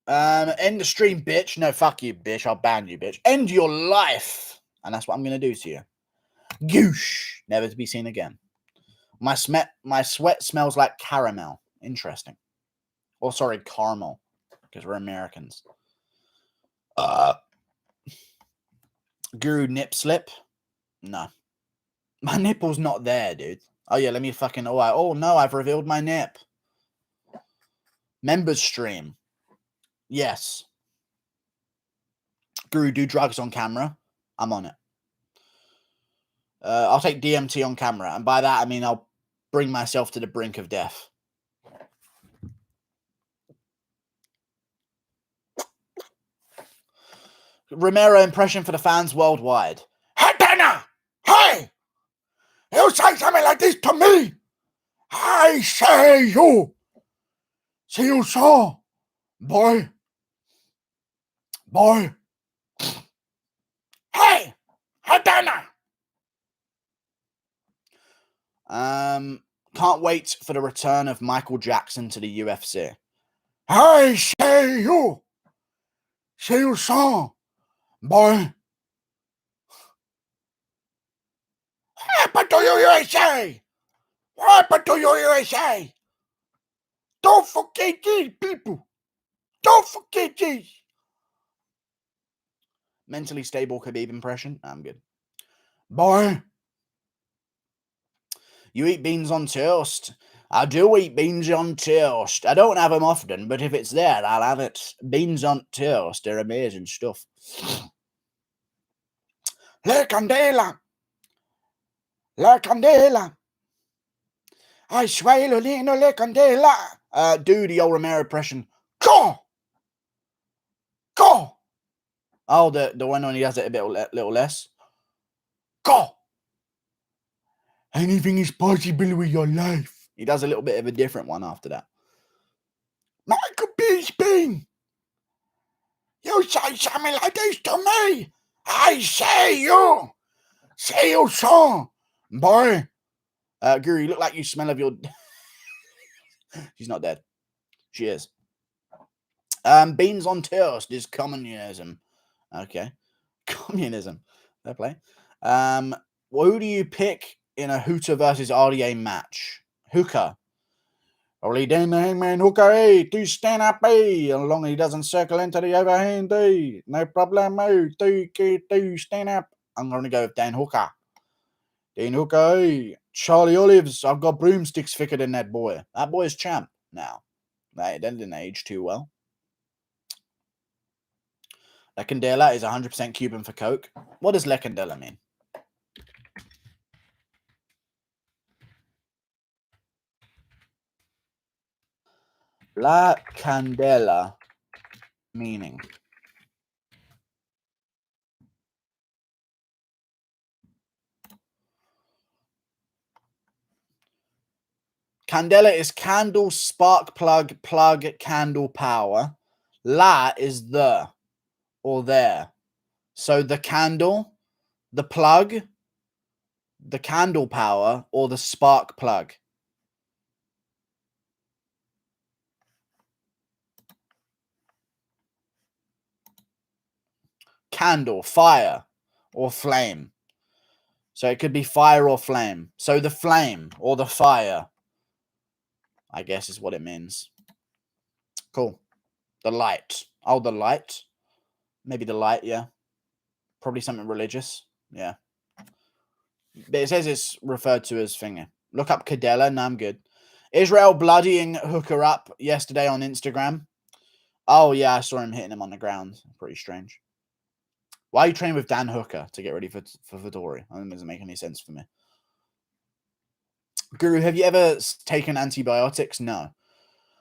End the stream, bitch. No, fuck you, bitch. I'll ban you, bitch. End your life. And that's what I'm going to do to you. Goosh. Never to be seen again. My sweat smells like caramel. Interesting. Oh, sorry, caramel. Because we're Americans. Guru nip slip? No. My nipple's not there, dude. Oh, yeah, let me fucking... Oh, no, I've revealed my nip. Members stream. Yes. Guru, do drugs on camera. I'm on it. I'll take DMT on camera. And by that, I mean I'll bring myself to the brink of death. Romero impression for the fans worldwide. Hey, Dana! Hey! You say something like this to me! I say you! See you saw! Boy! Boy! Hey! Hey, Dana! Can't wait for the return of Michael Jackson to the UFC. I say you! See you saw! Boy! What happened to you, USA? What happened to you, USA? Don't forget these people. Don't forget these. Mentally stable Khabib impression. I'm good. Boy. You eat beans on toast. I do eat beans on toast. I don't have them often, but if it's there, I'll have it. Beans on toast. They're amazing stuff. Le Candela. La Candela. I swear, Lolino, Le Candela. Do the old Romero impression. Go! Go! Oh, the one when he has it a bit little less. Go! Anything is possible with your life. He does a little bit of a different one after that. Michael B. Spin! You say something like this to me! I say you! Say you so! Boy! Guru, you look like you smell of your... She's not dead. She is. Beans on toast is communism. Okay. Communism. Fair play. Who do you pick in a Hooter versus RDA match? Hooker. Only then the hangman Hooker, hey, do stand up, hey, as long as he doesn't circle into the overhand, hey, no problemo, do stand up. I'm going to go with Dan Hooker. Dan Hooker, hey, Charlie Olives, I've got broomsticks thicker than that boy. That boy's champ now. That didn't age too well. Lecandela is 100% Cuban for Coke. What does Lecandela mean? La Candela meaning. Candela is candle, spark plug, candle, power. La is the or there. So the candle, the plug, the candle power, or the spark plug. Candle, fire, or flame. So it could be fire or flame. So the flame or the fire, I guess, is what it means. Cool. The light. Oh, the light. Maybe the light, yeah. Probably something religious. Yeah. But it says it's referred to as finger. Look up Cadella. No, I'm good. Israel bloodying Hooker up yesterday on Instagram. Oh, yeah, I saw him hitting him on the ground. Pretty strange. Why are you training with Dan Hooker to get ready for Vettori? That doesn't make any sense for me. Guru, have you ever taken antibiotics? No.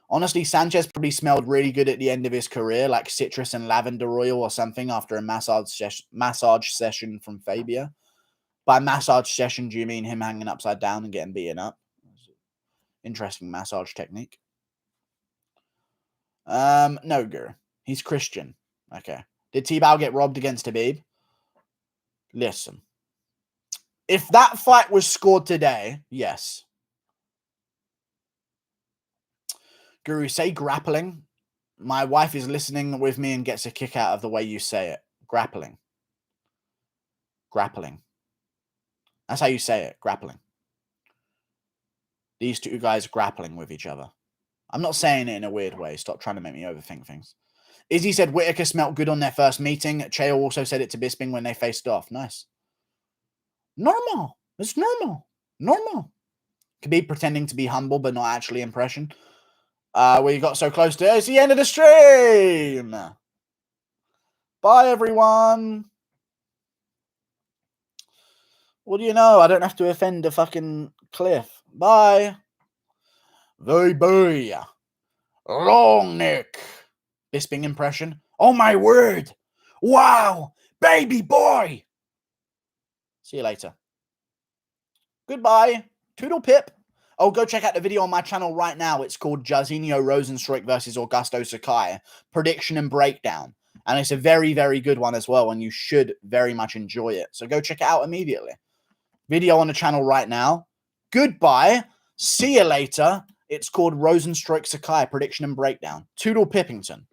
Honestly, Sanchez probably smelled really good at the end of his career, like citrus and lavender oil or something after a massage session from Fabia. By massage session, do you mean him hanging upside down and getting beaten up? Interesting massage technique. No, Guru. He's Christian. Okay. Did T-Bow get robbed against Habib? Listen. If that fight was scored today, yes. Guru, say grappling. My wife is listening with me and gets a kick out of the way you say it. Grappling. Grappling. That's how you say it. Grappling. These two guys grappling with each other. I'm not saying it in a weird way. Stop trying to make me overthink things. Izzy said Whitaker smelt good on their first meeting. Chael also said it to Bisping when they faced off. Nice. Normal. It's normal. Normal. Could be pretending to be humble, but not actually impression. We got so close to it's the end of the stream. Bye, everyone. What do you know? I don't have to offend a fucking cliff. Bye. Very long neck. Bisping impression. Oh my word. Wow. Baby boy. See you later. Goodbye. Toodle pip. Oh, go check out the video on my channel right now. It's called Jairzinho Rozenstruik versus Augusto Sakai. Prediction and breakdown. And it's a very, very good one as well. And you should very much enjoy it. So go check it out immediately. Video on the channel right now. Goodbye. See you later. It's called Rozenstruik Sakai Prediction and Breakdown. Toodle Pippington.